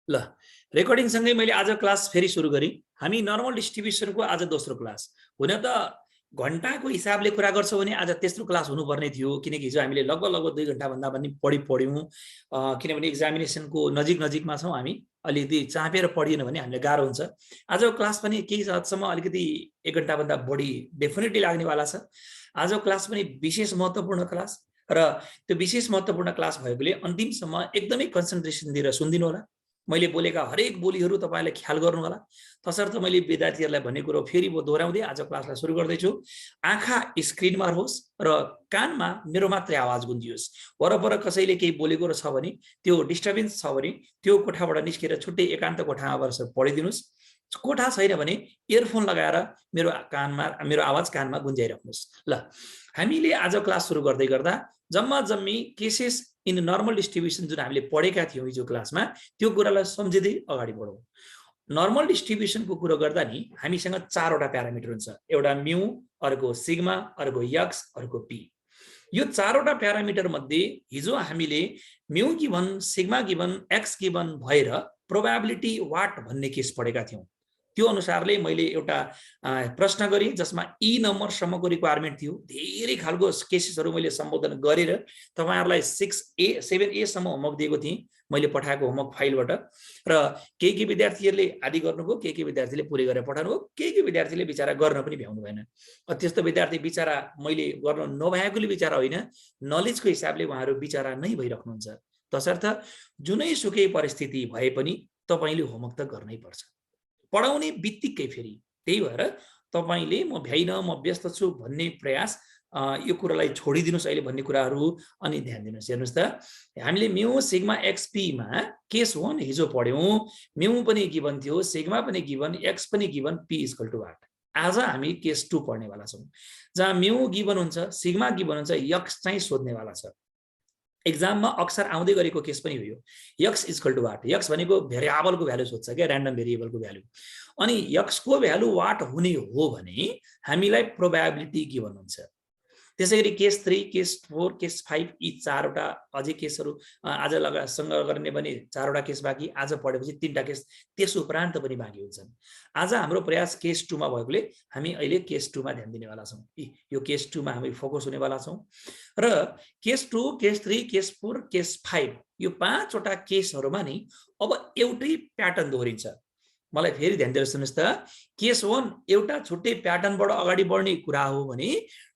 ल रेकर्डिङ सँगै मैले आज क्लास फेरि सुरु गरेँ। हामी नर्मल डिस्ट्रिब्युसनको आज दोस्रो क्लास। हुन त घण्टाको हिसाबले कुरा गर्छौँ भने आज तेस्रो क्लास हुनुपर्ने थियो, किनकि हिजो हामीले लगभग 2 घण्टाभन्दा पनि बढी पढ्यौँ। किनभने एक्जामिनेसनको नजिकमा छौँ हामी, अलिकति चापेर पढिएन भने हामीलाई गाह्रो हुन्छ। आजको क्लास पनि केही हदसम्म अलिकति 1 घण्टाभन्दा बढी डेफिनेटली लाग्नेवाला छ। आजको क्लास पनि विशेष महत्त्वपूर्ण क्लास र त्यो विशेष महत्त्वपूर्ण क्लास भएकोले अन्तिमसम्म एकदमै कन्सन्ट्रेसन दिएर सुनिदिनु होला। मैले बोलेका हरेक बोलीहरू तपाईँले ख्याल गर्नु होला। तसर्थ मैले विद्यार्थीहरूलाई भन्ने कुरो फेरि म दोहोऱ्याउँदै आज क्लासलाई सुरु गर्दैछु। आँखा स्क्रिनमा रहोस् र कानमा मेरो मात्रै आवाज गुन्जियोस्। वरपर कसैले केही बोलेको छ भने, त्यो डिस्टर्बेन्स छ भने त्यो कोठाबाट निस्केर छुट्टै एकान्त कोठामा बसेर पढिदिनुहोस्। कोठा छैन भने इयरफोन लगाएर मेरो आवाज कानमा गुन्जाइराख्नुहोस्। ल हामीले आज क्लास सुरु गर्दै गर्दा जम्मी केसेस इन नर्मल डिस्ट्रिब्युसन जुन हामीले पढेका थियौँ हिजो क्लासमा, त्यो कुरालाई सम्झिँदै अगाडि बढौँ। नर्मल डिस्ट्रिब्युसनको कुरो गर्दा नि हामीसँग 4वटा प्यारामिटर हुन्छ। एउटा म्यू, अर्को सिग्मा, अर्को यक्स, अर्को पी। यो 4वटा प्यारामिटर मध्ये हिजो हामीले mu given, sigma given, x given भएर प्रोबेबिलिटी वाट भन्ने केस पढेका थियौँ। त्यो अनुसारले मैले एउटा प्रश्न गरेँ जसमा ई नम्बरसम्मको रिक्वायरमेन्ट थियो। धेरै खालको केसेसहरू मैले सम्बोधन गरेर तपाईँहरूलाई 6A 7A सम्म होमवर्क दिएको थिएँ मैले पठाएको होमवर्क फाइलबाट। र केही विद्यार्थीहरूले आदि गर्नुभयो, केही विद्यार्थीले पुरै गरेर पठाउनुभयो, केही विद्यार्थीले बिचारा गर्न पनि भ्याउनु भएन। त्यस्तो विद्यार्थी बिचारा मैले गर्न नभएकोले बिचारा होइन, नलेजको हिसाबले उहाँहरू बिचारा नै भइराख्नुहुन्छ। तसर्थ जुनैसुकै परिस्थिति भए पनि तपाईँले होमवर्क त गर्नै पर्छ, पढाउने बित्तिकै फेरि। त्यही भएर तपाईँले म भ्याइन, म व्यस्त छु भन्ने प्रयास, यो कुरालाई छोडिदिनुहोस् अहिले भन्ने कुराहरू अनि ध्यान दिनुहोस्। हेर्नुहोस् त, हामीले म्यू सिग्मा एक्सपीमा केस 1 हिजो पढ्यौँ। म्यू पनि गिभन थियो, सिग्मा पनि गिभन, एक्स पनि given, P equal to what. आज हामी केस 2 पढ्नेवाला छौँ, जहाँ म्यू गिभन हुन्छ, सिग्मा गिभन हुन्छ, यक्स चाहिँ सोध्नेवाला छ। एक्जाममा अक्सर आउँदै गरेको केस पनि हो यो। X equal to what. X भनेको भेरिएबलको भ्यालु सोध्छ क्या, ऱ्यान्डम भेरिएबलको भ्यालु। अनि यक्सको भ्यालु वाट हुने हो भने हामीलाई प्रोबेबिलिटी गिभन हुन्छ। त्यसैगरी केस 3, केस 4, केस 5 यी 4वटा अझै केसहरू आज सँग गर्ने भने 4वटा केस बाँकी। आज पढेपछि 3टा केस त्यस उपरान्त पनि बाँकी हुन्छन्। आज हाम्रो प्रयास केस 2 मा भएकोले हामी अहिले केस 2 मा ध्यान दिनेवाला छौँ। यो केस 2 मा हामी फोकस हुनेवाला छौँ। र केस 2, केस 3, केस 4, केस 5 यो 5वटा केसहरूमा नि अब एउटै प्याटर्न दोहोरिन्छ। मलाई फेरि ध्यान दिएर सुन्नुहोस् त, केस 1 एउटा छुट्टै प्याटर्नबाट अगाडि बढ्ने कुरा हो भने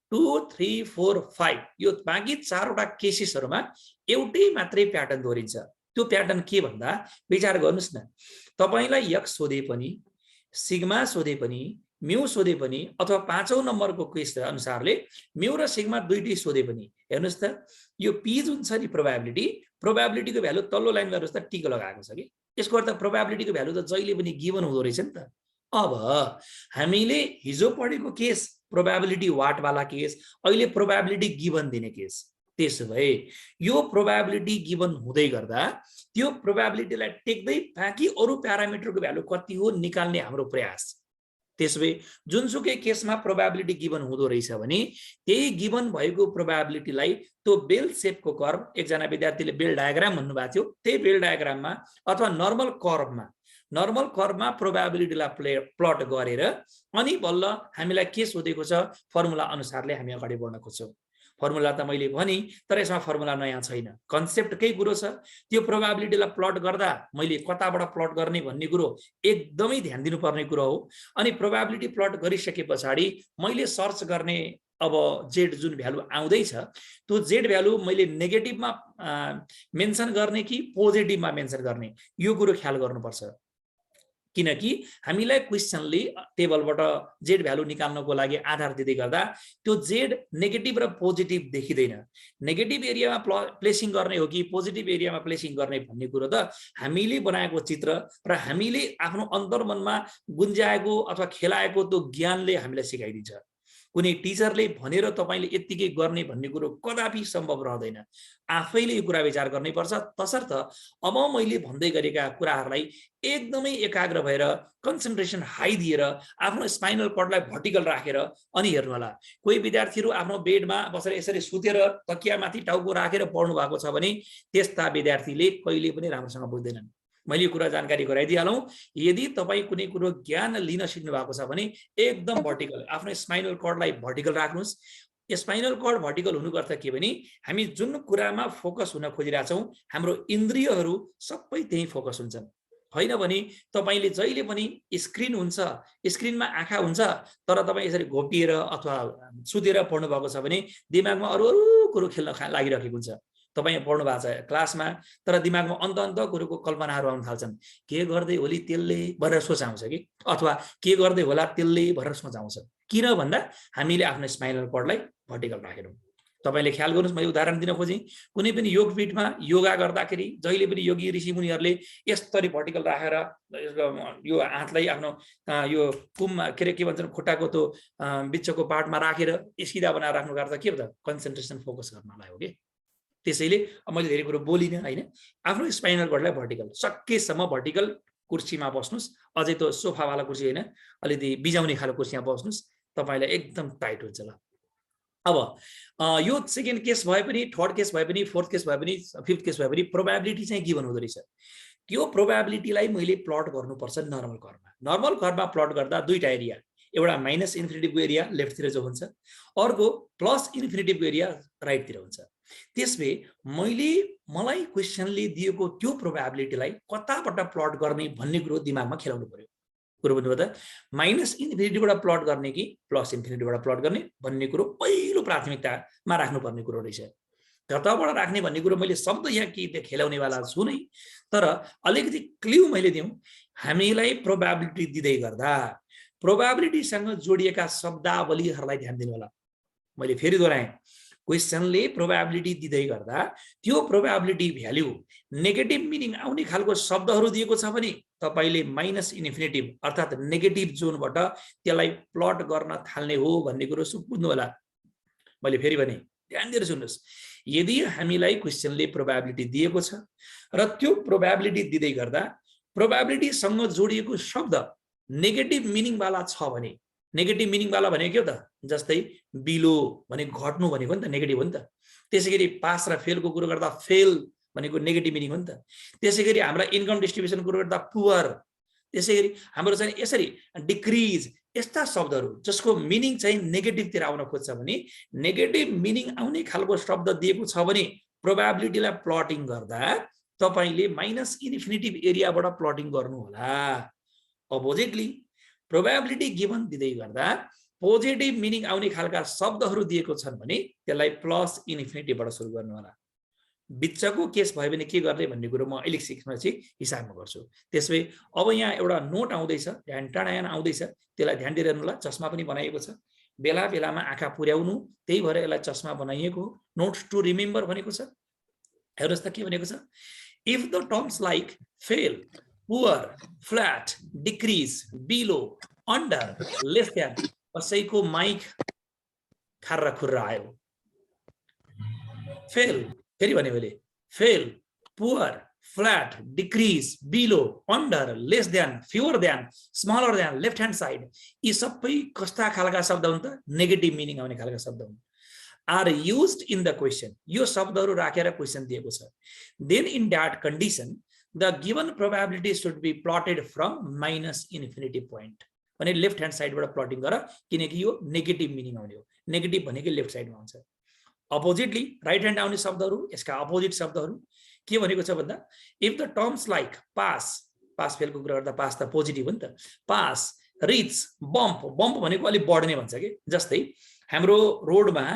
2, 3, 4, 5 यो बाँकी 4वटा केसेसहरूमा एउटै मात्रै प्याटर्न दोहोरिन्छ। त्यो प्याटर्न के भन्दा विचार गर्नुहोस् न, तपाईँलाई यक्स सोधे पनि, सिग्मा सोधे पनि, म्यू सोधे पनि, अथवा 5औं नम्बरको केस अनुसारले म्यू र सिग्मा दुईटै सोधे पनि, हेर्नुहोस् त यो पी जुन छ नि प्रोबेबिलिटीको भ्यालु तल्लो लाइन गर्नुहोस् त टिक लगाएको छ कि। यसको अर्थ प्रोबेबिलिटीको भ्यालु त जहिले पनि गिभन हुँदो रहेछ नि त। अब हामीले हिजो पढेको केस प्रोबेबिलिटी वाट वाला केस, अहिले प्रोबेबिलिटी गिभन दिने केस। त्यसो भए यो प्रोबेबिलिटी गिभन हुँदै गर्दा त्यो प्रोबेबिलिटीलाई टेक्दै बाँकी अरू प्यारामिटरको भ्यालु कति हो निकाल्ने हाम्रो प्रयास। त्यसो भए जुनसुकै केसमा प्रोबेबिलिटी गिभन हुँदो रहेछ भने त्यही गिभन भएको प्रोबेबिलिटीलाई त्यो बेल सेपको कर्भ, एकजना विद्यार्थीले बेल डायग्राम भन्नुभएको थियो, त्यही बेल डायग्राममा अथवा नर्मल कर्भमा प्रोबेबिलिटीलाई प्लट गरेर अनि बल्ल हामीलाई के सोधेको छ फर्मुला अनुसारले हामी अगाडि बढ्न खोज्छौँ। फर्मुला त मैले भने, तर यसमा फर्मुला नयाँ छैन, कन्सेप्टकै कुरो छ। त्यो प्रोबेबिलिटीलाई प्लट गर्दा मैले कताबाट प्लट गर्ने भन्ने कुरो एकदमै ध्यान दिनुपर्ने कुरो हो। अनि प्रोबेबिलिटी प्लट गरिसके पछाडि मैले सर्च गर्ने अब जेड जुन भ्यालु आउँदैछ त्यो जेड भ्यालु मैले नेगेटिभमा मेन्सन गर्ने कि पोजिटिभमा मेन्सन गर्ने, यो कुरो ख्याल गर्नुपर्छ। किनकि हामीलाई क्वेसनले टेबलबाट जेड भ्यालु निकाल्नको लागि आधार दिँदै गर्दा त्यो जेड नेगेटिभ र पोजिटिभ देखिँदैन। नेगेटिभ एरियामा प्लेसिङ गर्ने हो कि पोजिटिभ एरियामा प्लेसिङ गर्ने भन्ने कुरो त हामीले बनाएको चित्र र हामीले आफ्नो अन्तर्मनमा गुन्जाएको अथवा खेलाएको त्यो ज्ञानले हामीलाई सिकाइदिन्छ। कुनै टिचरले भनेर तपाईले यतिकै गर्ने भन्ने कुरो कदापि सम्भव रहँदैन। आफैले यो कुरा विचार गर्नै पर्छ। तसर्थ अब मैले भन्दै गरेका कुराहरूलाई एकदमै एकाग्र भएर कन्सन्ट्रेसन हाई दिएर आफ्नो स्पाइनल कर्डलाई भर्टिकल राखेर अनि हेर्नु होला। कोही विद्यार्थीहरू आफ्नो बेडमा बसेर यसरी सुतेर तकियामाथि टाउको राखेर पढ्नु भएको छ भने त्यस्ता विद्यार्थीले कहिले पनि राम्रोसँग बुझ्दैनन्। मैले यो कुरा जानकारी गराइदिइहालौँ। यदि तपाईँ कुनै कुरो ज्ञान लिन सिक्नु भएको छ भने एकदम भर्टिकल आफ्नो स्पाइनल कर्डलाई भर्टिकल राख्नुहोस्। स्पाइनल कर्ड भर्टिकल हुनुको अर्थ के भने हामी जुन कुरामा फोकस हुन खोजिरहेछौँ हाम्रो इन्द्रियहरू सबै त्यही फोकस हुन्छन्। होइन भने तपाईँले जहिले पनि स्क्रिन हुन्छ, स्क्रिनमा आँखा हुन्छ, तर तपाईँ यसरी घोपिएर अथवा सुतेर पढ्नु भएको छ भने दिमागमा अरू अरू कुरो खेल्न लागिरहेको हुन्छ। तपाईँ पढ्नु भएको छ क्लासमा तर दिमागमा अन्त अन्त कुरोको कल्पनाहरू आउन थाल्छन्। के गर्दै होली त्यसले भनेर सोच आउँछ कि अथवा के गर्दै होला त्यसले भनेर सोच आउँछ। किन भन्दा हामीले आफ्नो स्पाइनल कर्डलाई भर्टिकल राखेनौँ। तपाईँले ख्याल गर्नुहोस्, मैले उदाहरण दिन खोजेँ। कुनै पनि योगपीठमा योगा गर्दाखेरि जहिले पनि योगी ऋषिमुनिहरूले यसरी भर्टिकल राखेर यो हातलाई आफ्नो यो कुममा के भन्छन् खुट्टाको त्यो बिचको पार्टमा राखेर सिधा बनाएर राख्नुको अर्थ के हो त? कन्सन्ट्रेसन फोकस गर्नलाई हो कि। त्यसैले मैले धेरै कुरो बोलिनँ होइन। आफ्नो स्पाइनल कर्डलाई भर्टिकल सकेसम्म भर्टिकल कुर्सीमा बस्नुहोस्। अझै त्यो सोफावाला कुर्सी होइन, अलिकति बिजाउने खालको कुर्सीमा बस्नुहोस्, तपाईँलाई एकदम टाइट हुन्छ। ल अब यो सेकेन्ड केस भए पनि, थर्ड केस भए पनि, फोर्थ केस भए पनि, फिफ्थ केस भए पनि प्रोबेबिलिटी चाहिँ गिभन हुँदो रहेछ। त्यो प्रोबेबिलिटीलाई मैले प्लट गर्नुपर्छ नर्मल कर्वमा। नर्मल कर्वमा प्लट गर्दा दुईटा एरिया, एउटा माइनस इन्फिनिटीको एरिया लेफ्टतिर जो हुन्छ, अर्को प्लस इन्फिनिटीको एरिया राइटतिर हुन्छ। त्यसले मलाई क्वेसनले दिएको त्यो प्रोबेबिलिटीलाई कताबाट प्लट गर्ने भन्ने कुरो दिमागमा खेलाउनु पर्यो। कुरो बुझ्नुभयो त? माइनस इन्फिनिटीबाट प्लट गर्ने कि प्लस इन्फिनिटीबाट प्लट गर्ने भन्ने कुरो पहिलो प्राथमिकतामा राख्नुपर्ने कुरो रहेछ। कताबाट राख्ने भन्ने कुरो मैले शब्द यहाँ के खेलाउनेवाला छु नै, तर अलिकति क्ल्यू मैले दिउँ। हामीलाई प्रोबेबिलिटी दिँदै गर्दा प्रोबेबिलिटीसँग जोडिएका शब्दावलीहरूलाई ध्यान दिनु होला। मैले फेरि दोहोऱ्याएँ, क्वेसनले प्रोबेबिलिटी दिँदै गर्दा त्यो प्रोबेबिलिटी भ्याल्यु नेगेटिभ मिनिङ आउने खालको शब्दहरू दिएको छ भने तपाईँले माइनस इन्फिनिटिभ अर्थात् नेगेटिभ जोनबाट त्यसलाई प्लट गर्न थाल्ने हो भन्ने कुरो बुझ्नु होला। मैले फेरि भने ध्यान दिएर सुन्नुहोस्, यदि हामीलाई क्वेसनले प्रोबेबिलिटी दिएको छ र त्यो प्रोबेबिलिटी दिँदै गर्दा प्रोबेबिलिटीसँग जोडिएको शब्द नेगेटिभ मिनिङवाला छ भने, नेगेटिभ मिनिङवाला भनेको के हो त? जस्तै बिलो भने घट्नु भनेको नि त नेगेटिभ हो नि त। त्यसै गरी पास र फेलको कुरो गर्दा फेल भनेको नेगेटिभ मिनिङ हो नि त। त्यसै गरी हाम्रो इन्कम डिस्ट्रिब्युसन कुरो गर्दा पुअर, त्यसै गरी हाम्रो चाहिँ यसरी डिक्रिज, यस्ता शब्दहरू जसको मिनिङ चाहिँ नेगेटिभतिर आउन खोज्छ भने, नेगेटिभ मिनिङ आउने खालको शब्द दिएको छ भने प्रोबेबिलिटीलाई प्लटिङ गर्दा तपाईँले माइनस इन्फिनिटिभ एरियाबाट प्लटिङ गर्नु होला। अपोजिटली प्रोबेबिलिटी गिभन दिँदै गर्दा पोजिटिभ मिनिङ आउने खालका शब्दहरू दिएको छन् भने त्यसलाई प्लस इन्फिनिटीबाट सुरु गर्नु होला। बिचको केस भयो भने के गर्ने भन्ने कुरो म अलिक सिक्पछि हिसाबमा गर्छु। त्यसै अब यहाँ एउटा नोट आउँदैछ, ध्यान टाढायान आउँदैछ, त्यसलाई ध्यान दिएर हेर्नु होला। चस्मा पनि बनाइएको छ, बेला बेलामा आँखा पुर्याउनु, त्यही भएर यसलाई चस्मा बनाइएको हो। नोट्स टु रिमेम्बर भनेको छ। हेर्नुहोस् त के भनेको छ? If the terms like fail, poor, flat, decrease, below, under, lace द्यान, कसैको माइक खार्रा खुर्रा आयो। फेल, फेरि भने मैले fail, poor, flat, decrease, below, under, lace द्यान, फ्युअर द्यान, स्मलर द्यान, लेफ्ट ह्यान्ड साइड, यी सबै कस्ता खालका शब्द हुन् त? नेगेटिभ मिनिङ आउने खालका शब्द हुन्। Are used in the question, यो शब्दहरू राखेर क्वेसन दिएको छ। Then in that condition the given probability should be plotted from minus infinity point. भने लेफ्ट ह्यान्ड साइडबाट प्लटिङ गर, किनकि यो नेगेटिभ मिनिङ आउने हो। नेगेटिभ भनेको लेफ्ट साइडमा हुन्छ। अपोजिटली राइट ह्यान्ड आउने शब्दहरू, यसका अपोजिट शब्दहरू के भनेको छ भन्दा, if the terms like pass, pass फेलको कुरा गर्दा पास त पोजिटिभ हो नि त। पास, रिच, बम्प, बम्प भनेको अलिक बढ्ने भन्छ कि। जस्तै हाम्रो रोडमा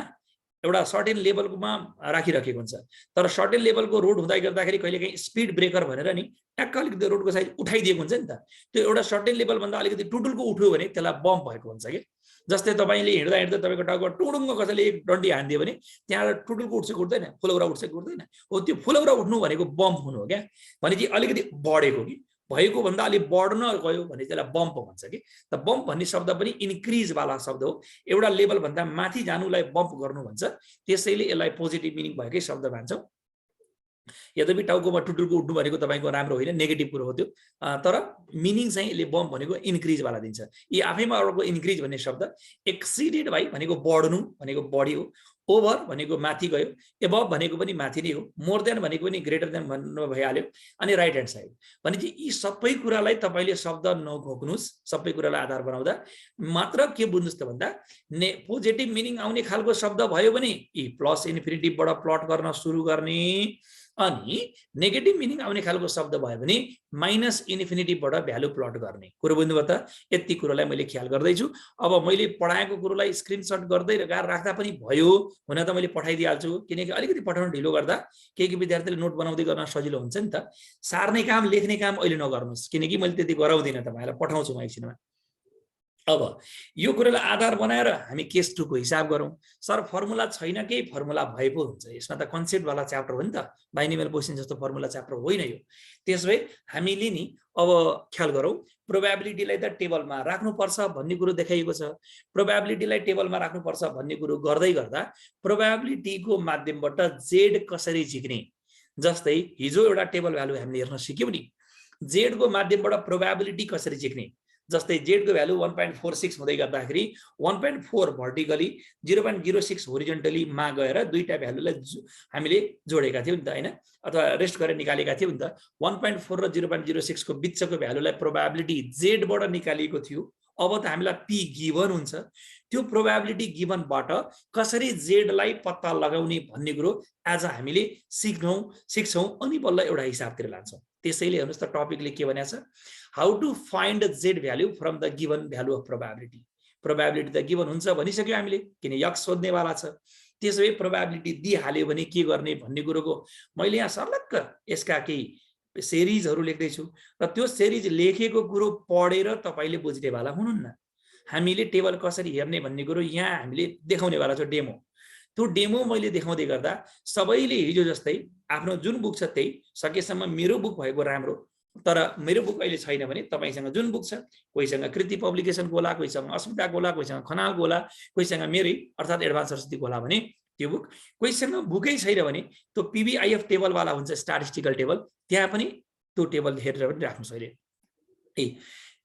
एउटा सर्टेन लेभलमा राखिराखेको हुन्छ, तर सर्टेन लेभलको रोड हुँदै गर्दाखेरि कहिलेकाहीँ स्पिड ब्रेकर भनेर नि ट्याक्क अलिकति रोडको साइज उठाइदिएको हुन्छ नि त। त्यो एउटा सर्टेन लेभलभन्दा अलिकति टुटुलको उठ्यो भने त्यसलाई बम्प भएको हुन्छ कि। जस्तै तपाईँले हिँड्दा हिँड्दा तपाईँको टाउको टुडुङ्ग कसैले एक डन्डी हानिदियो भने त्यहाँ टुटुलको उठ्छ कि उठ्दैन, फुलौरा उठ्छ कि उठ्दैन, हो त्यो फुलौरा उठ्नु भनेको बम्प हुनु हो क्या। भनेपछि अलिकति बढेको कि भएको भन्दा अलिक बढ्न गयो भने त्यसलाई बम्प भन्छ कि। त बम्प भन्ने शब्द पनि इन्क्रिजवाला शब्द हो, एउटा लेभलभन्दा माथि जानुलाई बम्प गर्नु भन्छ। त्यसैले यसलाई पोजिटिभ मिनिङ भएकै शब्द भन्छौँ। यद्यपि टाउकोमा टुटुलको उठ्नु भनेको तपाईँको राम्रो होइन, नेगेटिभ कुरो हो त्यो, तर मिनिङ चाहिँ यसले बम्प भनेको इन्क्रिजवाला दिन्छ। यी आफैमा अर्को इन्क्रिज भन्ने शब्द, एक्सिडेड बाई भनेको बढ्नु भनेको बढी हो, ओभर भनेको माथि गयो, एबभ भनेको पनि माथि नै हो, मोर देन भनेको पनि ग्रेटर देन भन्नु भइहाल्यो, अनि राइट ह्यान्ड साइड भनेपछि यी सबै कुरालाई तपाईँले शब्द नघोक्नुस्। सबै कुरालाई आधार बनाउँदा मात्र के बुझ्नुस् त भन्दा पोजिटिभ मिनिङ आउने खालको शब्द भयो भने यी प्लस इन्फिनिटिभबाट प्लट गर्न सुरु गर्ने, अनि नेगेटिभ मिनिङ आउने खालको शब्द भयो भने माइनस इन्फिनिटिभबाट भ्यालु प्लट गर्ने। कुरो बुझ्नुभयो त? यति कुरोलाई मैले ख्याल गर्दैछु। अब मैले पढाएको कुरोलाई स्क्रिनसट गर्दै राख्दा पनि भयो, हुन त मैले पठाइदिइहाल्छु, किनकि अलिकति पठाउन ढिलो गर्दा केही विद्यार्थीले नोट बनाउँदै गर्न सजिलो हुन्छ नि त। सार्ने काम लेख्ने काम अहिले नगर्नुहोस्, किनकि मैले त्यति गराउँदिनँ, तपाईँलाई पठाउँछु म एकछिनमा। अब यो कुरालाई आधार बनाएर हामी केस 2 को हिसाब गरौँ। सर फर्मुला छैन, केही फर्मुला भए पो हुन्छ, यसमा त कन्सेप्टवाला च्याप्टर हो नि त, बाइनोमियल क्वेसन जस्तो फर्मुला च्याप्टर होइन यो। त्यसभए हामीले नि अब ख्याल गरौँ, प्रोबेबिलिटीलाई त टेबलमा राख्नुपर्छ भन्ने कुरो देखाइएको छ। प्रोबेबिलिटीलाई टेबलमा राख्नुपर्छ भन्ने कुरो गर्दै गर्दा प्रोबेबिलिटीको माध्यमबाट जेड कसरी झिक्ने, जस्तै हिजो एउटा टेबल भ्यालु हामीले हेर्न सिक्यौँ नि, जेडको माध्यमबाट प्रोबेबिलिटी कसरी झिक्ने, जस्तै जेडको भ्यालु 1.46 हुँदै गर्दाखेरि 1.4 भर्टिकली 0.06 होरिजेन्टली मा गएर दुईटा भ्यालुलाई हामीले जोडेका थियौँ नि त, हैन? अथवा रेस्ट गरेर निकालेका थियौँ नि त। 1.4 र 0.06 को बिचको भ्यालुलाई प्रोबेबिलिटी जेडबाट निकालिएको थियो। अब त हामीलाई पी गिभन हुन्छ, त्यो प्रोबेबिलिटी गिभनबाट कसरी जेडलाई पत्ता लगाउने भन्ने कुरो आज हामीले सिक्छौँ अनि बल्ल एउटा हिसाबतिर लान्छौँ। त्यसैले हेर्नुहोस् त टपिकले के भनेको छ, how to find Z value from the given value of probability. Probability त गिभन हुन्छ भनिसक्यो हामीले, किन यक्स सोध्नेवाला छ। त्यसो भए प्रोबेबिलिटी दिइहाल्यो भने के गर्ने भन्ने कुरोको मैले यहाँ सर्लक्क यसका केही सिरिजहरू लेख्दैछु, र त्यो सिरिज लेखेको कुरो पढेर तपाईँले बुझ्नेवाला हुनुहुन्न। हामीले टेबल कसरी हेर्ने भन्ने कुरो यहाँ हामीले देखाउनेवाला छ, डेमो। त्यो डेमो मैले देखाउँदै गर्दा सबैले हिजो जस्तै आफ्नो जुन बुक छ त्यही, सकेसम्म मेरो बुक भएको राम्रो, तर मेरो बुक अहिले छैन भने तपाईँसँग जुन बुक छ, कोहीसँग कृति पब्लिकेसनको होला, कोहीसँग अस्मिताको होला, कोहीसँग खनालको होला, कोहीसँग मेरै अर्थात् एडभान्स सरस्वतीको होला भने त्यो बुक, कोहीसँग बुकै छैन भने त्यो पिबिआइएफ टेबलवाला हुन्छ, स्ट्याटिस्टिकल टेबल, त्यहाँ पनि त्यो टेबल हेरेर पनि राख्नुहोस्। अहिले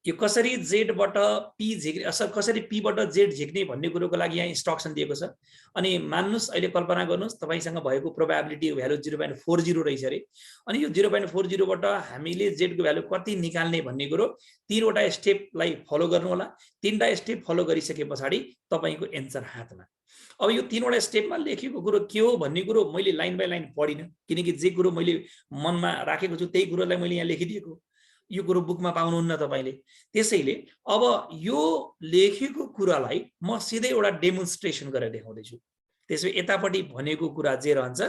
यो कसरी जेडबाट पी झिक्ने, कसरी पीबाट जेड झिक्ने भन्ने कुरोको लागि यहाँ इन्स्ट्रक्सन दिएको छ। अनि मान्नुहोस्, अहिले कल्पना गर्नुहोस् तपाईँसँग भएको प्रोबेबिलिटी भ्यालु 0.40 रहेछ अरे, अनि यो 0.40बाट हामीले जेडको भ्यालु कति निकाल्ने भन्ने कुरो 3वटा स्टेपलाई फलो गर्नु होला। 3टा स्टेप फलो गरिसके पछाडि तपाईँको एन्सर हातमा। अब यो 3वटा स्टेपमा लेखेको कुरो के हो भन्ने कुरो मैले लाइन बाई लाइन पढिनँ, किनकि जे कुरो मैले मनमा राखेको छु त्यही कुरोलाई मैले यहाँ लेखिदिएको, यो कुरो बुकमा पाउनुहुन्न तपाईँले। त्यसैले अब यो लेखेको कुरालाई म सिधै एउटा डेमोन्स्ट्रेसन गरेर देखाउँदैछु। त्यसो यतापट्टि भनेको कुरा जे रहन्छ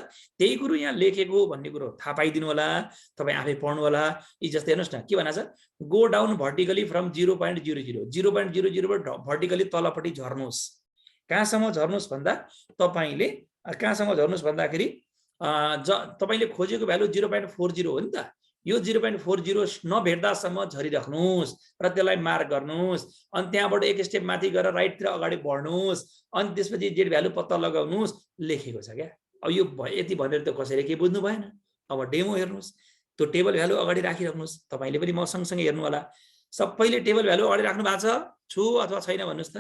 त्यही कुरो यहाँ लेखेको भन्ने कुरो थाहा पाइदिनु होला, तपाईँ आफै पढ्नु होला। यी जस्तै हेर्नुहोस् न, के भनेको छ, गो डाउन भर्टिकली फ्रम 0.00 0.00बाट भर्टिकली तलपट्टि झर्नुहोस्। कहाँसम्म झर्नुहोस् भन्दा तपाईँले कहाँसम्म झर्नुहोस् भन्दाखेरि तपाईँले खोजेको भ्यालु 0.40 हो नि त, यो 0.40 नभेट्दासम्म झरिराख्नुहोस् र त्यसलाई मार्क गर्नुहोस्, अनि त्यहाँबाट एक स्टेप माथि गएर राइटतिर अगाडि बढ्नुहोस्, अनि त्यसपछि जेड भ्यालु पत्ता लगाउनुहोस्। लेखेको छ क्या। अब यो यति भनेर त कसैले केही बुझ्नु भएन। अब डेमो हेर्नुहोस्, त्यो टेबल भ्यालु अगाडि राखिराख्नुहोस्। तपाईँले पनि म सँगसँगै हेर्नु होला। सबैले टेबल भ्यालु अगाडि राख्नु भएको छ अथवा छैन भन्नुहोस् त।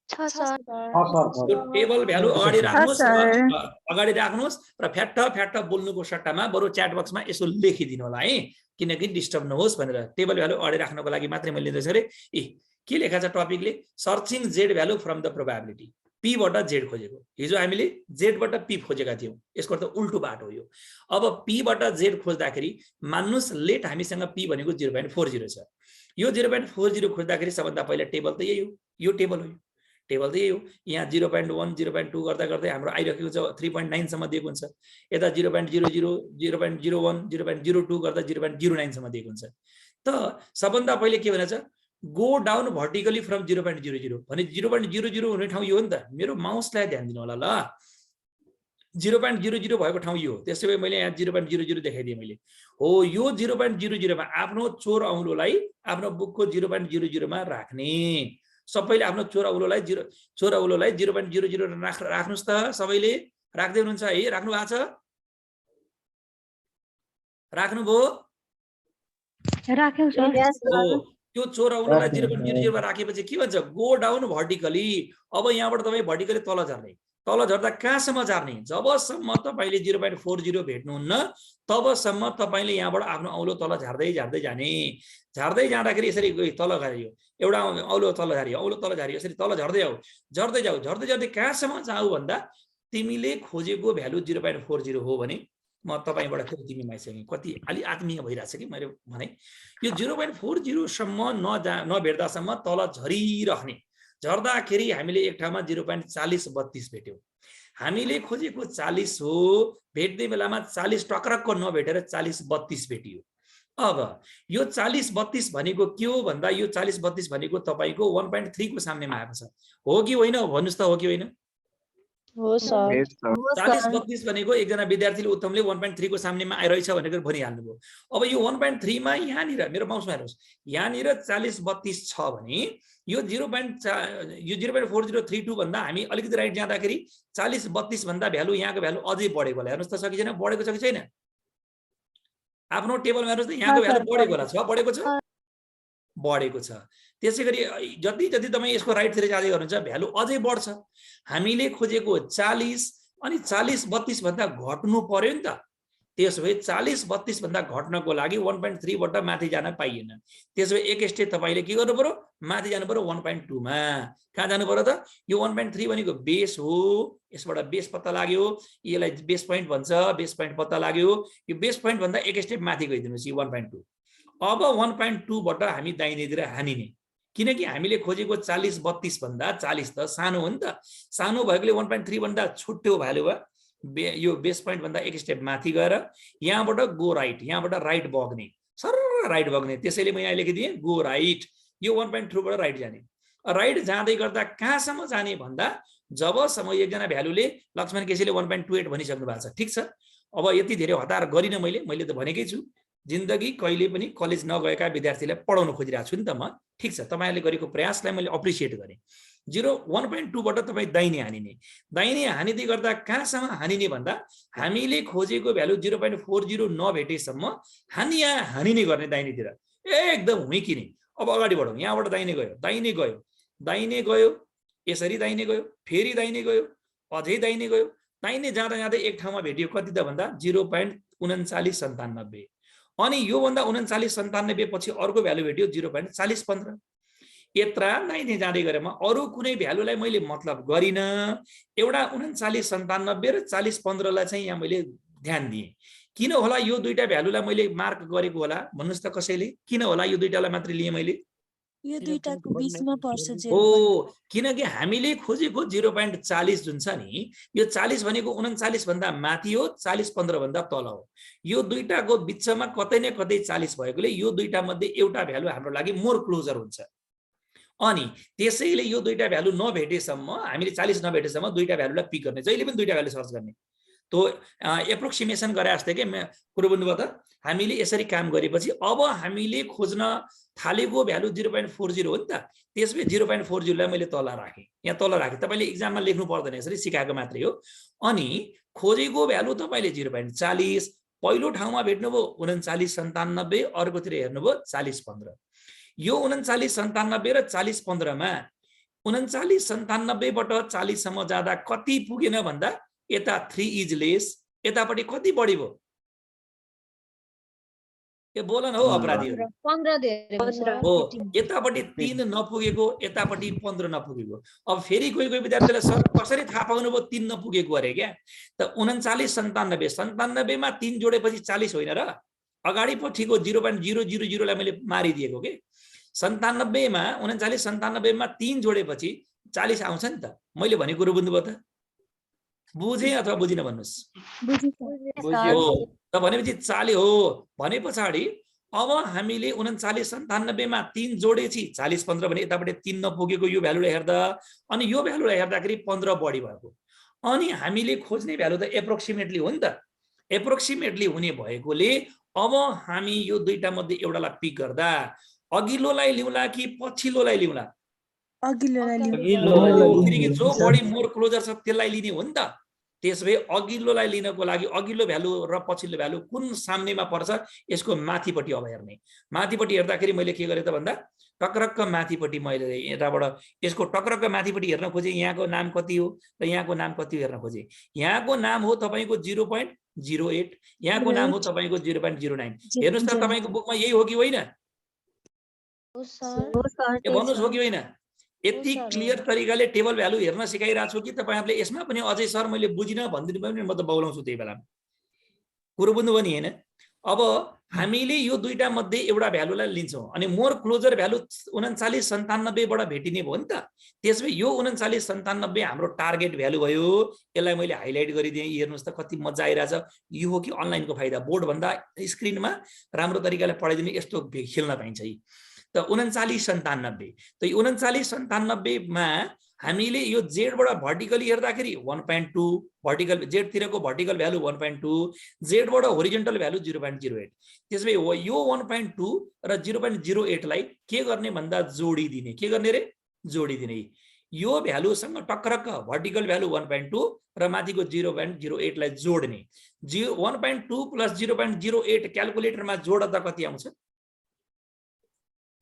टेबल भ्यालु अगाडि राख्नुहोस् र फ्याट्ट बोल्नुको सट्टामा बरु च्याट बक्समा यसो लेखिदिनु होला है, किनकि डिस्टर्ब नहोस् भनेर। टेबल भ्यालु अगाडि राख्नको लागि मात्रै मैले लिँदैछु अरे। के लेखा छ टपिकले, searching Z value from the probability. पीबाट जेड खोजेको, हिजो हामीले जेडबाट पी खोजेका थियौँ, यसको त उल्टो बाटो हो यो। अब पीबाट जेड खोज्दाखेरि मान्नुहोस् लेट हामीसँग पी भनेको 0.40 छ। यो 0.40 खोज्दाखेरि सबभन्दा पहिला टेबल त यही हो, यो टेबल हो, टेबल त यही हो। यहाँ 0.1 0.2 गर्दा गर्दै हाम्रो आइरहेको छ 3.9 सम्म दिएको हुन्छ। यता 0.00 0.01 0.02 गर्दा 0.09 सम्म दिएको हुन्छ। त सबभन्दा पहिले के भनेछ, गो डाउन भर्टिकली फ्रम 0.00 भने 0.00 हुने ठाउँ यो हो नि त। मेरो माउसलाई ध्यान दिनु होला ल, 0.00 भएको ठाउँ यो हो। त्यसै भए मैले यहाँ 0.00 देखाइदिएँ मैले। हो, यो 0.00 मा आफ्नो चोर औँलोलाई आफ्नो बुकको 0.00 मा राख्ने। सबैले आफ्नो चोर औँलोलाई 0.00 राख्नुहोस् त। सबैले राख्दै हुनुहुन्छ है? राख्नु भएको छ? राख्नुभयो? त्यो चौराउनलाई 0.00 राखेपछि के भन्छ गो डाउन भर्टिकली। अब यहाँबाट तपाईँ भर्टिकली तल झर्ने, तल झर्दा कहाँसम्म झर्ने, जबसम्म तपाईँले 0.40 भेट्नुहुन्न तबसम्म तपाईँले यहाँबाट आफ्नो औलो तल झार्दै झार्दै जाने। झार्दै जाँदाखेरि यसरी तल झरियो, एउटा औलो तल झारियो, औलो तल झारियो, यसरी तल झर्दै जाऊ झर्दै जाऊ झर्दै झर्दै कहाँसम्म जाऊ भन्दा तिमीले खोजेको भ्यालु 0.40 हो भने म तपाईँबाट फेरि तिमी माइसकेँ कति अलि आत्मीय भइरहेछ कि मैले भने यो 0.40 सम्म नभेट्दासम्म तल झरिरहने। झर्दाखेरि हामीले एक ठाउँमा 0.4032 भेट्यौँ। हामीले खोजेको 40 हो, भेट्ने बेलामा 40 टक्रक्क नभेटेर 4032 भेटियो। अब यो 4032 भनेको के हो भन्दा यो 4032 भनेको तपाईँको 1.3 को सामनेमा आएको छ, हो कि होइन भन्नुस् त, हो कि होइन? हो सर। 4032 भनेको एकजना विद्यार्थीले उत्तमले 1.3 को सामनेमा आइरहेछ भनेर भनिहाल्नुभयो। अब यो 1.3 मा यहाँनिर मेरो माउसमा हेर्नुहोस्, यहाँनिर 4032 छ भने यो 0.4032 भन्दा हामी अलिकति राइट जाँदाखेरि 4032 भन्दा भ्यालु यहाँको भ्यालु अझै बढेको होला। हेर्नुहोस् त छ कि छैन, बढेको छ कि छैन? आफ्नो टेबलमा हेर्नुहोस् त यहाँको भ्यालु बढेको होला, छ बढेको छ, बढेको छ। त्यसैगरी जति जति तपाईँ यसको राइटतिर जाँदै गर्नुहुन्छ भ्यालु अझै बढ्छ। हामीले खोजेको 40 अनि 4032 भन्दा घट्नु पर्यो नि त। त्यसो भए 4032 भन्दा घट्नको लागि 1.3 बाट माथि जान पाइएन। त्यसो भए एक स्टेप तपाईँले के गर्नु पर्यो, माथि जानु पर्यो 1.2 मा। कहाँ जानु पर्यो त? यो 1.3 भनेको बेस हो, यसबाट बेस पत्ता लाग्यो, यसलाई बेस पोइन्ट भन्छ, बेस पोइन्ट पत्ता लाग्यो। यो बेस पोइन्ट भन्दा एक स्टेप माथि गइदिनुहोस्, यो 1.2। अब 1.2 बाट हामी दाहिनेतिर हानिने, किनकि हामीले खोजेको 4032 भन्दा 40 त सानो हो नि त। सानो भएकोले 1.3 भन्दा छुट्यो भ्यालु भयो। यो बेस पोइन्ट भन्दा एक स्टेप माथि गएर यहाँबाट गो राइट, यहाँबाट राइट बग्ने, सर राइट बग्ने। त्यसैले म यहाँ लेखिदिएँ गो राइट। यो 1.2 बाट राइट जाने। राइट जाँदै गर्दा कहाँसम्म जाने भन्दा जबसम्म एकजना भ्यालुले लक्ष्मण केसीले 1.28 भनिसक्नु भएको छ। ठिक छ, अब यति धेरै हतार गरिनँ मैले त भनेकै छु जिन्दगी कहिले पनि कलेज नगएका विद्यार्थीलाई पढाउन खोजिरहेको छु नि त म। ठिक छ, तपाईँहरूले गरेको प्रयासलाई मैले अप्रिसिएट गरेँ। 1.2 बाट तपाईँ दाहिने हानिने, दाहिने हानिँदै गर्दा कहाँसम्म हानिने भन्दा हामीले खोजेको भ्यालु 0.40 नभेटेसम्म हानिने गर्ने दाहिनेतिर एकदम हुइकिने। अब अगाडि बढौँ, यहाँबाट दाहिने गयो, दाहिने गयो, दाहिने गयो, यसरी दाहिने गयो, फेरि दाहिने गयो, अझै दाहिने गयो। दाहिने जाँदा जाँदै एक ठाउँमा भेटियो कति त भन्दा 0.3997। अनि यो भन्दा 3997 पछि अर्को भ्यालु भेट्यो 0.4015। यत्रा दाहिने जाँदै गरेमा अरू कुनै भ्यालुलाई मैले मतलब गरिन, एउटा 3997 र 4015 चाहिँ यहाँ मैले ध्यान दिएँ। किन होला यो दुईटा भ्यालुलाई मैले मार्क गरेको होला भन्नुस् त कसैले? किन होला यो दुईटालाई मात्र लिए मैले? यो दुईटाको बीचमा पर्छ हो, किनकि हामीले खोजेको 0.40 जुन छ नि, यो 40 भनेको 39 भन्दा माथि हो, 4015 भन्दा तल हो। यो दुईटाको बिचमा कतै न कतै 40 भएकोले यो दुईटा मध्ये एउटा भ्यालु हाम्रो लागि मोर क्लोजर हुन्छ। अनि त्यसैले यो दुईटा भ्यालु नभेटेसम्म, हामीले 40 नभेटेसम्म दुईटा भ्यालुलाई पिक गर्ने, जहिले पनि दुईटा भ्यालु सर्च गर्ने। तो एप्रोक्सिमेसन गरे जस्तै के कुरो बुझ्नुभयो त? हामीले यसरी काम गरेपछि अब हामीले खोज्न थालेको भ्यालु 0.40 हो नि त। त्यसले 0.40 लाई मैले तल राखेँ, यहाँ तल राखेँ। तपाईँले इक्जाममा लेख्नु पर्दैन, यसरी सिकाएको मात्रै हो। अनि खोजेको भ्यालु तपाईँले 0.40, पहिलो ठाउँमा भेट्नुभयो 3997, अर्कोतिर हेर्नुभयो 4015। यो 3997 र 4015 मा 3997 बाट 40 सम्म जाँदा कति पुगेन भन्दा यता 3 इज लेस, यतापट्टि कति बढी भयो? ए बोल न हो अपराधीहरु, 15 हो। यतापट्टि 3 नपुगेको, यतापट्टि 15 नपुगेको। अब फेरि कोही विद्यार्थीलाई सर कसरी थाहा पाउनुभयो 3 नपुगेको अरे क्या? त 3997 मा 3 जोडेपछि 40 होइन र? अगाडि पछिको 0.000 लाई मैले मारिदिएको के। 97 मा 3997 मा 3 जोडेपछि 40 आउँछ नि त। मैले भनेको कुरो बुझ्नुभयो त? बुझे अथवा बुझिन भन्नुस्? बुझ्यो। त भनेपछि 40 हो भने पछाडी अब हामीले 3997 मा 3 जोडेछि 4015 भने यतापट्टि 3 नपुगेको यो भ्यालुलाई हेर्दा, अनि यो भ्यालुलाई हेर्दाखेरि 15 बढी भएको। अनि हामीले खोज्ने भ्यालु त एप्रोक्सिमेटली हो नि त। एप्रोक्सिमेटली हुने भएकोले अब हामी यो दुईटा मध्ये एउटालाई पिक गर्दा अघिल्लोलाई लिउँला कि पछिल्लोलाई लिउँला? अघिल्लोलाई लिनु। किनकि जो बढी मोर क्लोजर छ त्यसलाई लिने हो नि त। त्यसभए अघिल्लोलाई लिनको लागि अघिल्लो भ्यालु र पछिल्लो भ्यालु कुन साम्यमा पर्छ यसको माथिपट्टि अब हेर्ने। माथिपट्टि हेर्दाखेरि मैले के गरेँ त भन्दा टक्रक्क माथिपट्टि मैले यताबाट यसको टक्रक्क माथिपट्टि हेर्न खोजेँ यहाँको नाम कति हो र यहाँको नाम कति हेर्न खोजेँ। यहाँको नाम हो तपाईँको 0.08, यहाँको नाम हो तपाईँको 0.09। हेर्नुहोस् त तपाईँको बुकमा यही हो कि होइन? भन्नुहोस् हो कि होइन? यति क्लियर तरिकाले टेबल भ्यालु हेर्न सिकाइरहेको छु कि तपाईँहरूले यसमा पनि अझै सर मैले बुझिनँ भनिदिनु भयो भने म त बौलाउँछु त्यही बेला। कुरो बुझ्नुभयो नि होइन? अब हामीले यो दुईटा मध्ये एउटा भ्यालुलाई लिन्छौँ अनि मोर क्लोजर भ्यालु 3997 बाट भेटिने भयो नि त। त्यसमै यो 3997 हाम्रो टार्गेट भ्यालु भयो। यसलाई मैले हाइलाइट गरिदिएँ। हेर्नुहोस् त कति मजा आइरहेछ। यो हो कि अनलाइनको फाइदा। बोर्ड भन्दा स्क्रिनमा राम्रो तरिकाले पढाइदिने यस्तो खेल्न पाइन्छ। त 3997 त 3997 मा हामीले यो जेडबाट भर्टिकली हेर्दाखेरि 1.2 भर्टिकल जेड तिरको भर्टिकल भ्यालु 1.2 जेडबाट होरिजेन्टल भ्यालु 0.08। त्यसमै यो 1.2 र 0.08 लाई के गर्ने भन्दा जोडिदिने। के गर्ने रे? जोडिदिने। यो भ्यालुसँग टक्रक्क भर्टिकल भ्यालु 1.2 र माथिको 0.08 लाई जोड्ने। 1.2 प्लस 0.08 क्याल्कुलेटरमा जोड्दा कति आउँछ?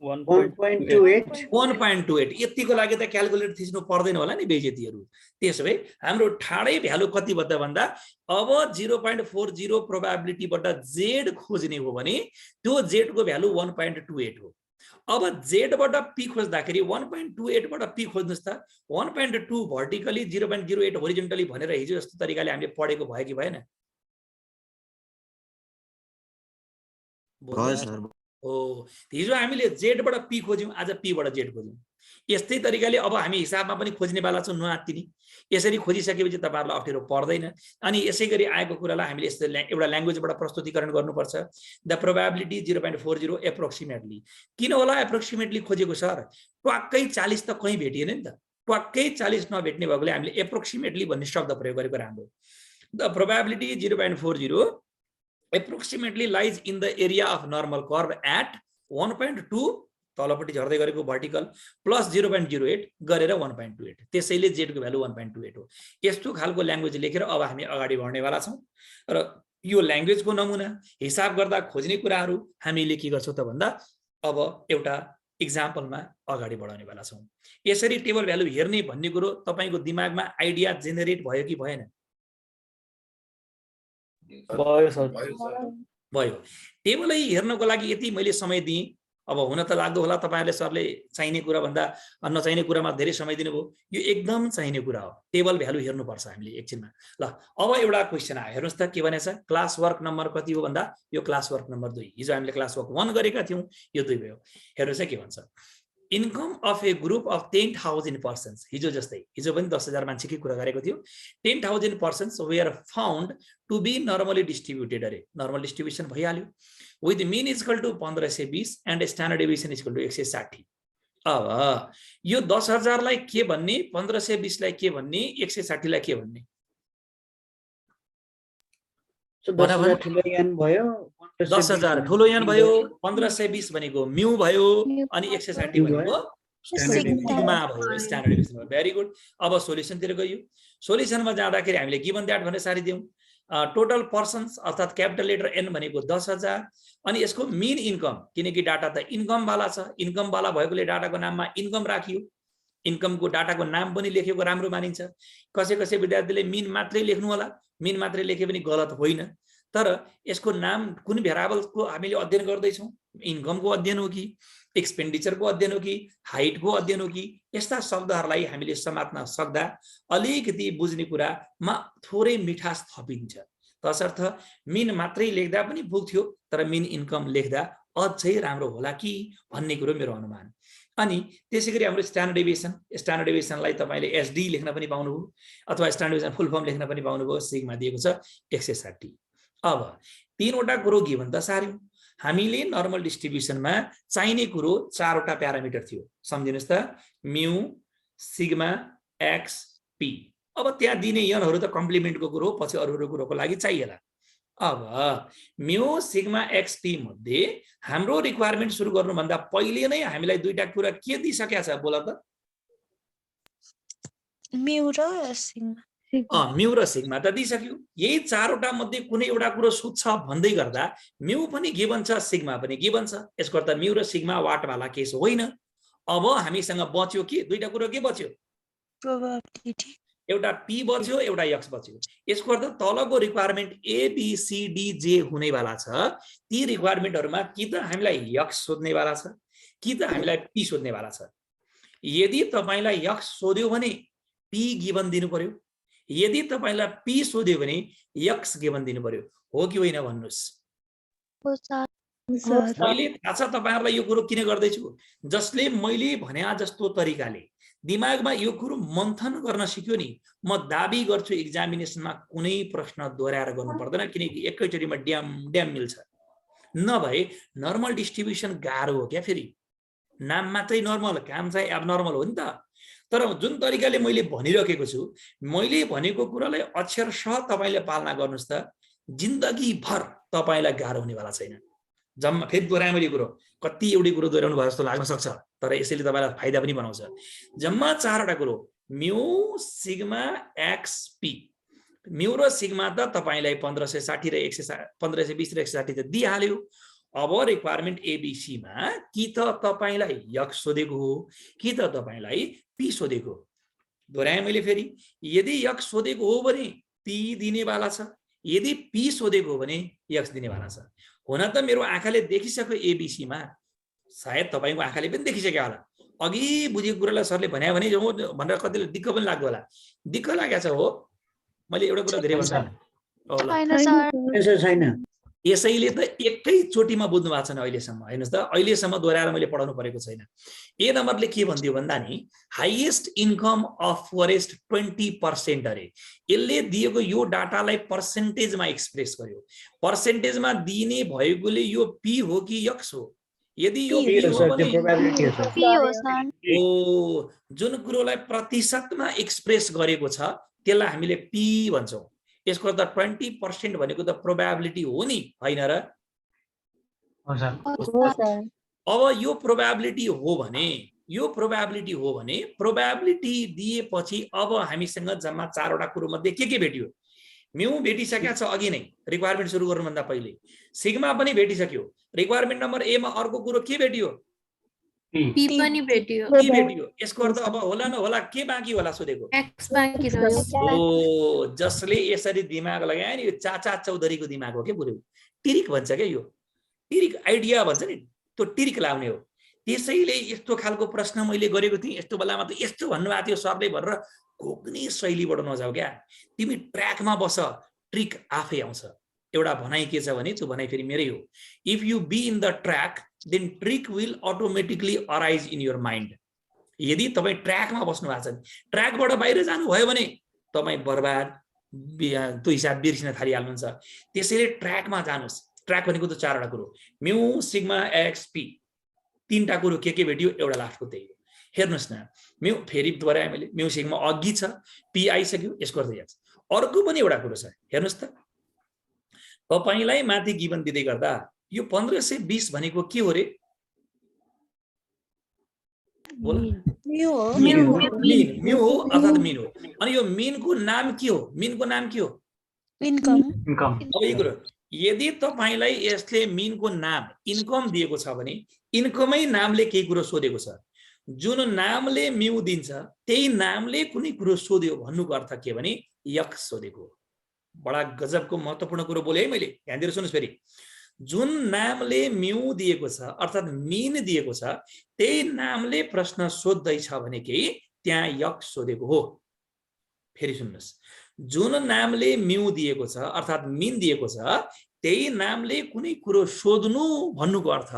1.28। यतिको लागि त क्याल्कुलेटर थिच्नु पर्दैन होला नि बेइज्जतीहरू। त्यसभए हाम्रो ठाडै भ्यालु कति बद्दा भन्दा अब 0.40 प्रोबेबिलिटीबाट जेड खोज्ने हो भने त्यो जेडको भ्यालु 1.28 हो। अब जेडबाट पी खोज्दाखेरि 1.28 बाट पी खोज्नुस् त। 1.2 भर्टिकली 0.08 होरिजेन्टली भनेर हिजो जस्तो तरिकाले हामीले पढेको भयो कि भएन? हो। हिजो हामीले जेडबाट पी खोज्यौँ, आज पीबाट जेड खोज्यौँ। यस्तै तरिकाले अब हामी हिसाबमा पनि खोज्नेवाला छौँ नआत्तिने। यसरी खोजिसकेपछि तपाईँहरूलाई अप्ठ्यारो पर्दैन। अनि यसै गरी आएको कुरालाई हामीले यस्तो एउटा ल्याङ्ग्वेजबाट प्रस्तुतिकरण गर्नुपर्छ। The probability 0.40 approximately. किन होला एप्रोक्सिमेटली खोजेको सर? ट्वाक्कै 40 त कहीँ भेटिएन नि त। ट्वाक्कै 40 नभेट्ने भएकोले हामीले एप्रोक्सिमेटली भन्ने शब्द प्रयोग गरेको राम्रो। The probability 0.40 approximately lies in the area of normal curve at 1.2 तलपट्टि झर्दै गरेको भर्टिकल प्लस 0.08 गरेर 1.28। त्यसैले जेडको भ्यालु 1.28 हो। यस्तो खालको ल्याङ्ग्वेज लेखेर अब हामी अगाडि बढ्नेवाला छौँ। र यो ल्याङ्ग्वेजको नमुना हिसाब गर्दा खोज्ने कुराहरू हामीले के गर्छौँ त भन्दा अब एउटा इक्जाम्पलमा अगाडि बढाउनेवाला छौँ। यसरी टेबल भ्यालु हेर्ने भन्ने कुरो तपाईँको दिमागमा आइडिया जेनेरेट भयो कि भएन? भयो। टेबलै हेर्नको लागि यति मैले समय दिएँ। अब हुन त लाग्दो होला तपाईँहरूले सरले चाहिने कुरा भन्दा नचाहिने कुरामा धेरै समय दिनुभयो। यो एकदम चाहिने कुरा हो। टेबल भ्यालु हेर्नुपर्छ हामीले एकछिनमा। ल अब एउटा क्वेसन आयो। हेर्नुहोस् त के भनेछ? क्लास वर्क नम्बर कति हो भन्दा यो क्लास वर्क नम्बर 2। हिजो हामीले क्लास वर्क 1 गरेका थियौँ, यो 2 भयो। हेर्नुहोस् है के भन्छ। Income of A group of 10,000 persons. हिजो जस्तै हिजो पनि 10,000 मान्छेकै कुरा गरेको थियो। 10,000 persons were found to be normally distributed. अरे नर्मल डिस्ट्रिब्युसन भइहाल्यो। With mean equal to 1520 and standard deviation equal to 160। अब यो 10,000 लाई के भन्ने, 1520 लाई के भन्ने, 160 लाई के भन्ने? 10,000 ठुलो यान भयो, 10,000 ठुलो यान भयो, 1520 भनेको म्यू भयो अनि 160 भनेको सिग्मा भयो, स्ट्यान्डर्ड डेभिएसन भयो। Very good. अब सोल्युसनतिर गयो। सोल्युसनमा जाँदाखेरि हामीले गिवन दैट भनेर सारिदियौँ। टोटल पर्सन्स अर्थात् क्यापिटल लेटर एन भनेको 10,000 अनि यसको मिन इन्कम, किनकि डाटा त इन्कम वाला छ, इन्कम वाला भएकोले डाटाको नाममा इन्कम राखियो। इन्कमको डाटाको नाम पनि लेखेको राम्रो मानिन्छ। कसै कसै विद्यार्थीले मिन मात्रै लेख्नु होला। मिन मात्रै लेखे पनि गलत होइन। तर यसको नाम कुन भेरिएबलको हामीले अध्ययन गर्दैछौँ? इन्कमको अध्ययन हो कि एक्सपेन्डिचरको अध्ययन हो कि हाइटको अध्ययन हो कि? यस्ता शब्दहरूलाई हामीले समात्न सक्दा अलिकति बुझ्ने कुरामा थोरै मिठास थपिन्छ। तसर्थ मिन मात्रै लेख्दा पनि पुग्थ्यो, तर मिन इन्कम लेख्दा अझै राम्रो होला कि भन्ने कुरो मेरो अनुमान। अनि त्यसै गरी हाम्रो स्ट्यान्डर्ड डेभिएसनलाई तपाईँले एसडी लेख्न पनि पाउनुभयो अथवा स्ट्यान्डर्ड डेभिएसन फुल फर्म लेख्न पनि पाउनुभयो। सिग्मा दिएको छ 160। अब तीनवटा कुरो गिभन त सार्यौँ। हामीले नर्मल डिस्ट्रिब्युसनमा चाहिने कुरो 4वटा प्यारामिटर थियो। सम्झिनुहोस् त, म्यू, सिग्मा, एक्स, पी। अब त्यहाँ दिने यनहरू त कम्प्लिमेन्टको कुरो हो, पछि अरू कुरोको लागि चाहिएला। अब म्यू, सिग्मा, एक्स, पी मध्ये हाम्रो रिक्वायरमेन्ट सुरु गर्नुभन्दा पहिले नै हामीलाई दुईटा कुरा के दिइसकेको छ बोला त? म्यू र सिग्मा। म्यू र सिग्मा त दिइसक्यो। यही चारवटा मध्ये कुनै एउटा कुरो सोध्छ भन्दै गर्दा म्यू पनि गिभन छ, सिग्मा पनि गिभन छ। यसको अर्थ म्यू र सिग्मा वाटवाला केस होइन। अब हामीसँग बच्यो के? दुईटा कुरो के बच्यो? प्रोबेबिलिटी एउटा पी बच्यो, एउटा एक्स बच्यो। यसको अर्थ तलको रिक्वायरमेन्ट ABCDJ हुनेवाला छ। ती रिक्वायरमेन्टहरुमा कि त हामीलाई एक्स सोध्नेवाला छ कि त हामीलाई पी सोध्नेवाला छ। यदि तपाईलाई एक्स सोध्यो भने पी गिभन दिनु पर्यो, यदि तपाईलाई पी सोध्यो भने एक्स गिभन दिनु पर्यो। हो कि होइन भन्नुस्? मैले थाहा छ तपाईहरुलाई यो कुरो किन गर्दैछु, जसले मैले भने जस्तो तरिकाले दिमागमा यो कुरो मन्थन गर्न सिक्यो नि, म दाबी गर्छु एक्जामिनेसनमा कुनै प्रश्न दोहोर्याएर गर्नु पर्दैन, किनकि एकैचोटीमा ड्याम ड्याम मिल्छ। नभए नर्मल डिस्ट्रिब्युसन गाह्रो हो क्या। फेरि नाम मात्रै नर्मल, काम चाहिँ एबनर्मल हो नि त। तर जुन तरिकाले मैले भनिरहेको छु, मैले भनेको कुरालाई अक्षरशः तपाईले पालना गर्नुस् त जिन्दगी भर तपाईलाई गाह्रो हुनेवाला छैन। जम्मा फेरि दोहोऱ्याए मैले कुरो, कति एउटै कुरो दोहोऱ्याउनु भयो जस्तो लाग्न सक्छ, तर यसैले तपाईलाई फाइदा पनि बनाउँछ। जम्मा चारवटा कुरो mu sigma x P. Mu र सिग्मा त तपाईलाई 1560 र 1520 र 160 त दिइहाल्यो। अब रिक्वायरमेन्ट एबीसी मा कि त तपाईलाई एक्स सोधेको हो कि त तपाईलाई पी सोधेको। दोहोऱ्याए मैले फेरि, यदि एक्स सोधेको हो भने पी दिनेवाला छ, यदि पी सोधेको हो भने एक्स दिनेवाला छ। हुन त मेरो आँखाले देखिसक्यो एबीसी मा, सायद तपाईको आँखाले पनि देखिसक्यो होला। अघि बुझेको कुरालाई सरले भन्या भने भनेर कतिले दिक्क पनि लाग्यो होला। दिक्क लागेको छ हो, मैले एउटा कुरा धेरै भन्छु होला। छैन। यसैले त एकैचोटीमा बुझ्नु भएको छैन अहिलेसम्म। हेर्नुस् त, अहिलेसम्म दोहोऱ्याएर मैले पढाउनु परेको छैन। ए नम्बरले के भन्दियो भन्दा नि हाईएस्ट इन्कम अफ फरेस्ट 20% अरे। यसले दिएको यो डाटालाई पर्सेन्टेजमा एक्सप्रेस गर्यो। पर्सेन्टेजमा दिने भएकोले यो पी हो कि एक्स हो? यदि यो पी हो भने ओ जुन कुरोलाई प्रतिशतमा एक्सप्रेस गरेको छ त्यसलाई हामीले पी भन्छौँ। यसको अर्थ 20% भनेको त प्रोबेबिलिटी हो नि, हैन र? अब यो प्रोबेबिलिटी हो भने प्रोबेबिलिटी दिएपछि अब हामीसँग जम्मा चारवटा कुरो मध्ये के भेटियो? म्यू भेटिसकेको छ अघि नै रिक्वायरमेन्ट सुरु गर्नुभन्दा पहिले, सिग्मा पनि भेटिसक्यो। रिक्वायरमेन्ट नम्बर ए मा अर्को कुरो के भेटियो? पी पनि भेटियो। के भेटियो? यसको अर्थ अब होला न होला के बाँकी होला सोधेको? एक्स बाँकी रह्यो। ओ जसले यसरी दिमाग लगाए नि, यो चाचा चौधरीको दिमाग हो के बुढो? टिरिक भन्छ क्या, यो टिरिक आइडिया भन्छ नि, त्यो टिरिक लाउने हो। त्यसैले यस्तो खालको प्रश्न मैले गरेको थिएँ। यस्तो बेलामा त यस्तो भन्नुभएको थियो सरले भनेर घोक्ने शैलीबाट नजाऊ क्या। तिमी ट्र्याकमा बस, ट्रिक आफै आउँछ। एउटा भनाइ के छ भने, त्यो भनाइ फेरि मेरै हो, if you be in the track then trick will automatically arise in your mind. यदि तपाईँ ट्र्याकमा बस्नु भएको छ, ट्र्याकबाट बाहिर जानुभयो भने तपाईँ बर्बाद, त्यो हिसाब बिर्सिन थालिहाल्नुहुन्छ। त्यसैले ट्र्याकमा जानुहोस्। ट्र्याक भनेको त चारवटा कुरो, म्यू सिग्मा एक्स पी। तीनटा कुरो के भेटियो? एउटा लास्टको त्यही हो। हेर्नुहोस् न, म्यू फेरि दोहोऱ्याए मैले, म्यू सिग्मा अघि छ, पी आइसक्यो। यसको अर्थ एक्स। अर्को पनि एउटा कुरो छ, हेर्नुहोस् त, तपाईलाई माथि गिभन दिँदै गर्दा यो 1520 भनेको के हो रे? म्यू हो अर्थात मिन हो। अनि यो मिनको नाम के हो? मिनको नाम के हो? इन्कम। अब यो कुरो, यदि तपाईलाई यसले मिनको नाम इन्कम दिएको छ भने इन्कमै नामले केही कुरो सोधेको छ। जुन नामले म्यू दिन्छ त्यही नामले कुनै कुरो सोध्यो भन्नुको अर्थ के भने एक्स सोधेको। बडा गजबको महत्त्वपूर्ण कुरो बोले है मैले, ध्यान दिएर सुन्नुस् फेरि। जुन नामले म्यू दिएको छ अर्थात मिन दिएको छ त्यही नामले प्रश्न सोध्दैछ भने केही त्यहाँ एक्स सोधेको हो। फेरि सुन्नुस्, जुन नामले म्यू दिएको छ अर्थात मिन दिएको छ त्यही नामले कुनै कुरो सोध्नु भन्नुको अर्थ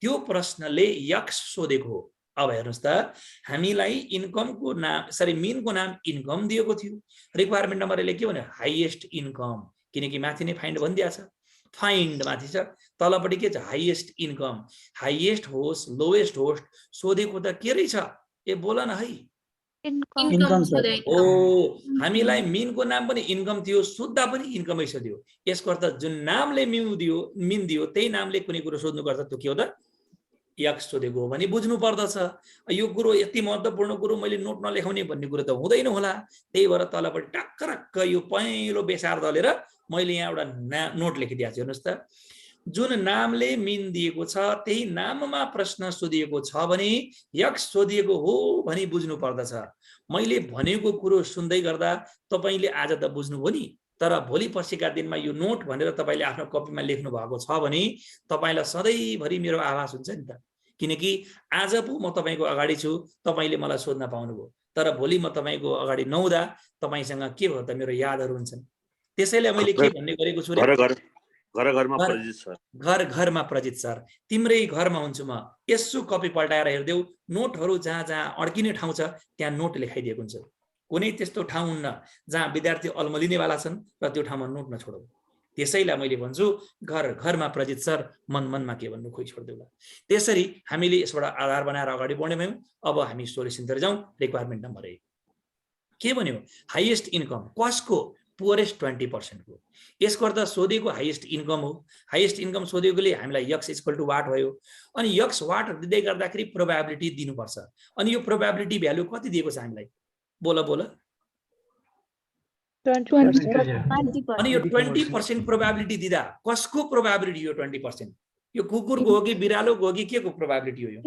त्यो प्रश्नले एक्स सोधेको हो। अब हेर्नुस् त, हामीलाई इन्कमको नाम मिनको नाम इन्कम दिएको थियो। रिक्वायरमेन्ट नम्बरले के भन्यो? हाईएस्ट इन्कम, किनकि माथि नै फाइन्ड भनिदिएको छ। फाइन्ड माथि छ, तलपट्टि के छ? Highest income. हाईएस्ट होस् लोएस्ट होस् सोधेको त के रहेछ? ए बोल न है। ओ हामीलाई मिनको नाम पनि इन्कम थियो, सोध्दा पनि इन्कमै सोध्यो। यसको अर्थ जुन नामले म्यू दियो मिन दियो त्यही नामले कुनै कुरो सोध्नुको अर्थ त्यो के हो त? यक्स सोधेको हो भने बुझ्नु पर्दछ। यो कुरो यति महत्त्वपूर्ण कुरो मैले नोट नलेखाउने भन्ने कुरो त हुँदैन होला। त्यही भएर तलपट्टि टक्क यो पहेँलो बेसार दलेर मैले यहाँ एउटा नोट लेखिदिएको छु। हेर्नुहोस् त, जुन नामले मिन दिएको छ त्यही नाममा प्रश्न सोधिएको छ भने यक्स सोधिएको हो भनी बुझ्नु पर्दछ। मैले भनेको कुरो सुन्दै गर्दा तपाईले आज त बुझ्नुभयो नि, तर भोलि पर्सिका दिनमा यो नोट भनेर तपाईले आफ्नो कपीमा लेख्नु भएको छ भने तपाईलाई सधैँभरि मेरो आभास हुन्छ नि त। किनकि आज पो म तपाईको अगाडि छु, तपाईले मलाई सोध्न पाउनुभयो, तर भोलि म तपाईको अगाडि नहुँदा तपाईसँग के हो त मेरो यादहरू हुन्छन्। त्यसैले मैले के भन्ने गरेको छु रे, घर घरमा प्रजित सर, तिम्रै घरमा हुन्छु म। यसो कपी पल्टाएर हेर्देऊ, नोटहरू जहाँ जहाँ अड्किने ठाउँ छ त्यहाँ नोट लेखाइदिएको हुन्छ। कुनै त्यस्तो ठाउँ हुन्न जहाँ विद्यार्थी अल्मलिनेवाला छन् र त्यो ठाउँमा नोट नछोडौ। त्यसैलाई मैले भन्छु घर घरमा प्रजित सर, मन मनमा के भन्नु खोइ छोड्देऊ। त्यसरी हामीले यसबाट आधार बनाएर अगाडि बढ्ने भयौँ। अब हामी सोल्युसनतिर जाउँ। रिक्वायरमेन्ट नम्बर 1 के भन्यो? हाइएस्ट इन्कम, कसको? पुअरेस्ट 20% को। यसको अर्थ सोधेको हाइएस्ट इन्कम हो। हाइएस्ट इन्कम सोधेकोले हामीलाई यक्स इक्वल टु वाट भयो। अनि यक्स वाट दिँदै गर्दाखेरि प्रोबेबिलिटी दिनुपर्छ। अनि यो प्रोबेबिलिटी भ्यालु कति दिएको छ हामीलाई? बोल बोल। 20%. अनि यो 20% प्रोबेबिलिटी दिँदा कसको प्रोबेबिलिटी हो? 20%। यो कुकुरको हो कि बिरालोको हो कि के को प्रोबेबिलिटी हो? यो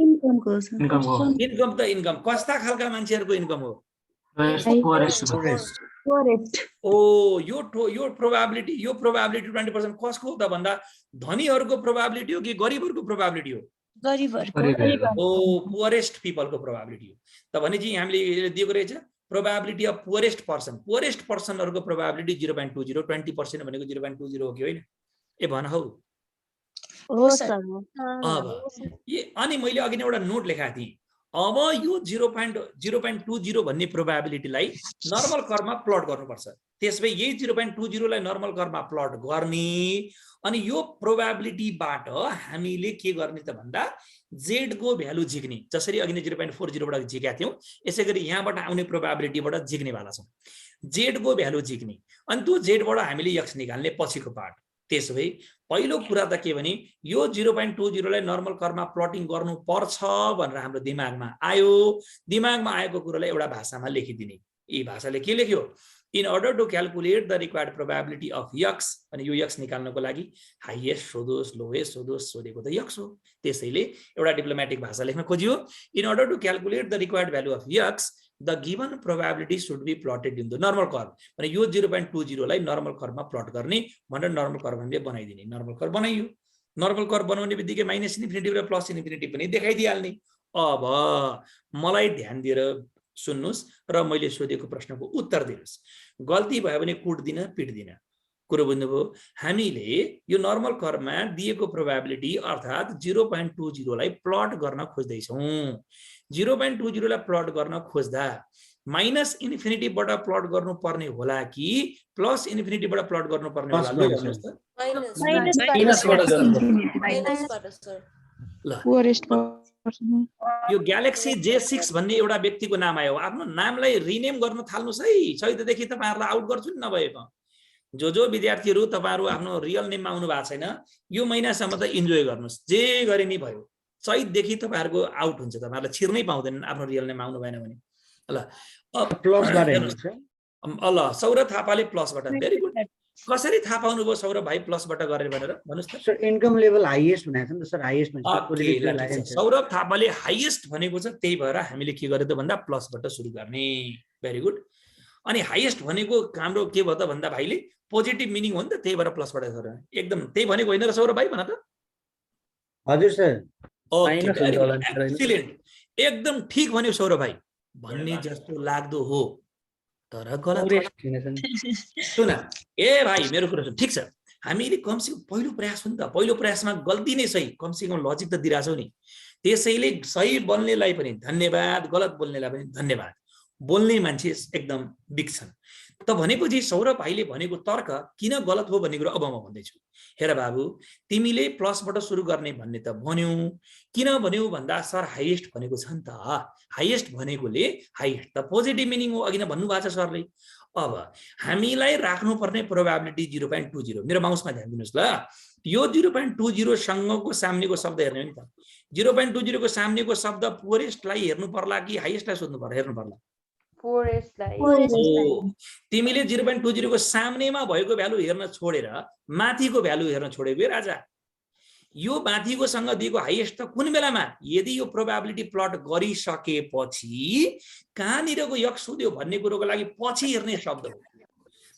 इन्कम त इन्कम कस्ता खालका मान्छेहरूको इन्कम हो? ओ यो प्रोबेबिलिटी 20% कसको हो त भन्दा धनीहरूको प्रोबेबिलिटी हो कि गरिबहरूको प्रोबेबिलिटी हो? ओ पुअरेस्ट पिपलको प्रोबेबिलिटी हो। त भने चाहिँ हामीले दिएको रहेछ प्रोबेबिलिटी अफ पुअरेस्ट पर्सनहरूको प्रोबेबिलिटी 0.20, 20% भनेको 0.20 हो कि होइन? ए भन हौ। हो सर। अब अनि मैले अघि नै एउटा नोट लेखाएको थिएँ। अब यो 0.20 भन्ने प्रोबेबिलिटीलाई नर्मल कर्वमा प्लट गर्नुपर्छ। त्यसबै यही 0.20 लाई नर्मल कर्वमा प्लट गर्ने। अनि यो प्रोबेबिलिटीबाट हामीले के गर्ने त भन्दा जेड को भ्यालु झिक्ने। जसरी अघि नै 0.40 बाट झिकेका थियौं, यसैगरी यहाँबाट आउने प्रोबेबिलिटीबाट झिक्ने वाला छौं। जेड को भ्यालु झिक्ने। अनि त्यो जेडबाट हामीले यक्स निकाल्ने पछिको पार्ट। त्यसोभए पहिलो कुरा त के भने यो 0.20 लाई नर्मल कर्वमा प्लटिङ गर्नु पर्छ भनेर हाम्रो दिमागमा आयो। दिमागमा आएको कुरालाई एउटा भाषामा लेखिदिने। यी भाषाले के लेख्यो? In order to calculate the required probability of x. अनि यो यक्स निकाल्नको लागि हाइएस्ट सोधोस् लोएस्ट सोधोस्, सोधेको त यक्स हो। त्यसैले एउटा डिप्लोमेटिक भाषा लेख्न खोजियो। In order to calculate the required value of x the given probability should be plotted in the normal curve. भने यो 0.20 लाई नर्मल कर्वमा प्लट गर्ने भनेर नर्मल कर्व हामीले बनाइदिने। नर्मल कर्व बनाइयो। नर्मल कर्व बनाउने बित्तिकै माइनस इन्फिनिटी र प्लस इन्फिनिटी पनि देखाइदिहाल्ने। अब मलाई ध्यान दिएर सुन्नुस् र मैले सोधेको प्रश्नको उत्तर दिनुस्। गल्ती भयो भने कुट्दिन पिट्दिन। कुरो बुझ्नुभयो? हामीले यो नर्मल कर्वमा दिएको प्रोबेबिलिटी अर्थात 0.20 लाई प्लट गर्न खोज्दै छौं। 0.20 लाई प्लट गर्न खोज्दा माइनस इन्फिनिटीबाट प्लट गर्नु पर्ने होला कि प्लस इन्फिनिटीबाट प्लट गर्नु पर्ने होला? ल भन्नुस् त। ल यो ग्यालेक्सी J6 भन्ने एउटा व्यक्तिको नाम आयो। आफ्नो नामलाई रिनेम गर्न थाल्नुस् है। चैतदेखि तपाईहरुलाई आउट गर्छु नि नभएको। जो विद्यार्थीहरु तपाईहरु आफ्नो रियल नेममा आउनु भएको छैन, यो महिनासम्म त इन्जोय गर्नुस्। जे गरे नि भयो। चैतदेखि तपाईहरुको आउट हुन्छ। तपाईहरुले छिर्नै पाउँदैन आफ्नो रियल नेम आउनु भएन भने। ल प्लसबाट हेर्नुस्। ल सौरभ थापाले प्लसबाट। Very good. कसरी थाहा पाउनु भयो सौरभ भाइ प्लसबाट गरेर भनेर? भन्नुस् त। सर इन्कम लेभल हाईएस्ट भनेको छ नि त सर। हाईएस्ट भनेको सौरभ थापाले हाईएस्ट भनेको छ, त्यही भएर हामीले के गरे त भन्दा प्लसबाट सुरु गर्ने। Very good. अनि हाईएस्ट भनेको हाम्रो के भयो त भन्दा भाइले पोजिटिभ मिनिङ हो नि त, त्यही भएर प्लसबाट गरे। एकदम त्यही भनेको होइन र सौरभ भाइ? भन त। हजुर sir. Okay very good, excellent. एकदम ठीक भन्यो सौरभ भाइ। भन्ने जस्तो लाग्दो हो तर गलत। सुन ए भाइ मेरो कुरा सुन। ठीक छ, हामीले कमसेकम पहिलो प्रयास हो नि त। पहिलो प्रयासमा गल्ती नै सही, कमसेकम लजिक त दिइराछौ नि। त्यसैले सही बोल्नेलाई पनि धन्यवाद, गलत बोल्नेलाई पनि धन्यवाद। बोल्ने मान्छे एकदम बिग छन्। त भनेपछि सौरभ भाइले भनेको तर्क किन गलत हो भन्ने कुरा अब म भन्दैछु। हेर बाबु, तिमीले प्लसबाट सुरु गर्ने भन्ने त भन्यौ। किन भन्यौ भन्दा सर हाईएस्ट भनेको छ नि त। हाईएस्ट भनेकोले हाईएस्ट त पोजिटिभ मिनिङ हो, अघि नै भन्नु भएको छ सरले। अब हामीलाई राख्नुपर्ने प्रोबेबिलिटी 0.20। मेरो माउसमा ध्यान दिनुस् ल। यो 0.20 सँगको सामनेको शब्द हेर्ने हो नि त। 0.20 को सामनेको शब्द पोरेस्टलाई हेर्नु पर्ला कि हाइएस्टलाई सोध्नु पर्ला हेर्नु पर्ला? तिमीले 0.20 को सामनेमा भएको भ्यालु हेर्न छोडेर माथिको भ्यालु हेर्न छोडेको है राजा। यो माथिकोसँग दिएको हाइएस्ट त कुन बेलामा? यदि यो प्रोबेबिलिटी प्लट गरिसकेपछि कहाँनिरको यक्स सोध्यो भन्ने कुरोको लागि पछि हेर्ने शब्द हो।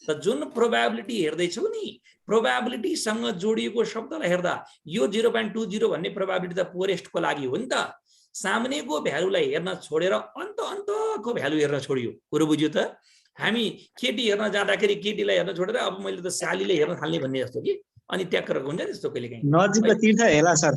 त जुन प्रोबेबिलिटी हेर्दैछौ नि, प्रोबेबिलिटीसँग जोडिएको शब्दलाई हेर्दा यो 0.20 भन्ने प्रोबेबिलिटी त पोरेस्टको लागि हो नि त। सामनेको भ्यालुलाई हेर्न छोडेर अन्तको भ्यालु हेर्न छोडियो। कुरो बुझ्यो त? हामी केटी हेर्न जाँदाखेरि केटीलाई हेर्न छोडेर अब मैले त सालीले हेर्न थाल्ने भन्ने जस्तो कि, अनि ट्याक्कर हुन्छ त्यस्तो कहिले काहीँ। नजिकको तीर्थ हेला सर।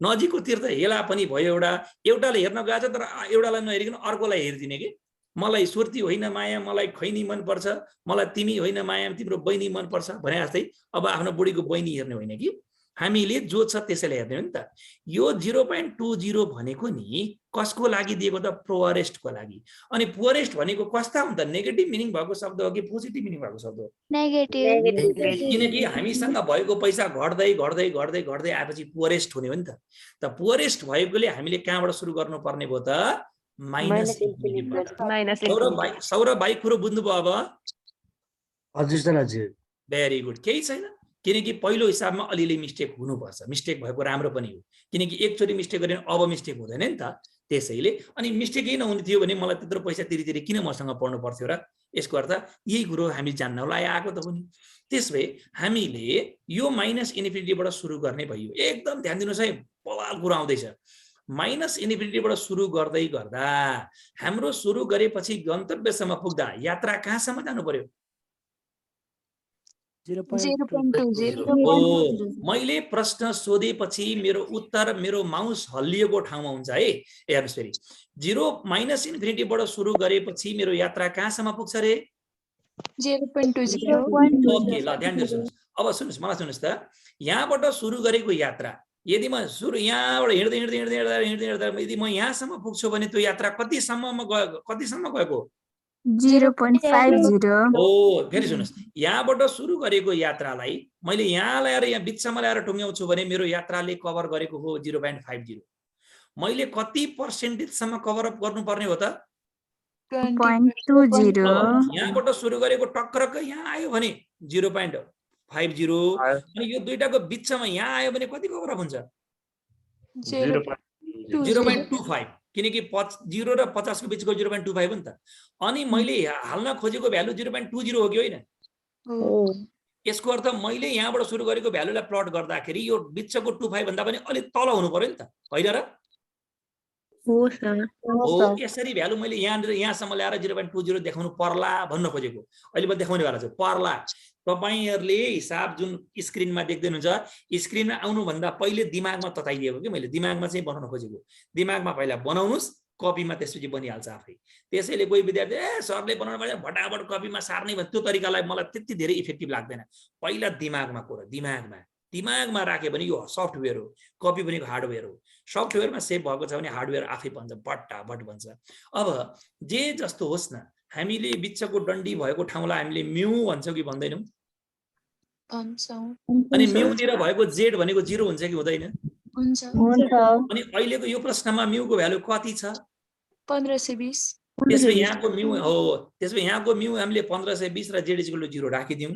नजिकको तीर्थ हेला पनि भयो। एउटाले हेर्न गएछ तर एउटालाई नहेरिकन अर्कोलाई हेरिदिने कि मलाई सुर्ती होइन माया मलाई खैनी मनपर्छ, मलाई तिमी होइन माया तिम्रो बहिनी मनपर्छ भने जस्तै अब आफ्नो बुढीको बहिनी हेर्ने होइन कि, हामीले जो छ त्यसैलाई हेर्ने हो नि त। यो 0.20 भनेको नि कसको लागि दिएको त? पोरेस्टको लागि। अनि पोरेस्ट भनेको कस्ता हुन्छ? नेगेटिभ मिनिङ भएको शब्द हो कि पोजिटिभ मिनिङ भएको शब्द हो? किनकि हामीसँग भएको पैसा घट्दै घट्दै घट्दै घट्दै आएपछि पोरेस्ट हुने हो नि त। त पोरेस्ट भएकोले हामीले कहाँबाट सुरु गर्नुपर्ने भयो त? माइनस इन्फिनिटीबाट। सौरभ भाइ कुरो बुझ्नुभयो अब? हजुर सर हजुर। Very good. केही छैन, किनकि पहिलो हिसाबमा अलिअलि मिस्टेक हुनुपर्छ। मिस्टेक भएको राम्रो पनि हो, किनकि एकचोटि मिस्टेक गरे अब मिस्टेक हुँदैन नि त। त्यसैले अनि मिस्टेकै नहुने थियो भने मलाई त्यत्रो पैसा तिरी किन मसँग पढ्नु पर्थ्यो र? यसको अर्थ यही कुरो हामी जान्नलाई आएको त हो नि। त्यसभए हामीले यो माइनस इन्फिनिटीबाट सुरु गर्ने भयो। एकदम ध्यान दिनुहोस् है, बवाल कुरा आउँदैछ। माइनस इन्फिनिटीबाट सुरु गर्दै गर्दा हाम्रो सुरु गरेपछि गन्तव्यसम्म पुग्दा यात्रा कहाँसम्म जानु पर्यो? 0.20 मैले प्रश्न सोधेपछि मेरो उत्तर मेरो माउस हल्लिएको ठाउँमा हुन्छ है। हेर्नुहोस् फेरि, 0 माइनस इन्फिनिटीबाट सुरु गरेपछि मेरो यात्रा कहाँसम्म पुग्छ रे? 0.20 ओके, ल ध्यान दिनुहोस्। अब सुन्नुहोस्, मलाई सुन्नुहोस् त। यहाँबाट सुरु गरेको यात्रा यदि म सुरु यहाँबाट हिँड्दै हिँड्दै हिँड्दै हिँड्दा हिँड्दै हिँड्दा यदि म यहाँसम्म पुग्छु भने त्यो यात्रा कतिसम्म गएको? 0.50 ओ फेरि सुन्नुहोस्, यहाँबाट सुरु गरेको यात्रालाई मैले यहाँ ल्याएर यहाँ बिचसम्म ल्याएर टुङ्ग्याउँछु भने मेरो यात्राले कभर गरेको हो 0.50। मैले कति पर्सेन्टेजसम्म कभर अप गर्नुपर्ने हो त? 0.20 यहाँबाट सुरु गरेको टक्करक्क यहाँ आयो भने 0.50 अनि यो दुईटाको बिचमा यहाँ आयो भने कति कभर अप हुन्छ? 0.25, किनकि 0 र 50 को बिचको 0.25 हो नि त। अनि मैले हाल्न खोजेको भ्यालु 0.20 हो कि होइन? यसको अर्थ मैले यहाँबाट सुरु गरेको भ्यालुलाई प्लट गर्दाखेरि यो बिचको 25 भन्दा पनि अलिक तल हुनु पर्यो नि त, होइन र? हो, यसरी भ्यालु मैले यहाँसम्म ल्याएर 0.20 देखाउनु पर्ला भन्न खोजेको। अहिले म देखाउने वाला छु पर्ला। तपाईहरुले हिसाब जुन स्क्रिनमा देख्दै हुनुहुन्छ, स्क्रिनमा आउनुभन्दा पहिले दिमागमा तताइदिएको कि मैले दिमागमा चाहिँ बनाउन खोजेको। दिमागमा पहिला बनाउनुस्, कपीमा त्यसपछि बनिहाल्छ आफै। त्यसैले कोही विद्यार्थी सरले बनाउनु पर्छ भटाभट कपीमा सार्ने भन्ने त्यो तरिकालाई मलाई त्यति धेरै इफेक्टिभ लाग्दैन। पहिला दिमागमा कोर, दिमागमा राख्यो भने यो सफ्टवेयर हो, कपी पनि हार्डवेयर हो। सफ्टवेयरमा सेभ भएको छ भने हार्डवेयर आफै बन्छ, बट्टाबट बन्छ। अब जे जस्तो होस् न, हामीले बिचको डन्डी भएको ठाउँलाई हामीले म्यू भन्छौँ कि भन्दैनौँ? अनि म्यूतिर भएको जेड भनेको 0 हुन्छ कि हुँदैन? हुन्छ। अनि अहिलेको यो प्रश्नमा म्यूको भ्यालु कति छ? 1520। त्यसले यहाँको म्यू हो, त्यसले यहाँको म्यू हामीले 1520 र जेड इक्वल टु 0 राखिदियौँ।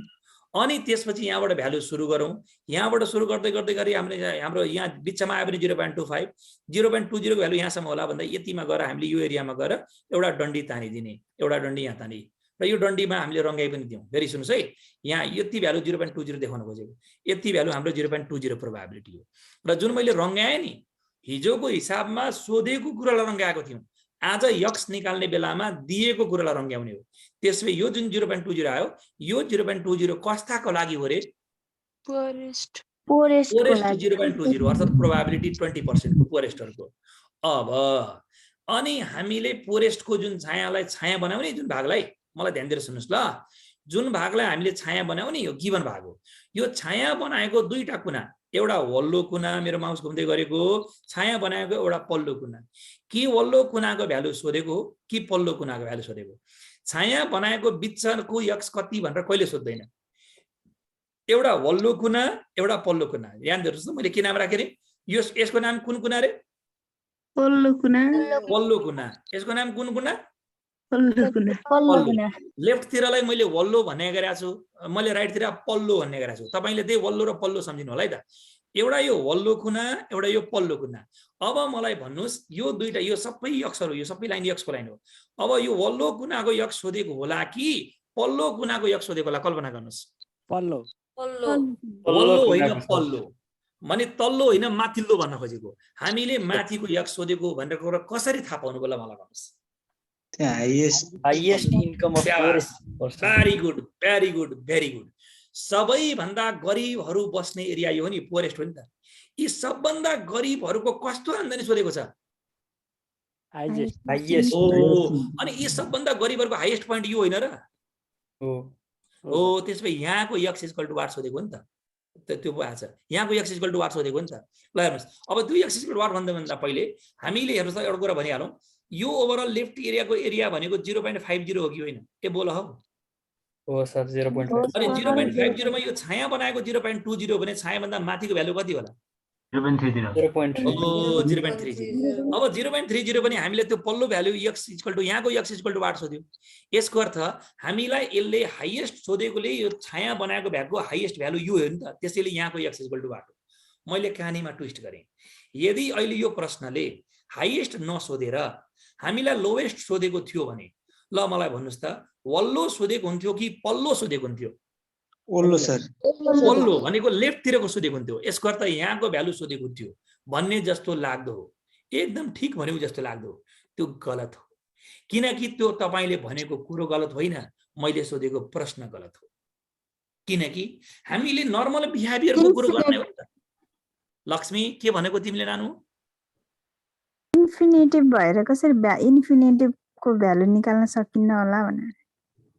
अनि त्यसपछि यहाँबाट भ्यालु सुरु गरौँ। यहाँबाट सुरु गर्दै गर्दै गरी हाम्रो यहाँ बिचमा आयो भने 0.25, 0.20 को भ्यालु यहाँसम्म होला भन्दा यतिमा गएर हामीले यो एरियामा गएर एउटा डन्डी तानिदिने, एउटा डन्डी यहाँ तानि र यो डन्डीमा हामीले रङ्गाइ पनि दिउँ। फेरि सुन्नुहोस् है, यहाँ यति भ्यालु 0.20 देखाउन खोजेको, यति भ्यालु हाम्रो 0.20 प्रोबेबिलिटी हो। र जुन मैले रङ्गाएँ नि, हिजोको हिसाबमा सोधेको कुरालाई रङ्गाएको थियौँ, आज यक्स निकाल्ने बेलामा दिएको कुरालाई रङ्ग्याउने हो। त्यसले यो जुन 0.20 आयो, यो 0.20 कस्ताको लागि हो रे? पोरेस्ट 0.20 अर्थात् प्रोबेबिलिटी 20% को पोरेस्टहरुको। अब अनि हामीले पोरेस्टको जुन छायालाई छाया बनाउने जुन भागलाई मलाई ध्यान दिएर सुन्नुस् ल, जुन भागलाई हामीले छाया बनाउने यो गिवन भाग हो। यो छाया बनाएको दुईटा कुना, एउटा वल्लो कुना मेरो माउस घुम्दै गरेको, छाया बनाएको एउटा पल्लो कुना। कि वल्लो कुनाको भ्यालु सोधेको हो कि पल्लो कुनाको भ्यालु सोधेको? छाया बनाएको बिचको यक्स कति भनेर कहिले सोध्दैन। एउटा वल्लो कुना, एउटा पल्लो कुना। ध्यान दिनुहोस् न, मैले के नाम राखेँ रे? यसको नाम कुन कुना रे? पल्लो कुना वल्लो कुना। यसको नाम कुन कुना? पल्लो कुना पल्लो। लेफ्टतिरलाई मैले वल्लो भन्ने गरेको छु, मैले राइटतिर पल्लो भन्ने गरेको छु। तपाईले त्यही वल्लो र पल्लो सम्झिनु होला है त। एउटा यो वल्लो कुना, एउटा यो पल्लो कुना। अब मलाई भन्नुस् यो दुईटा यो सबै यक्सहरु, यो सबै लाइन यक्सको लाइन हो। अब यो वल्लो कुनाको यक्स सोधेको होला कि पल्लो कुनाको यक्स सोधेको होला? कल्पना गर्नुस्। पल्लो वल्लो होइन पल्लो, माने तल्लो होइन माथिल्लो भन्न खोजेको। हामीले माथिको यक्स सोधेको भनेर कुरा कसरी थाहा पाउनु होला मलाई भन्नुस्। Highest income of poorest. Very good, very good, very good. सबैभन्दा गरिबहरू बस्ने एरिया यो हो नि, पोरेस्ट हो नि त। यी सबभन्दा गरिबहरूको कस्तो आम्दानी सोधेको छ? हाईएस्ट अनि यी सबभन्दा गरिबहरूको हाईएस्ट पोइन्ट यो होइन र? हो, त्यसपछि यहाँको यक्स इक्वल टु वाट सोधेको नि त। त्यो आछ यहाँको यक्स इक्वल टु वाट सोधेको नि त। ल हेर्नुस्, अब त्यो यक्स इक्वल टु वाट भन्दा पहिले हामीले हेर्नुस् त एउटा कुरा भनिहालौँ। यो ओभरअल लेफ्ट एरियाको एरिया भनेको 0.50 हो कि होइन? ए बोल हो सर 0.5। अनि 0.50 मा यो छाया बनाएको 0.20 भने छाया भन्दा माथिको भ्यालु कति होला? 0.30। ओ 0.30। अब 0.30 पनि हामीले त्यो पल्लो भ्यालु x इक्वल टु यहाँको x इक्वल टु 8 सोध्यो। यसको अर्थ हामीलाई यसले हाईएस्ट सोधेकोले यो छाया बनाएको भ्यालुको हाईएस्ट भ्यालु यो हो नि त। त्यसैले यहाँको x इक्वल टु 8 हो। मैले कहानीमा ट्विस्ट गरेँ। यदि अहिले यो प्रश्नले हाईएस्ट नसोधेर हामीलाई लोएस्ट सोधेको थियो भने ल मलाई भन्नुस् त वल्लो सोधेको हुन्थ्यो कि पल्लो सोधेको हुन्थ्यो? वल्लो सर। वल्लो भनेको लेफ्ट तिरको सोधेको हुन्थ्यो। यसको अर्थ यहाँको भ्यालु सोधेको थियो भन्ने जस्तो लाग्दो हो। एकदम ठीक भन्यो जस्तो लाग्दो हो। त्यो गलत हो, किनकि त्यो तपाईले भनेको कुरो गलत होइन, मैले सोधेको प्रश्न गलत हो। किनकि हामीले नर्मल बिहेभियरको कुरो गर्ने हो नि त। लक्ष्मी के भनेको तिमीले नानु? इन्फिनिटिभ भएर कसरी इन्फिनिटिभको भ्यालु निकाल्न सकिन्न होला भनेर।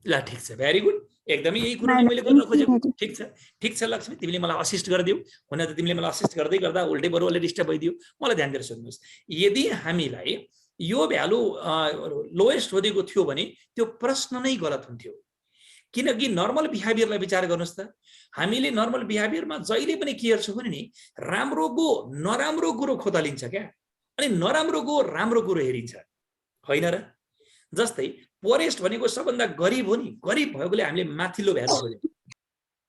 ल ठिक छ, भेरी गुड। एकदमै यही कुरा मैले गर्न खोजेको। ठिक छ, ठिक छ लक्ष्मी, तिमीले मलाई असिस्ट गरिदियौ। हुन त तिमीले मलाई असिस्ट गर्दै गर्दा उल्टै बरु अलि डिस्टर्ब भइदियो। मलाई ध्यान दिएर सोध्नुस्, यदि हामीलाई यो भ्यालु लोएस्ट सोधेको थियो भने त्यो प्रश्न नै गलत हुन्थ्यो। किनकि नर्मल बिहेभियरलाई विचार गर्नुस् त। हामीले नर्मल बिहेभियरमा जहिले पनि के हेर्छौँ भने नि राम्रोको नराम्रो कुरो खोतलिन्छ क्या, अनि नराम्रोको राम्रो कुरो हेरिन्छ, होइन र? जस्तै पोरेस्ट भनेको सबभन्दा गरिब हो नि, गरिब भएकोले हामीले माथिल्लो भ्यालु सोध्यौँ।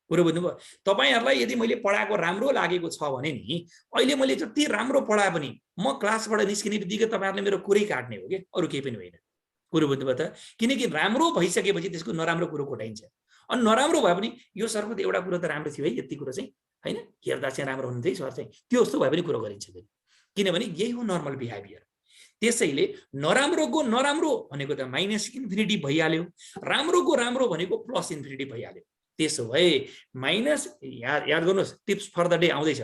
कुरो बुझ्नुभयो? तपाईहरुलाई यदि मैले पढाएको राम्रो लागेको छ भने नि अहिले मैले जति राम्रो पढाए पनि म क्लासबाट निस्किने बित्तिकै तपाईहरुले मेरो कुरै काट्ने हो के, अरु केही पनि होइन। कुरो बुझ्नुभयो त? किनकि राम्रो भइसकेपछि त्यसको नराम्रो कुरो कोटाइन्छ। अनि नराम्रो भए पनि यो सरको त एउटा कुरो त राम्रो थियो है, यति कुरो चाहिँ हैन, हेर्दा चाहिँ राम्रो हुन्थ्यो सर चाहिँ, त्यो जस्तो भए पनि कुरो गरिन्छ। किनभने यही हो नर्मल बिहेभियर। त्यसैले नराम्रोको नराम्रो भनेको त माइनस इन्फिनिटी भइहाल्यो, राम्रोको राम्रो भनेको प्लस इन्फिनिटी भइहाल्यो। त्यसो भए माइनस याद गर्नुहोस्, टिप्स फर द डे आउँदैछ।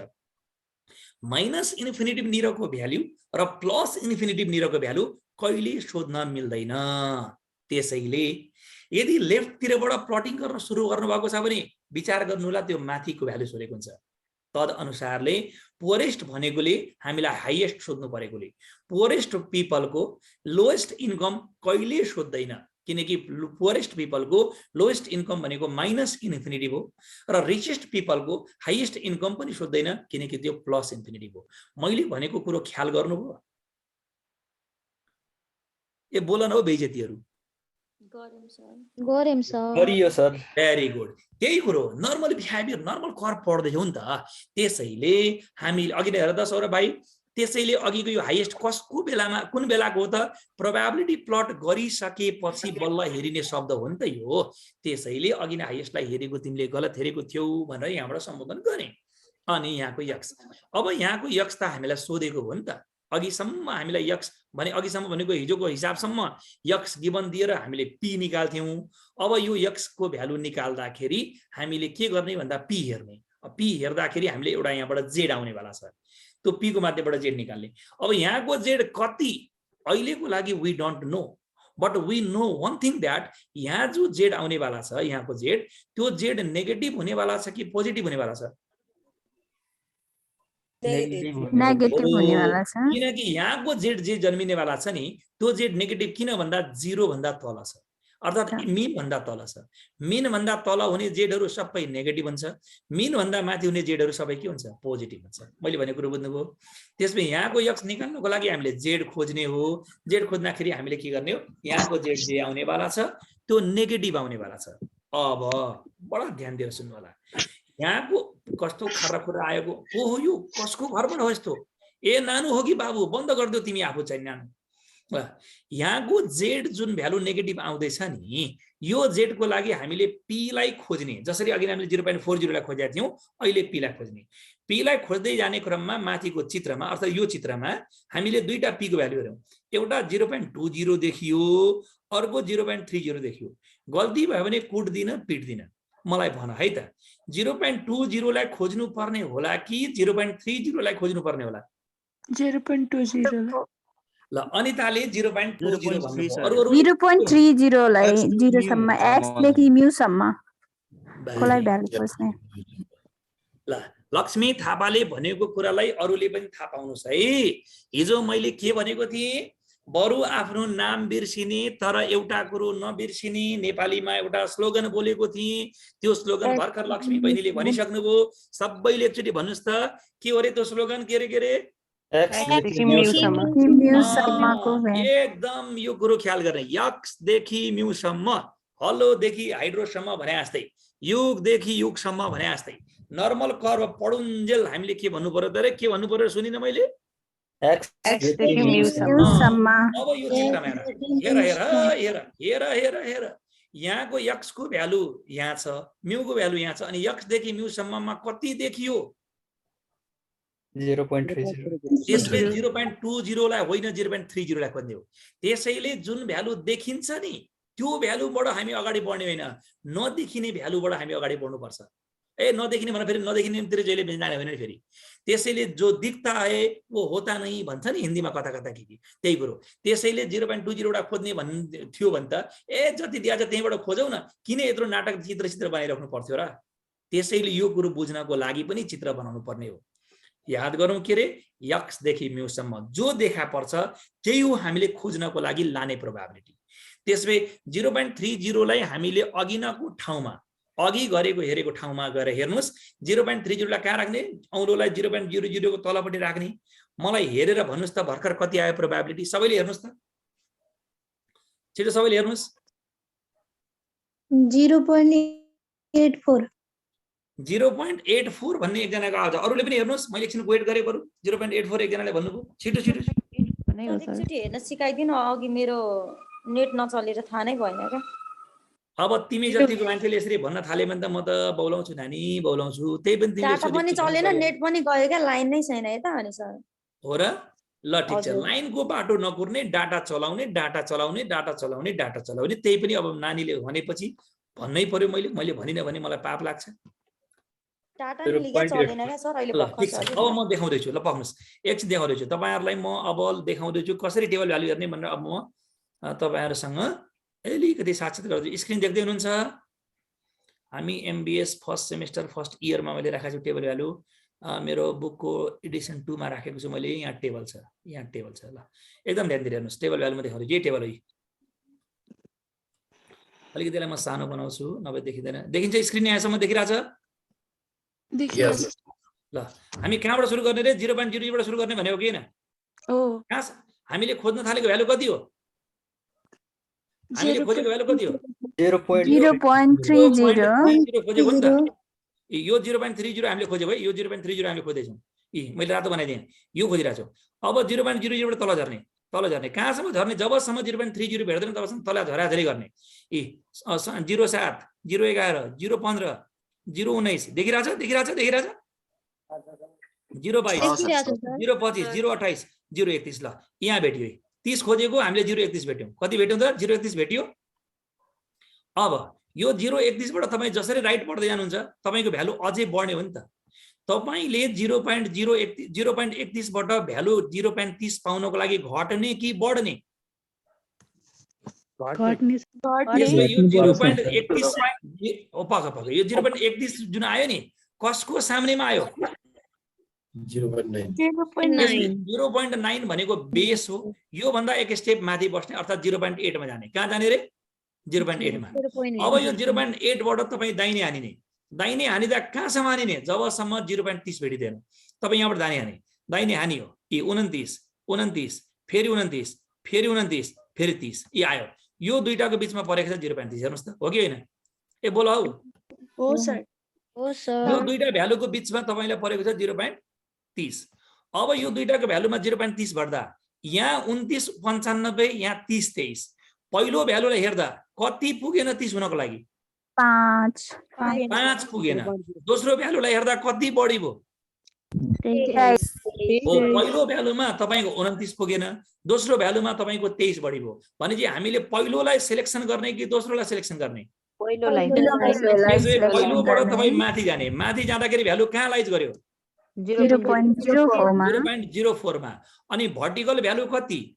माइनस इन्फिनिटिभ निरको भ्यालु र प्लस इन्फिनिटिभ निरको भ्यालु कहिले सोध्न मिल्दैन। त्यसैले यदि लेफ्ट तिरबाट प्लटिङ गर्न सुरु गर्नुभएको छ भने विचार गर्नुहोला त्यो माथिको भ्यालु सोधेको हुन्छ। तद अनुसारले पोरेस्ट भनेकोले हामीलाई हाईएस्ट सोध्नु परेकोले पोरेस्ट पिपलको लोएस्ट इन्कम कहिले सोध्दैन, किनकि पोरेस्ट पिपलको लोएस्ट इन्कम भनेको माइनस इन्फिनिटिभ हो र रिचेस्ट पिपलको हाईएस्ट इन्कम पनि सोध्दैन, किनकि त्यो प्लस इन्फिनिटिभ हो। मैले भनेको कुरो ख्याल गर्नुभयो? ए बोलन हो बेइज्जतीहरु? गरौँ सर। गरियो सर। Very good. त्यही कुरो नर्मल बिहेभियर, नर्मल कर पढ्दैछौँ नि त। त्यसैले हामी अघि नै हेर त सौरभ भाइ, त्यसैले अघिको यो हाईएस्ट कसको बेलामा कुन बेलाको हो त? प्रोबेबिलिटी प्लट गरिसकेपछि बल्ल हेरिने शब्द हो नि त यो। त्यसैले अघि नै हाईएस्टलाई हेरेको तिमीले गलत हेरेको थियौ भनेर यहाँबाट सम्बोधन गरे। अनि यहाँको यक्स, अब यहाँको यक्स त हामीलाई सोधेको हो नि त। अघिसम्म हामीलाई यक्स भने अघिसम्म भनेको हिजोको हिसाबसम्म यक्स गिवन दिएर हामीले पी निकाल्थ्यौं। अब यो यक्स को भ्यालु निकाल्दाखेरि हामीले के गर्ने भन्दा पी हेर्ने। पी हेर्दाखेरि हामीले एउटा यहाँबाट जेड आउने वाला छ, त्यो पी को माध्यमबाट जेड निकाल्ने। अब यहाँको जेड कति अहिलेको लागि we don't know, but we know one thing that यहाँ जो जेड आउने वाला छ, यहाँको जेड, त्यो जेड नेगेटिभ हुने वाला छ कि पोजिटिभ हुने वाला छ? नेगेटिभ हुने वाला छ। किनकि यहाँको जेड जे जन्मिने वाला छ नि, त्यो जेड नेगेटिभ किन भन्दा 0 भन्दा तल छ। अर्थात् मिन भन्दा तल छ। मिन भन्दा तल हुने जेडहरू सबै नेगेटिभ हुन्छ, मिन भन्दा माथि हुने जेडहरू सबै के हुन्छ पोजिटिभ हुन्छ। मैले भनेको कुरो बुझ्नुभयो। त्यसपछि यहाँको यक्स निकाल्नको लागि हामीले जेड खोज्ने हो। जेड खोज्दाखेरि हामीले के गर्ने हो, यहाँको जेड जे आउनेवाला छ त्यो नेगेटिभ आउनेवाला छ। अब बडा ध्यान दिएर सुन्नु होला, यहाँको कस्तो खरा कुरा आएको हो, यो कसको घरबाट हो यस्तो, ए नानु हो कि बाबु, बन्द गरिदियो तिमी आफू चाहिँ नानु। यहाँको जेड जुन भ्यालु नेगेटिभ आउँदैछ नि, यो जेड को लागि हामीले पी लाई खोज्ने, जसरी अघि हामीले 0.40 लाई खोजेका थियौं, अहिले पी लाई खोज्ने। पी लाई खोज्दै जाने क्रममा माथिको चित्रमा अर्थात् यो चित्रमा हामीले दुईटा पी को भ्यालु हेर्यौं। एउटा 0.20 देखियो, अर्को 0.30 देखियो। गल्ती भयो भने कुट्दिन पिट्दिन, मलाई भन है त, 0.20 लाई खोज्नु पर्ने होला कि 0.30 लाई खोज्नु पर्ने होला? 0.20 ल अनिताले 0.20 भन्नुभयो, अरु 0.30 लाई 0 सम्म x देखि म्यु सम्म को लागि भ्यालु खोज्ने। ल लक्ष्मी थापाले भनेको कुरालाई अरूले पनि थाहा पाउनुस् है। हिजो मैले के भनेको थिएँ, बरु आफ्नो नाम बिर्सिने तर एउटा कुरो नबिर्सिने नेपालीमा एउटा स्लोगन बोलेको थिएँ। त्यो स्लोगन भर्खर लक्ष्मी बहिनीले भनिसक्नुभयो। सबैले एकचोटि भन्नुस् त, के हो रे त्यो स्लोगन? के रे एकदम यो कुरो ख्याल गर्ने, यक्स देखि म्युसम्म, हलो देखि हाइड्रोसम्म भने जस्तै, युगदेखि युगसम्म भने जस्तै नर्मल कर्व पढुन्जेल हामीले के भन्नु पर्यो त रे? के भन्नु पर्यो सुनिन मैले? x देखि म्युसम्म। अब यो चित्रमा हेर हेर हेर हेर हेर हेर, यहाँको x को भ्यालु यहाँ छ, म्यु को भ्यालु यहाँ छ, अनि x देखि म्युसम्ममा कति देखियो? 0.30। त्यसले 0.20 लाई होइन 0.30 लाई खोज्ने हो। त्यसैले जुन भ्यालु देखिन्छ नि त्यो भ्यालुबाट हामी अगाडि बढ्ने होइन, नदेखिने भ्यालुबाट हामी अगाडि बढ्नुपर्छ। ए नदेखिने भने फेरि नदेखिनेतिर जहिले जाने होइन फेरि। त्यसैले जो दिखता है वो होता नहीं भन्छ नि हिन्दीमा कता कता के त्यही कुरो। त्यसैले 0.20 वटा खोज्ने थियो भने त ए जति दिया छ त्यहीबाट खोजौ न, किन यत्रो नाटक चित्र बनाइराख्नु पर्थ्यो र? त्यसैले यो कुरो बुझ्नको लागि पनि चित्र बनाउनु पर्ने हो। याद गरौँ के रे, यक्स देखि म्युसम्म जो देखा पर्छ त्यही हो हामीले खोज्नको लागि लाने प्रोबेबिलिटी। त्यसले 0.30 लाई हामीले अघिनको ठाउँमा अघि गरेको हेरेको ठाउँमा गएर हेर्नुस्, 0.30 लाई कहाँ राख्ने? औलोलाई 0.00 को तलपट्टि राख्ने। मलाई हेरेर भन्नुस् त भर्खर कति आयो प्रोबेबिलिटी? सबैले हेर्नुस् त, छिटो सबैले हेर्नुस्। 0.84 0.84 भन्ने एकजनाको आउँछ, अरूले पनि हेर्नुस्। मैले एकछिन वेट गरे बरु 0.84 एकजनाले भन्नुभयो। छिटो छिटो एकचोटि हेर्न सिकाइदिनु, अघि मेरो नेट नचलेर थाहा नै भएन क्या। अब तिमी जतिको मान्छेले यसरी भन्न थाले भने त म त बौलाउँछु नानी, बौलाउँछु। त्यही पनि तिमीले डाटा पनि चलेन, नेट पनि गयो क्या, लाइन नै छैन यता अनि सर। हो र? ल ठिक छ, लाइनको बाटो नकुर्ने, डाटा चलाउने, डाटा चलाउने, डाटा चलाउने, डाटा चलाउने। त्यही पनि अब नानीले भनेपछि भन्नै पर्यो। मैले भनिनँ भने मलाई पाप लाग्छ। डाटा नि लिगे चलेन क्या सर अहिले भर्खर चल्यो। अब म देखाउँदैछु, ल पक्नुस्, एकछिन देखाउँदैछु तपाईहरुलाई। म अब देखाउँदैछु कसरी टेबल भ्यालु हेर्ने भनेर। अब म तपाईहरुसँग अलिकति साक्षात गर्छु। स्क्रिन देख्दै हुनुहुन्छ? हामी एमबीएस फर्स्ट सेमेस्टर फर्स्ट इयरमा मैले राखेको छु टेबल भ्यालु। मेरो बुकको एडिसन 2 मा राखेको छु मैले। यहाँ टेबल छ, यहाँ टेबल छ। ल एकदम ध्यान दिएर हेर्नुस्, टेबल भ्यालु म देखाउँछु। यही टेबल हो। अलिकति त्यसलाई म सानो बनाउँछु, नभए देखिँदैन। देखिन्छ स्क्रिन? यहाँसम्म देखिरहेछ? ल हामी कहाँबाट सुरु गर्ने रे? 0.00 बाट सुरु गर्ने भनेको किन? कहाँ हामीले खोज्न थालेको भ्यालु कति हो? हामीले खोजेको भ्यालु कति हो? 0.30 खोजेको नि त। यो 0.30 हामीले खोजेको है। यो 0.30 हामीले खोज्दैछौँ। मैले रातो बनाइदिएँ, यो खोजिरहेको छु। अब 0.00 बाट तल झर्ने, तल झर्ने। कहाँसम्म झर्ने? जबसम्म 0.30 भेट्दैन तबसम्म तल झराझरी गर्ने। 0.7 0.11 0.15 0.19 देखिरहेछ? 0.22 0.25 0.28 0.31। ल यहाँ भेट्यो 30 खोजेको हामीले 0.31 भेट्यौँ। कति भेट्यौँ त? 0.31 भेट्यो। अब यो 0.31 बाट तपाईँ जसरी राइट पढ्दै जानुहुन्छ तपाईँको भ्यालु अझै बढ्ने हो नि त। तपाईँले 0.31 बाट भ्यालु 0.30 पाउनको लागि घट्ने कि बढ्ने? त्यसमा यो 0.31 यो 0.31 जुन आयो नि कसको सामनेमा आयो? 0.9 भनेको बेस हो। यो भन्दा एक स्टेप माथि बस्ने अर्थात् 0.8 मा जाने। कहाँ जाने रे? 0.8 मा। अब यो 0.8 बाट तपाई दाहिने हानिने, दाहिने हानिदा कहाँसम्म हानिने, जबसम्म 0.30 भेटिँदैन। तपाई यहाँबाट दाहिने हानियो, यी 29 29 फेरि 29 फेरि 29 फेरि 30 यी आयो। यो दुईटाको बीचमा परेको छ 0.30। हेर्नुस् त, हो कि होइन? ए बोल हौ, हो सर। यो दुईटा भ्यालुको बीचमा तपाईलाई परेको छ 0.30। अब यो दुईटाको भ्यालुमा 0.30 भर्दा यहाँ 29 95 यहाँ 30 23 पहिलो भ्यालुलाई हेर्दा कति पुगेन 30 हुनको लागि? 5 पुगेन। दोस्रो भ्यालुलाई हेर्दा कति बढी भयो? हो, पहिलो भ्यालुमा तपाईको 29 पुगेन, दोस्रो भ्यालुमा तपाईको 23 बढी भयो। भनेपछि हामीले पहिलोलाई सिलेक्सन गर्ने कि दोस्रोलाई सिलेक्सन गर्ने? पहिलोबाट तपाई माथि जाने, माथि जाँदाखेरि भ्यालु कहाँ लाइज गर्यो? 0.04 मा। अनि भर्टिकल भ्यालु कति?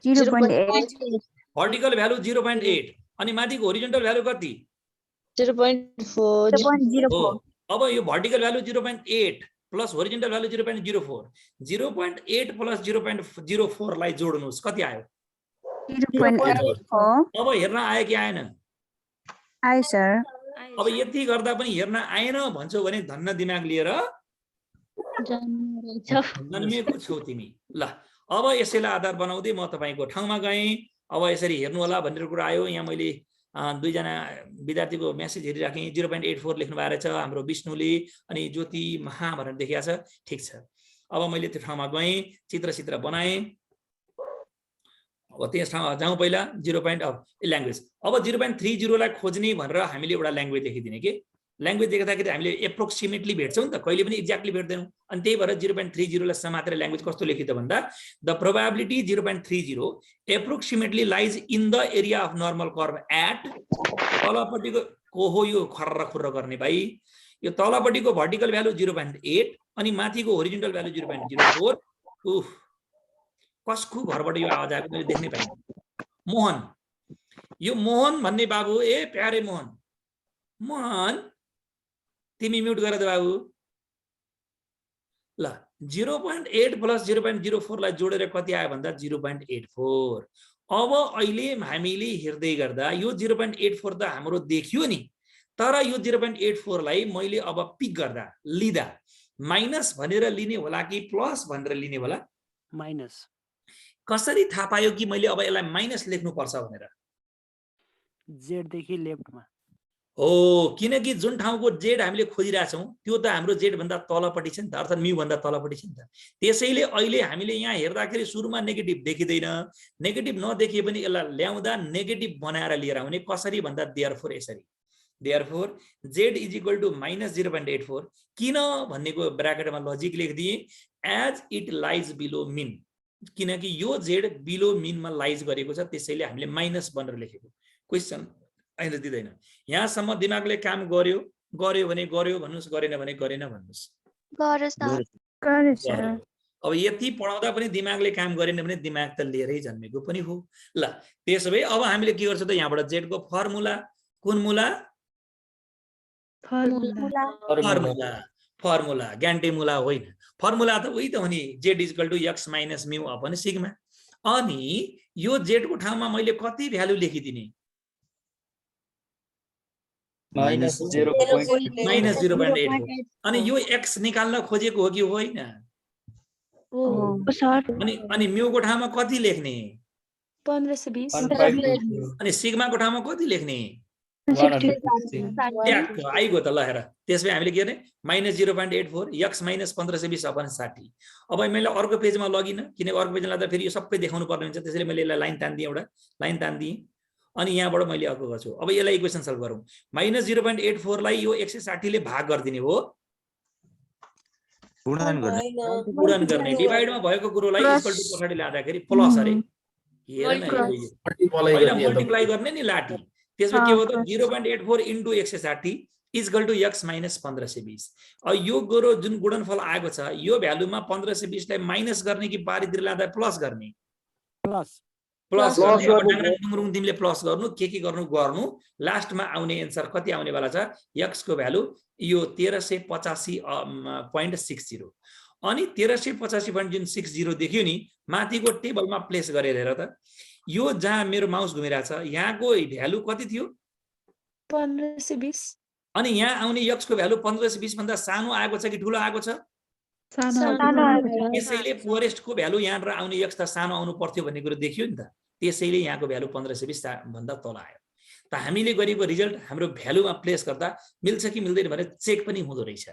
0.8 भर्टिकल भ्यालु 0.8 अनि माथिको होरिजोन्टल भ्यालु कति? 0.04 हो, अब यो vertical value 0.8 plus horizontal value 0.04 0.8 plus 0.04 लाई जोड्नुस्, कति आयो? 0.84 अब हेर्न आयो कि आएन? आयो सर। अब यति गर्दा पनि हेर्न आएन भन्छौ भने धन्न दिमाग लिएर जन्मेको छौ तिमी। ल, अब यसैलाई आधार बनाउँदै म तपाईको ठाउँमा गएँ। अब यसरी हेर्नु होला भनेर कुरा आयो। यहाँ मैले दुईजना विद्यार्थीको मेसेज हेरिराखेँ। 0.84 लेख्नु भएको रहेछ हाम्रो विष्णुले, अनि ज्योति महा भनेर देखिया छ। ठिक छ, अब मैले त्यो ठाउँमा गएँ, चित्र बनाएँ। अब त्यस ठाउँमा जाउँ पहिला। ल्याङ्ग्वेज। अब 0.30 लाई खोज्ने भनेर हामीले एउटा ल्याङ्ग्वेज लेखिदिने के। ल्याङ्ग्वेज देख्दाखेरि हामीले एप्रोक्सिमेटली भेट्छौँ नि त, कहिले पनि एक्ज्याक्टली भेट्दैनौँ। अनि त्यही भएर 0.30 लाई समातेर ल्याङ्ग्वेज कस्तो लेखियो त भन्दा the probability 0.30 approximately lies in the area of normal curve at, तलपट्टिको को हो यो खर्र खुर्र गर्ने भाइ, यो तलपट्टिको भर्टिकल भ्यालु 0.8 अनि माथिको होरिजोन्टल भ्यालु 0.04। उफ, कसको घरबाट यो आवाज आएको मैले देख्नै पाइनँ। मोहन, यो मोहन भन्ने बाबु, ए प्यारे मोहन, मोहन तिमी म्युट गर त बाबु। ल, 0.8 प्लस 0.04 लाई जोडेर कति आयो भन्दा 0.84। अब अहिले हामीले हेर्दै गर्दा यो 0.84 त हाम्रो देखियो नि, तर यो 0.84 लाई मैले अब पिक गर्दा लिदा माइनस भनेर लिने होला कि प्लस भनेर लिने होला? माइनस। कसरी थाहा पायो कि मैले अब यसलाई माइनस लेख्नु पर्छ भनेर? जेड देखि लेफ्टमा हो, किनकि जुन ठाउँको जेड हामीले खोजिरहेछौँ त्यो त हाम्रो जेड भन्दा तलपट्टि छ नि त, अर्थात् म्यू भन्दा तलपट्टि छ नि त। त्यसैले अहिले हामीले यहाँ हेर्दाखेरि सुरुमा नेगेटिभ देखिँदैन। नेगेटिभ नदेखिए पनि यसलाई ल्याउँदा नेगेटिभ बनाएर लिएर आउने। कसरी भन्दा देयरफोर यसरी, therefore Z is equal to minus 0.84। किन भन्नेको ब्राकेटमा लजिक लेखिदिए, as it lies below mean, किनकि यो जेड बिलो मिनमा लाइज गरेको छ, त्यसैले हामीले माइनस भनेर लेखेको। क्वेसन अहिले दिँदैन। यहाँसम्म दिमागले काम गर्यो भने गर्यो भन्नुस्, गरेन भने गरेन भन्नुस्। अब यति पढाउँदा पनि दिमागले काम गरेन भने दिमाग त लिएरै जन्मेको पनि हो। ल, त्यसो भए अब हामीले के गर्छौँ त, यहाँबाट जेडको फर्मुला, कुन मुला? फर्मुला ग्यान्टे मुला होइन, फर्मुला त उही त हो नि, Z is equal to x minus mu upon sigma. अनि यो जेडको ठाउँमा मैले कति भ्यालु लेखिदिने? माइनस 0.84। अनि यो एक्स निकाल्न खोजेको हो कि होइन? अनि म्यूको ठाउँमा कति लेख्ने? 1520। अनि सिग्माको ठाउँमा कति लेख्ने? आइगयो त। ल हेर, त्यसमै हामीले के गर्ने, माइनस 0.84 एक्स माइनस 1520 अपन 60। अब मैले अर्को पेजमा लगिन, किनकि अर्को पेजमा लाग्दा फेरि यो सबै देखाउनु पर्ने हुन्छ, त्यसैले मैले यसलाई लाइन तान्दिएँ, एउटा लाइन तान्दिएँ। अनि यहाँबाट मैले अर्को गर्छु। अब यसलाई इक्वेसन सल्भ गरौँ। माइनस 0.84 लाई यो 160 ले भाग गरिदिने हो, गुणन गर्ने, डिभाइडमा भएको कुरोलाई इक्वल टु पछाडि ल्याउँदाखेरि प्लस अरे, हेर न, मल्टिप्लाई गर्ने नि लाठी। त्यसमा के हो त, 0.84 into 160 is equal to x minus 1520। अब यो गोरो जुन गुणनफल आएको छ, यो भ्यालुमा 1520 लाई माइनस गर्ने कि बारीतिर ल्याउँदा प्लस गर्ने? प्लस गर्ने। अब डाङडुङ तिमीले प्लस गर्नु, के गर्नु, लास्टमा आउने एन्सर कति आउने वाला छ? एक्स को भ्यालु यो 1385.60। अनि 1385.60 देखियो नि, माथिको टेबलमा प्लेस गरेर हेर त। यो जहाँ मेरो माउस घुमिरहेछ यहाँको भ्यालु कति थियो 1520 अनि यहाँ आउने यक्सको भ्यालु 1520 भन्दा सानो आएको छ कि ठुलो आएको छ सानो त्यसैले पोरेस्टको भ्यालु यहाँबाट आउने यक्स त सानो आउनु पर्थ्यो भन्ने कुरो देखियो नि त त्यसैले यहाँको भ्यालु 1520 भन्दा तल आयो त हामीले गरेको रिजल्ट हाम्रो भ्यालुमा प्लेस गर्दा मिल्छ कि मिल्दैन भनेर चेक पनि हुँदो रहेछ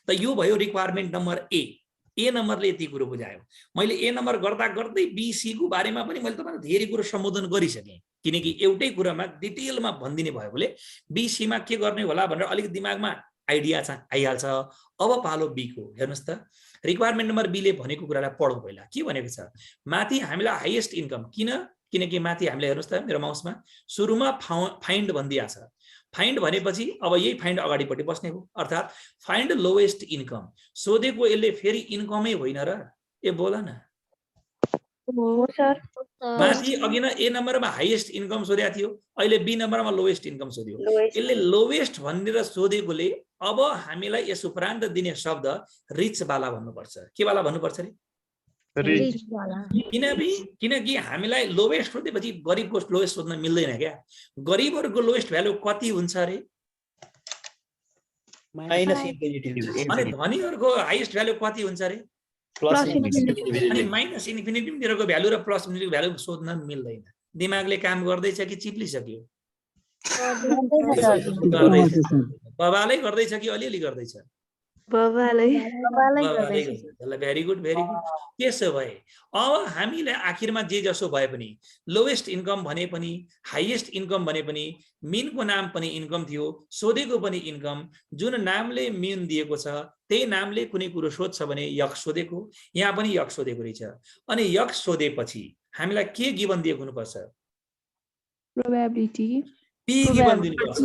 त यो भयो रिक्वायरमेन्ट नम्बर ए नम्बरले यति कुरो बुझायो मैले ए नम्बर गर्दा गर्दै बीसी को बारेमा पनि मैले तपाईलाई धेरै कुरो सम्बोधन गरिसकेँ किनकि एउटै कुरामा डिटेलमा भनिदिने भएकोले बीसी मा के गर्ने होला भनेर अलिक दिमागमा आइडिया आइहाल्छ अब पालो बी को हेर्नुस् त रिक्वायरमेन्ट नम्बर बी ले भनेको कुरालाई पढौँ पहिला के भनेको छ माथि हामीलाई हाईएस्ट इन्कम किनकि माथि हामीले हेर्नुस् त मेरो माउसमा सुरुमा फाइन्ड भनिदिया छ फाइन्ड भनेपछि अब यही फाइन्ड अगाडिपट्टि बस्ने हो अर्थात् फाइन्ड लोएस्ट इन्कम सोधेको यसले फेरि इन्कमै होइन र ए बोला न हो सर माथि अघि न ए नम्बरमा हाईएस्ट इन्कम सोधेको थियो अहिले बी नम्बरमा लोएस्ट इन्कम सोध्यो यसले लोएस्ट भनेर सोधेकोले अब हामीलाई यस उपरान्त दिने शब्द रिच वाला भन्नुपर्छ के वाला भन्नुपर्छ रे किनकि हामीलाई लोएस्ट सोधेपछि गरिबको लोएस्ट सोध्न मिल्दैन क्या गरिबहरूको लोएस्ट भ्यालु कति हुन्छ रे अनि धनीहरूको हाईएस्ट भ्यालु कति हुन्छ रे अनि माइनस इन्फिनिटीतिरको भ्यालु र प्लस इन्फिनिटीको भ्यालु सोध्न मिल्दैन दिमागले काम गर्दैछ कि चिप्लिसक्यो बबाले गर्दैछ कि अलिअलि गर्दैछ भेरी गुड त्यसो भए अब हामीले आखिरमा जे जसो भए पनि लोएस्ट इन्कम भने पनि हाईएस्ट इन्कम भने पनि मिनको नाम पनि इन्कम थियो सोधेको पनि इन्कम जुन नामले मिन दिएको छ त्यही नामले कुनै कुरो सोध्छ भने यक्स सोधेको यहाँ पनि यक्स सोधेको रहेछ अनि यक्स सोधेपछि हामीलाई के गिभन दिएको हुनुपर्छ प्रोबेबिलिटी पी गिभन दिनुपर्छ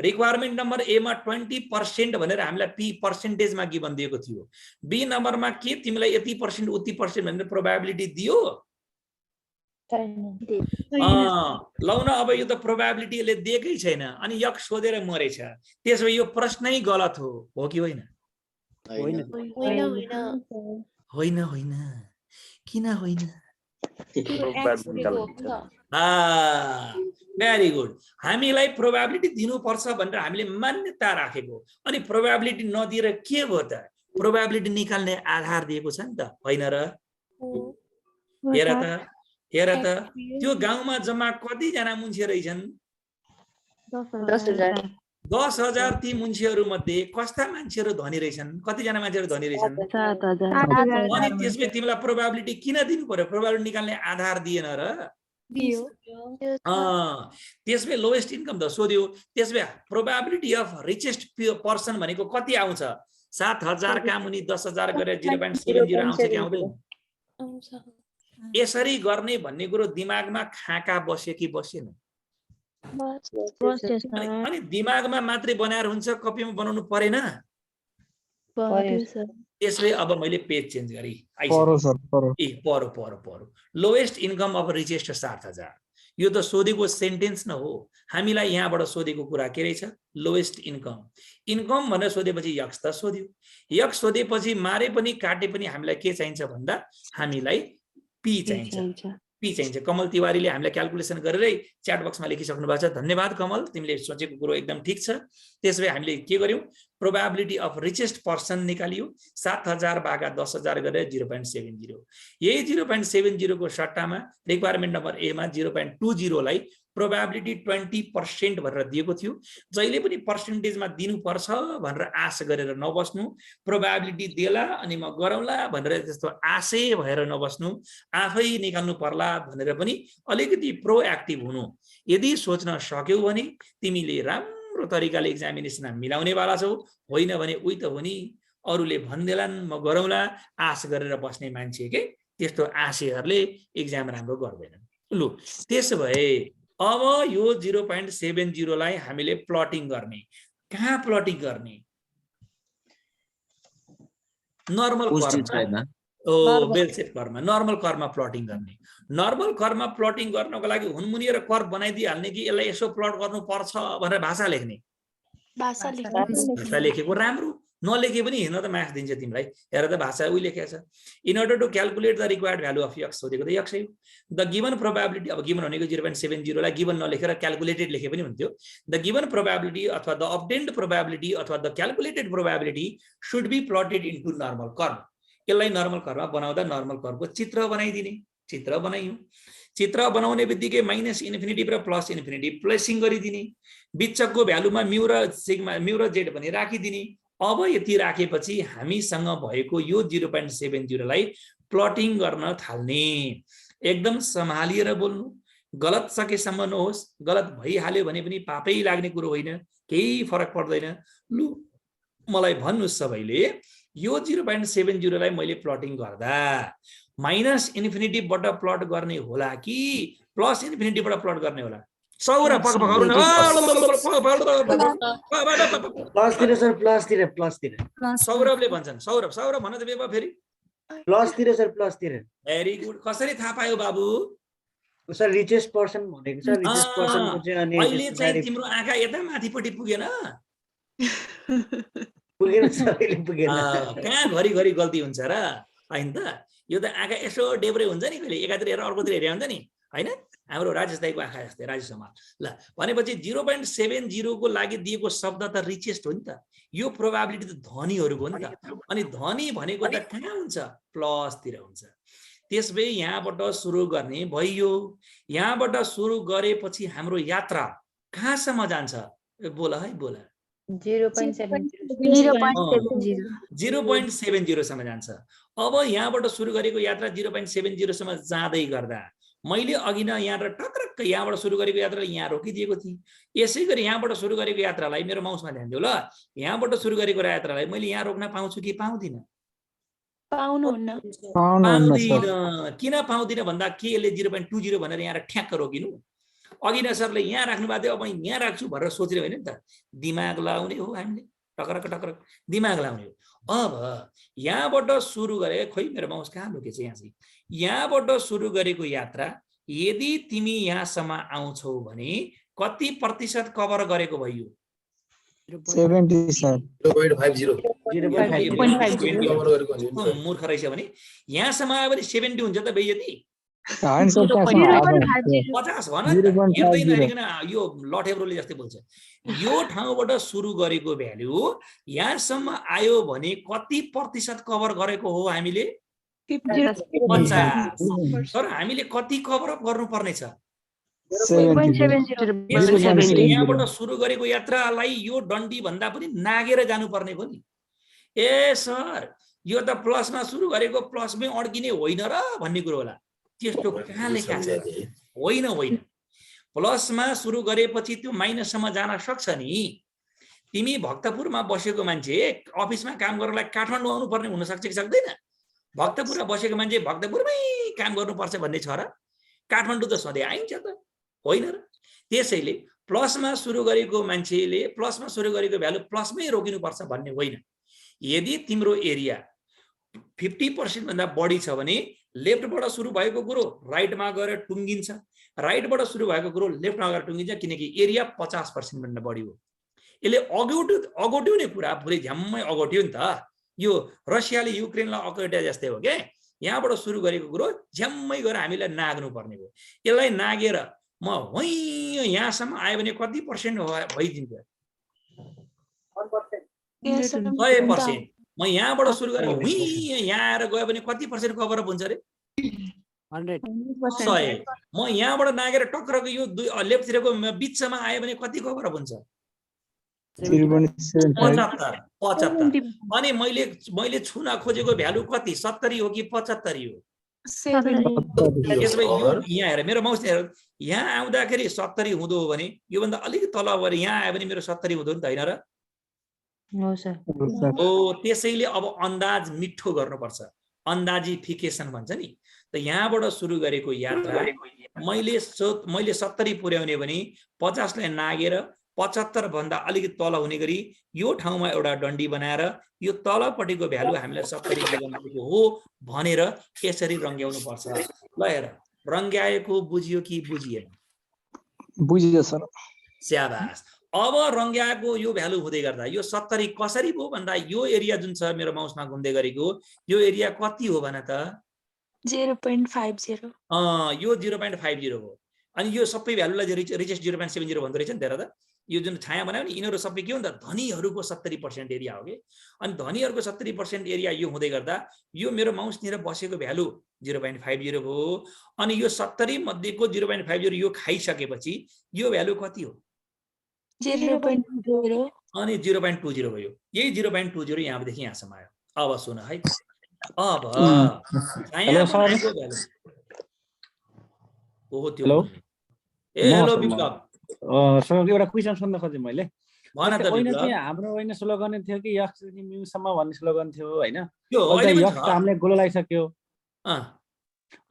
रिक्वायरमेन्ट नम्बर ए मा 20% भनेर हामीलाई पी पर्सेन्टेजमा गिभन दिएको थियो बी नम्बरमा के तिमीलाई यति पर्सेन्ट उति पर्सेन्ट भनेर प्रोबेबिलिटी दियो लौ न अब यो त प्रोबेबिलिटीले दिएकै छैन अनि यक्स सोधेर मरेछ त्यसो यो प्रश्नै गलत हो कि होइन होइन किन होइन भेरी गुड हामीलाई प्रोबेबिलिटी दिनुपर्छ भनेर हामीले मान्यता राखेको अनि प्रोबेबिलिटी नदिएर के भयो त प्रोबेबिलिटी निकाल्ने आधार दिएको छ नि त होइन र हेर त त्यो गाउँमा जम्मा कति जना मान्छे रहेछन् 10,000 ती मान्छेहरू मध्ये कस्ता मान्छेहरू धनी रहेछन् कति जना मान्छेहरू धनी रहेछन् 7,000 अनि त्यसले तिमीलाई प्रोबेबिलिटी किन दिनु पर्यो प्रोबेबिलिटी निकाल्ने आधार दिएन र त्यसले लोएस्ट इन्कम त सोध्यो त्यसले प्रोबेबिलिटी अफ रिचेस्ट पर्सन भनेको कति आउँछ 7,000 का मुनि 10,000 गरेर 0.70 आउँछ कि आउँदैन यसरी गर्ने भन्ने कुरो दिमागमा खाका बस्यो कि बसेन अनि दिमागमा मात्रै बनाएर हुन्छ कपीमा बनाउनु परेन त्यसले अब मैले पेज चेन्ज गरे पर लोएस्ट इन्कम अफ रिचेस्ट 7,000 यो त सोधेको सेन्टेन्स न हो हामीलाई यहाँबाट सोधेको कुरा के रहेछ लोएस्ट इन्कम भनेर सोधेपछि यक्स त सोध्यो यक्स सोधेपछि मारे पनि काटे पनि हामीलाई के चाहिन्छ भन्दा हामीलाई पी चाहिन्छ कमल तिवारीले हामीलाई क्याल्कुलेसन गरेरै च्याट बक्समा लेखिसक्नु भएको छ धन्यवाद कमल तिमीले सोचेको कुरो एकदम ठिक छ त्यसैले हामीले के गर्यौं प्रोबेबिलिटी अफ रिचेस्ट पर्सन निकालियो 7,000 भागा 10,000 गरेर 0.70 यही 0.70 को सट्टामा रिक्वायरमेन्ट नम्बर ए मा 0.20 लाई प्रोबेबिलिटी 20% भनेर दिएको थियो जहिले पनि पर्सेन्टेजमा दिनुपर्छ भनेर आश गरेर नबस्नु प्रोबेबिलिटी देला अनि म गरौँला भनेर त्यस्तो आशै भएर नबस्नु आफै निकाल्नु पर्ला भनेर पनि अलिकति प्रोएक्टिभ हुनु यदि सोच्न सक्यौ भने तिमीले राम्रो तरिकाले एक्जामिनेसन मिलाउने वाला छौ होइन भने उही त हो नि अरूले भन्देलान् म गरौँला आश गरेर बस्ने मान्छे के त्यस्तो आशयहरूले एक्जाम राम्रो गर्दैनन् लु त्यसो भए अब यो 0.70 लाई हामीले प्लटिङ गर्ने कहाँ प्लटिङ गर्ने नर्मल कर्वमा नर्मल कर्वमा प्लटिङ गर्ने नर्मल कर्वमा प्लटिङ गर्नको लागि हुनमुनि र कर्व बनाइदिहाल्ने कि यसलाई यसो प्लट गर्नु पर्छ भनेर भाषा लेख्ने भाषा लेखेको राम्रो नलेखे पनि हेर्न त मार्क्स दिन्छ तिमीलाई। हेर त भाषा उही लेखेको छ, in order to calculate the required value of x सोधेको त x हो। द गिभन प्रोबेबिलिटी, अब गिभन भनेको 0.70 लाई गिभन नलेखेर क्यालकुलेटेड लेखे पनि हुन्थ्यो। द गिभन प्रोबेबिलिटी अथवा द अब्टेन्ड प्रोबेबिलिटी अथवा the calculated probability should be plotted into normal curve. यसलाई नर्मल कर्वमा बनाउँदा नर्मल कर्वको चित्र बनाइदिने, चित्र बनाइयो। चित्र बनाउने बित्तिकै माइनस इन्फिनिटी र प्लस इन्फिनिटी प्लेसिङ गरिदिने, बिचको भ्यालुमा म्यू र सिग्मा, म्यू र जेड पनि राखिदिने। अब यति राखेपछि हामीसँग भएको यो 0.70 लाई प्लटिङ गर्न थाल्ने। एकदम सम्हालिएर बोल्नु, गलत सकेसम्म नहोस्, गलत भइहाल्यो भने पनि पापै लाग्ने कुरो होइन, केही फरक पर्दैन। लु मलाई भन्नुहोस् सबैले, यो 0.70 लाई मैले प्लटिङ गर्दा माइनस इन्फिनिटीबाट प्लट गर्ने होला कि प्लस इन्फिनिटीबाट प्लट गर्ने होला? सौरा पकपकाउनु न। प्लस तिर सर, प्लस तिर, प्लस तिर। सौरभले भन्छन्, सौरभ सौरभ भन त बेबा फेरि। प्लस तिर सर, प्लस तिर। Very good. कसरी थाहा पायो बाबु? सर रिचेस्ट पर्सन भनेको सर, रिचेस्ट पर्सनको चाहिँ अनि अहिले चाहिँ तिम्रो आँखा यता माथिपट्टि पुगेन? पुगेन सर, अहिले पुगेन। कहाँ घरिघरि गल्ती हुन्छ र? होइन त, यो त आँखा यसो डेब्रे हुन्छ नि, कहिले एकातिर हेरेर अर्कोतिर हेरे हुन्छ नि, होइन? हाम्रो राजेश दाईको आँखा जस्तै, राजेश समाल। ल भनेपछि 0.70 को लागि दिएको शब्द त रिचेस्ट हो नि त। यो प्रोबेबिलिटी त धनीहरूको हो नि त। अनि धनी भनेको त कहाँ हुन्छ? प्लसतिर हुन्छ। त्यसभए यहाँबाट सुरु गर्ने भइयो। यहाँबाट सुरु गरेपछि हाम्रो यात्रा कहाँसम्म जान्छ? बोल है, बोल। 0.70 सम्म जान्छ। अब यहाँबाट सुरु गरेको यात्रा 0.70 सम्म जाँदै गर्दा मैले अघि न यहाँ टक्रक्क यहाँबाट सुरु गरेको यात्रा यहाँ रोकिदिएको थिएँ। यसै गरी यहाँबाट सुरु गरेको यात्रालाई, मेरो माउसमा ध्यान दियो ल, यहाँबाट सुरु गरेको यात्रालाई मैले यहाँ रोक्न पाउँछु कि पाउँदिनँ? पाउनुहुन्न। पाउँदिनँ। किन पाउँदिनँ भन्दा के यसले 0.20 भनेर यहाँ ठ्याक्क रोकिनु? अघि न सरले यहाँ राख्नु भएको थियो, अब यहाँ राख्छु भनेर सोचेर होइन नि त। दिमाग लाउने हो हामीले, टक्रक टक्रक दिमाग लाउने हो। अब यहाँबाट सुरु गरे, खोइ मेरो माउस कहाँ लुकेछ? यहाँ चाहिँ यहाँबाट सुरु गरेको यात्रा यदि तिमी यहाँसम्म आउँछौ भने कति प्रतिशत कभर गरेको भयो? 70 सर। 0.50 मूर्ख रहेछ भने यहाँसम्म आयो भने 70 हुन्छ त भाइ? यति 50 भन, हेर्दै नहेरिकन यो लठेब्रोले जस्तै बोल्छ। यो ठाउँबाट सुरु गरेको भ्यालु यहाँसम्म आयो भने कति प्रतिशत कभर गरेको हो हामीले? 50। तर हामीले कति कभर अप गर्नुपर्ने छ? यहाँबाट सुरु गरेको यात्रालाई यो डन्डी भन्दा पनि नागेर जानुपर्ने हो नि। ए सर यो त प्लसमा सुरु गरेको प्लसमै अड्किने होइन र भन्ने कुरो होला। त्यस्तो कहाँ लेखा छ? होइन होइन, प्लसमा सुरु गरेपछि त्यो माइनससम्म जान सक्छ नि। तिमी भक्तपुरमा बसेको मान्छे अफिसमा काम गर्नलाई काठमाडौँ आउनु पर्ने हुन सक्छ कि सक्दैन? भक्तपुरमा बसेको मान्छे भक्तपुरमै काम गर्नुपर्छ भन्ने छ र? काठमाडौँ त सधैँ आइन्छ त, होइन र? त्यसैले प्लसमा सुरु गरेको मान्छेले प्लसमा सुरु गरेको भ्यालु प्लसमै रोकिनुपर्छ भन्ने होइन। यदि तिम्रो एरिया 50% भन्दा बढी छ भने लेफ्टबाट सुरु भएको कुरो राइटमा गएर टुङ्गिन्छ, राइटबाट सुरु भएको कुरो लेफ्टमा गएर टुङ्गिन्छ, किनकि एरिया 50% भन्दा बढी हो। यसले अगोट्यो कुरा पुरै झ्याम्मै अगोट्यो नि त। यो रसियाले युक्रेनलाई अगोटे जस्तै हो क्या। यहाँबाट सुरु गरेको कुरो झ्याम्मै गएर हामीलाई नाग्नु पर्ने हो। यसलाई नागेर म यहाँसम्म आयो भने कति पर्सेन्ट भइदिन्छ? 100%। म यहाँबाट सुरु गरेर यहाँ आएर गयो भने कति पर्सेन्ट कभर अप हुन्छ अरे? 100। म यहाँबाट नागेर टक्रको यो लेफ्टतिरको बिचमा आयो भने कति कभर अप हुन्छ? 75। अनि मैले छुन खोजेको भ्यालु कति? 70 हो कि 75 हो? त्यसमा यो यहाँ हेर, मेरो माउस हेर, यहाँ आउँदाखेरि 70 हुँदो हो भने योभन्दा अलिकति तल गएर यहाँ आयो भने मेरो 70 हुँदो नि त, होइन र? हो, त्यसैले अब अन्दाज मिठो गर्नुपर्छ, अन्दाजिफिकेसन भन्छ नि। त यहाँबाट सुरु गरेको यात्रा मैले 70 पुर्याउने भने 50 लाई नागेर 75 भन्दा अलिकति तल हुने गरी यो ठाउँमा एउटा डन्डी बनाएर यो तलपट्टिको भ्यालु हामीलाई 70 हो भनेर यसरी रङ्ग्याउनु पर्छ। ल हेर, रङ्ग्याएको बुझियो कि बुझिएन? बुझियो सर। स्याबास। अब रङ्ग्याएको यो भ्यालु हुँदै गर्दा यो 70 कसरी भयो भन्दा यो एरिया जुन छ मेरो माउसमा घुम्दै गरेको यो एरिया कति हो भन त 0.50 यो 0.50 हो अनि यो सबै भ्यालुलाई रिचेस्ट 0.70 भन्दो रहेछ नि तेरा त यो जुन छाया बनायो नि यिनीहरू सबै के हो नि त धनीहरूको 70% एरिया हो कि अनि धनीहरूको 70% एरिया यो हुँदै गर्दा यो मेरो माउसनिर बसेको भ्यालु 0.50 हो अनि यो 70 मध्येको 0.50 यो खाइसकेपछि यो भ्यालु कति हो 0.20 अनि 0.20 भयो यही 0.20 यहाँदेखि यहाँसम्म आयो अब सुन है अब छाया बनाएको भ्यालु ओहो त्यो हेलो ए हेलो विप्लव सर एउटा क्वेशन सोध्न खोजेँ मैले भन त होइन विप्लव चाहिँ हाम्रो होइन स्लोगन थियो कि यक्स म्युसम्म भन्ने स्लोगन थियो होइन यो अहिले पनि यक्स त हामीले गोलो लगाइसक्यो अँ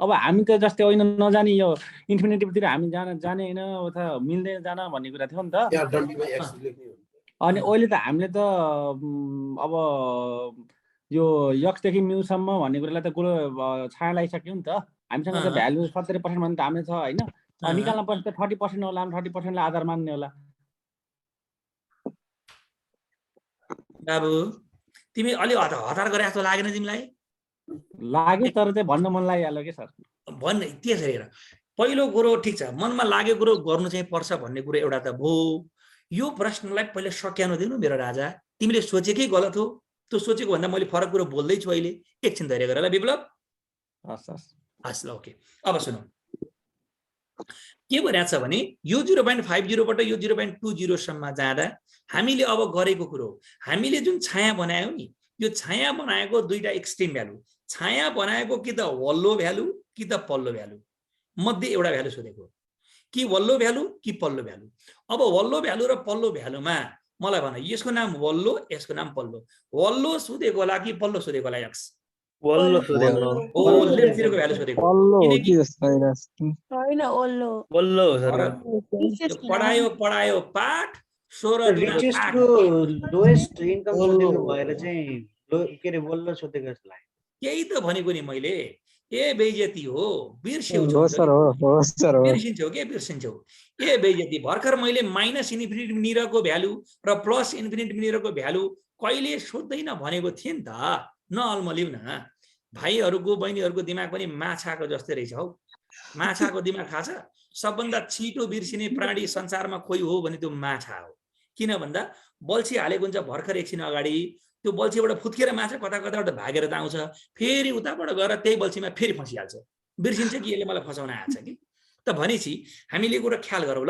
अब हामी त जस्तै होइन नजाने यो इन्फिनिटिभतिर हामी जाने होइन अथवा मिल्दैन जान भन्ने कुरा थियो नि त अनि अहिले त हामीले त अब यो यक्सदेखि म्युसम्म भन्ने कुरालाई त गोलो छाया लगाइसक्यो नि त हामीसँग त भ्यालु 70% भन्ने त हामीले छ होइन निकाल्न पर्छ त 40% होला 30% लाई आधार मान्ने होला बाबु तिमी अलि हतार गरे जस्तो लागेन तिमीलाई लाग्यो तर चाहिँ भन्न मन लागिहाल्यो के सर भन्न त्यसरी हेर पहिलो कुरो ठिक छ मनमा लागेको कुरो गर्नु चाहिँ पर्छ भन्ने कुरो एउटा त भो यो प्रश्नलाई पहिले सक्याउनु दिनु मेरो राजा तिमीले सोचेकै गलत हो त्यो सोचेको भन्दा मैले फरक कुरो बोल्दैछु अहिले एकछिन धैर्य गर ल विप्लव हस् ल ओके अब सुनौ के भइरहेछ भने यो 0.50 बाट यो 0.20 सम्म जाँदा हामीले अब गरेको कुरो हामीले जुन छाया बनायौ नि यो छाया बनाएको दुईटा एक्सट्रिम भ्यालु छाया बनाएको कि त वल्लो भ्यालु कि त पल्लो भ्यालु मध्ये एउटा भ्यालु सोधेको कि वल्लो भ्यालु कि पल्लो भ्यालु अब वल्लो भ्यालु र पल्लो भ्यालुमा मलाई भन यसको नाम वल्लो यसको नाम पल्लो वल्लो सोधेको होला कि पल्लो सोधेको होला यक्स वल्लो सोधेको ओ लेफ्टतिरको भ्यालु सोधेको पल्लो हो कि जस्तो लागिरहेछ होइन ओल्लो वल्लो हो सर पढायो पाठ 16 दुना रिचेस्ट 8 को लोएस्ट इन्कम सोधेको भएर चाहिँ के रे वल्लो सोधेको जस्तो लाग्यो यही त भनेको नि मैले ए बेइज्जती हो बिर्स्यौ हो सर हो बिर्सिन्छौ के बिर्सिन्छौ ए बेइज्जती भर्खर मैले माइनस इन्फिनिटी निरको भ्यालु र प्लस इन्फिनिटी निरको भ्यालु कहिले सोध्दैन भनेको थिए नि त नअल्मलिउ न भाइहरूको बहिनीहरूको दिमाग पनि माछाको जस्तै रहेछ हौ माछाको दिमाग थाहा छ सबभन्दा छिटो बिर्सिने प्राणी संसारमा कोही हो भने त्यो माछा हो किन भन्दा बल्छी हालेको हुन्छ भर्खर एकछिन अगाडि त्यो बल्छीबाट फुत्केर माछा कता कताबाट भागेर त आउँछ फेरि उताबाट गएर त्यही बल्छीमा फेरि फसिहाल्छ बिर्सिन्छ कि यसले मलाई फसाउन आएको छ कि त भनेपछि हामीले कुरा ख्याल गरौँ ल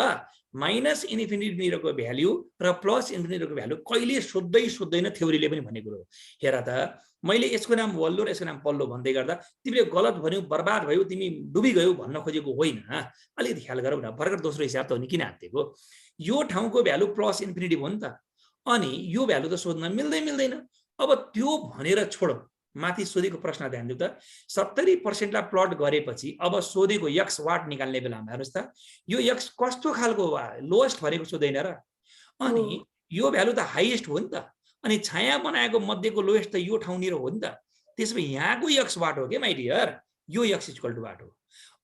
माइनस इन्फिनिटी निरको भ्यालु र प्लस इन्फिनिटीको भ्यालु कहिले सोध्दैन थ्योरीले पनि भन्ने कुरो हो हेर त मैले यसको नाम वल्लो र यसको नाम पल्लो भन्दै गर्दा तिमीले गलत भन्यौ बर्बाद भयो तिमी डुबिगयौ भन्न खोजेको होइन अलिकति ख्याल गरौँ न भर्खर दोस्रो हिसाब त हो नि किन हातेको यो ठाउँको भ्यालु प्लस इन्फिनिटी हो नि त अनि यो भ्यालु त सोध्न मिल्दैन अब त्यो भनेर छोडौ माथि सोधेको प्रश्न ध्यान दिउ त 70% लाई प्लट गरेपछि अब सोधेको यक्स वाट निकाल्ने बेलामा हेर्नुस् त यो यक्स कस्तो खालको लोएस्ट भनेको सोध्दैन र अनि यो भ्यालु त हाईएस्ट हो नि त अनि छाया बनाएको मध्येको लोएस्ट त यो ठाउँनिर हो नि त त्यसमा यहाँको यक्स वाट हो के माइ डियर यो यक्स इक्वल टु वाट हो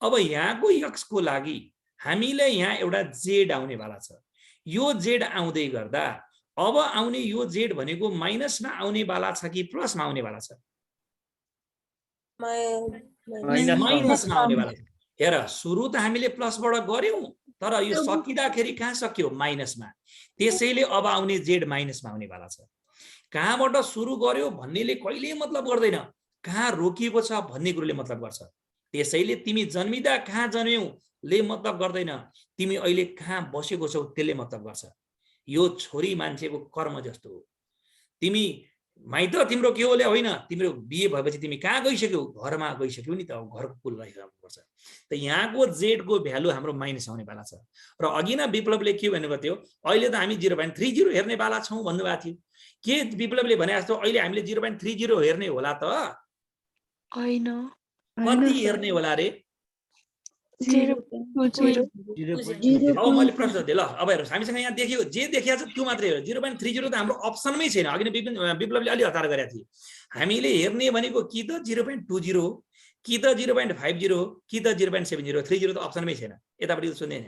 अब यहाँको यक्सको लागि हामीले यहाँ एउटा जेड आउने वाला छ यो जेड आउँदै गर्दा अब आउने यो जेड भनेको माइनसमा आउने वाला छ कि प्लसमा आउने वाला छ माइनसमा आउने वाला छ हेर सुरु त हामीले प्लसबाट गर्यौं तर यो सकिँदाखेरि कहाँ सक्यो माइनसमा त्यसैले अब आउने जेड माइनसमा आउने वाला छ कहाँबाट सुरु गर्यो भन्नेले कहिले मतलब गर्दैन कहाँ रोकिएको छ भन्ने कुरोले मतलब गर्छ त्यसैले तिमी जन्मिदा कहाँ जन्म्यौ ले मतलब गर्दैन तिमी अहिले कहाँ बसेको छौ त्यसले मतलब गर्छ यो छोरी मान्छेको कर्म जस्तो हो तिमी माइत तिम्रो के होले होइन तिम्रो बिहे भएपछि तिमी कहाँ गइसक्यौ घरमा गइसक्यौ नि त घरको कुल गरिराख्नुपर्छ त यहाँको जेड को भ्यालु हाम्रो माइनस आउने वाला छ र अघि नै विप्लवले के भनेको थियो अहिले त हामी 0.30 हेर्ने वाला छौं भन्नुभएको थियो के विप्लवले भने जस्तो अहिले हामीले 0.30 हेर्ने होला त होइन कति हेर्ने होला रे 0.20 अब मैले प्रश्न सोधेँ ल अब हेर्नुहोस् हामीसँग यहाँ देखियो जे देखिया छ त्यो मात्रै हेर 0.30 त हाम्रो अप्सनमै छैन अघि नै विप्लवले अलि हतार गरेका थिए हामीले हेर्ने भनेको कि त 0.20 हो कि त 0.50 हो कि त 0.70 30 त अप्सनमै छैन यतापट्टि सोध्दैन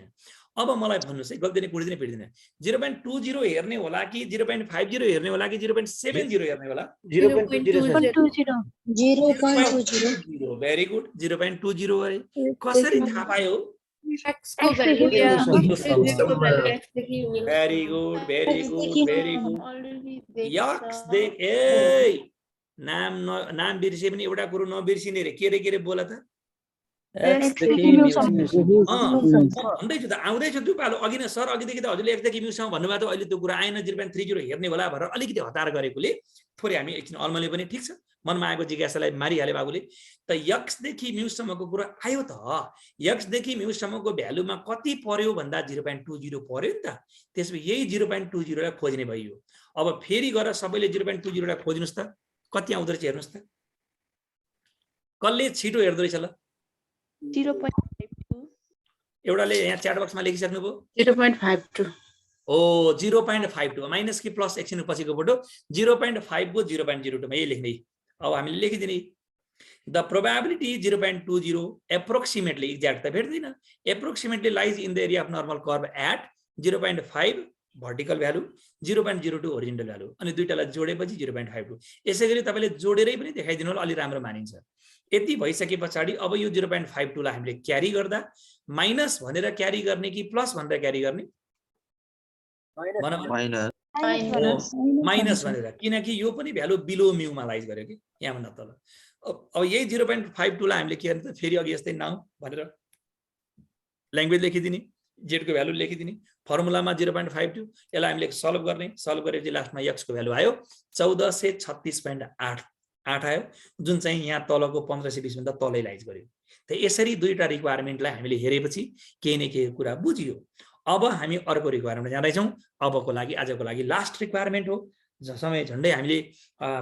अब मलाई भन्नुहोस् है गल्ती नै पुर्दिने पिर्दिने 0.20 हेर्ने होला कि 0.50 हेर्ने होला कि 0.70 हेर्ने होला 0.20 भेरी गुड 0.20 अरे कसरी थाहा पायो very good very good very good x देख ए नाम बिर्से पनि एउटा कुरो नबिर्सिने रे के बोला त भन्दैछु त आउँदैछु त्यो पालो अघि नै सर अघिदेखि त हजुरले एक्सदेखि म्युसँग भन्नुभएको थियो अहिले त्यो कुरा आएन 0.30 हेर्ने होला भनेर अलिकति हतार गरेकोले थोरै हामी एकछिन अल्मले पनि ठिक छ मनमा आएको जिज्ञासालाई मारिहाले बाबुले त यक्सदेखि म्युसम्मको कुरा आयो त यक्सदेखि म्युसम्मको भ्यालुमा कति पर्यो भन्दा 0.20 पर्यो नि त त्यसपछि यही 0.20 लाई खोज्ने भयो अब फेरि गएर सबैले 0.20 लाई खोज्नुस् त कति आउँदो रहेछ हेर्नुस् त कसले छिटो हेर्दो रहेछ ल 0.52 एउटाले यहाँ च्याट बक्समा लेखिसक्नु भयो 0.52 ओ 0.52 माइनस कि प्लस एकछिन पछिको फोटो 0.5 को 0.02 मा यही लेख्ने अब हामीले लेखिदिने द प्रोबेबिलिटी 0.20 एप्रोक्सिमेटली एक्ज्याक्ट त भेट्दैन approximately lies in the area of normal curve at 0.5 vertical value 0.02 horizontal value अनि दुईटालाई जोडेपछि 0.52 यसैगरी तपाईले जोडेरै पनि देखाइदिनु होला अलि राम्रो मानिन्छ यति भइसके पछाडी अब यो 0.52 लाई हामीले क्यारी गर्दा माइनस भनेर क्यारी गर्ने कि प्लस भनेर क्यारी गर्ने माइनस भनेर किनकि यो पनि भ्यालु बिलो म्युमा लाइज गर्यो कि यहाँ भन्दा तल अब यही 0.52 लाई हामीले के गर्ने त फेरि अघि जस्तै नाउ भनेर ल्याङ्ग्वेज लेखिदिने जेड को भ्यालु लेखिदिने फर्मुलामा 0.52 यसलाई हामीले सल्भ गरेपछि लास्टमा x को भ्यालु आयो 1436.8 आयो जुन चाहिँ यहाँ तलको 1520 भन्दा तलै लाइज गर्यो त यसरी दुईटा रिक्वायरमेन्टलाई हामीले हेरेपछि केही न केही कुरा बुझियो अब हामी अर्को रिक्वायरमेन्ट जाँदैछौँ अबको लागि आजको लागि लास्ट रिक्वायरमेन्ट हो समय झन्डै हामीले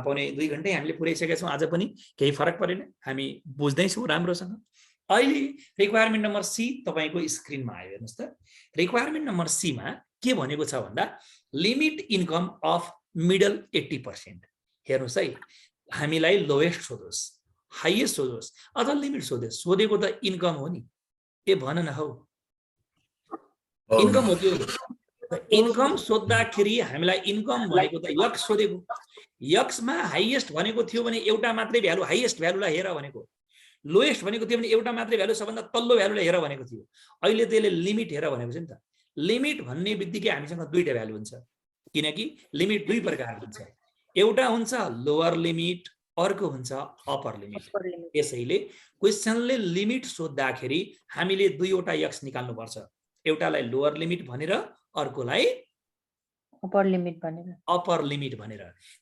पौने 2 घण्टै हामीले पुर्याइसकेका छौँ आज पनि केही फरक परेन हामी बुझ्दैछौँ राम्रोसँग अहिले रिक्वायरमेन्ट नम्बर सी तपाईको स्क्रिनमा आयो हेर्नुस् त रिक्वायरमेन्ट नम्बर सी मा के भनेको छ भन्दा लिमिट इन्कम अफ मिडल 80% हेर्नुस् है हामीलाई लोएस्ट सोधोस् हाईएस्ट सोधोस् अथवा लिमिट सोधोस् सोधेको त इन्कम हो नि ए भन न हौ इन्कम हो त्यो इन्कम सोध्दाखेरि हामीलाई इन्कम भनेको त यक्स सोधेको यक्समा हाईएस्ट भनेको थियो भने एउटा मात्रै भ्यालु हाईएस्ट भ्यालुलाई हेर भनेको लोएस्ट भनेको थियो भने एउटा मात्रै भ्यालु सबभन्दा तल्लो भ्यालुलाई हेर भनेको थियो अहिले त्यसले लिमिट हेर भनेको छ नि त लिमिट भन्ने बित्तिकै हामीसँग दुईटा भ्यालु हुन्छ किनकि लिमिट दुई प्रकारको हुन्छ एउटा हुन्छ लोअर लिमिट अर्को हुन्छ अप्पर लिमिट यसैले क्वेशनले लिमिट सोध्दाखेरि हामीले दुईवटा यक्स निकाल्नु पर्छ एउटालाई लोअर लिमिट भनेर अर्कोलाई अप्पर लिमिट भनेर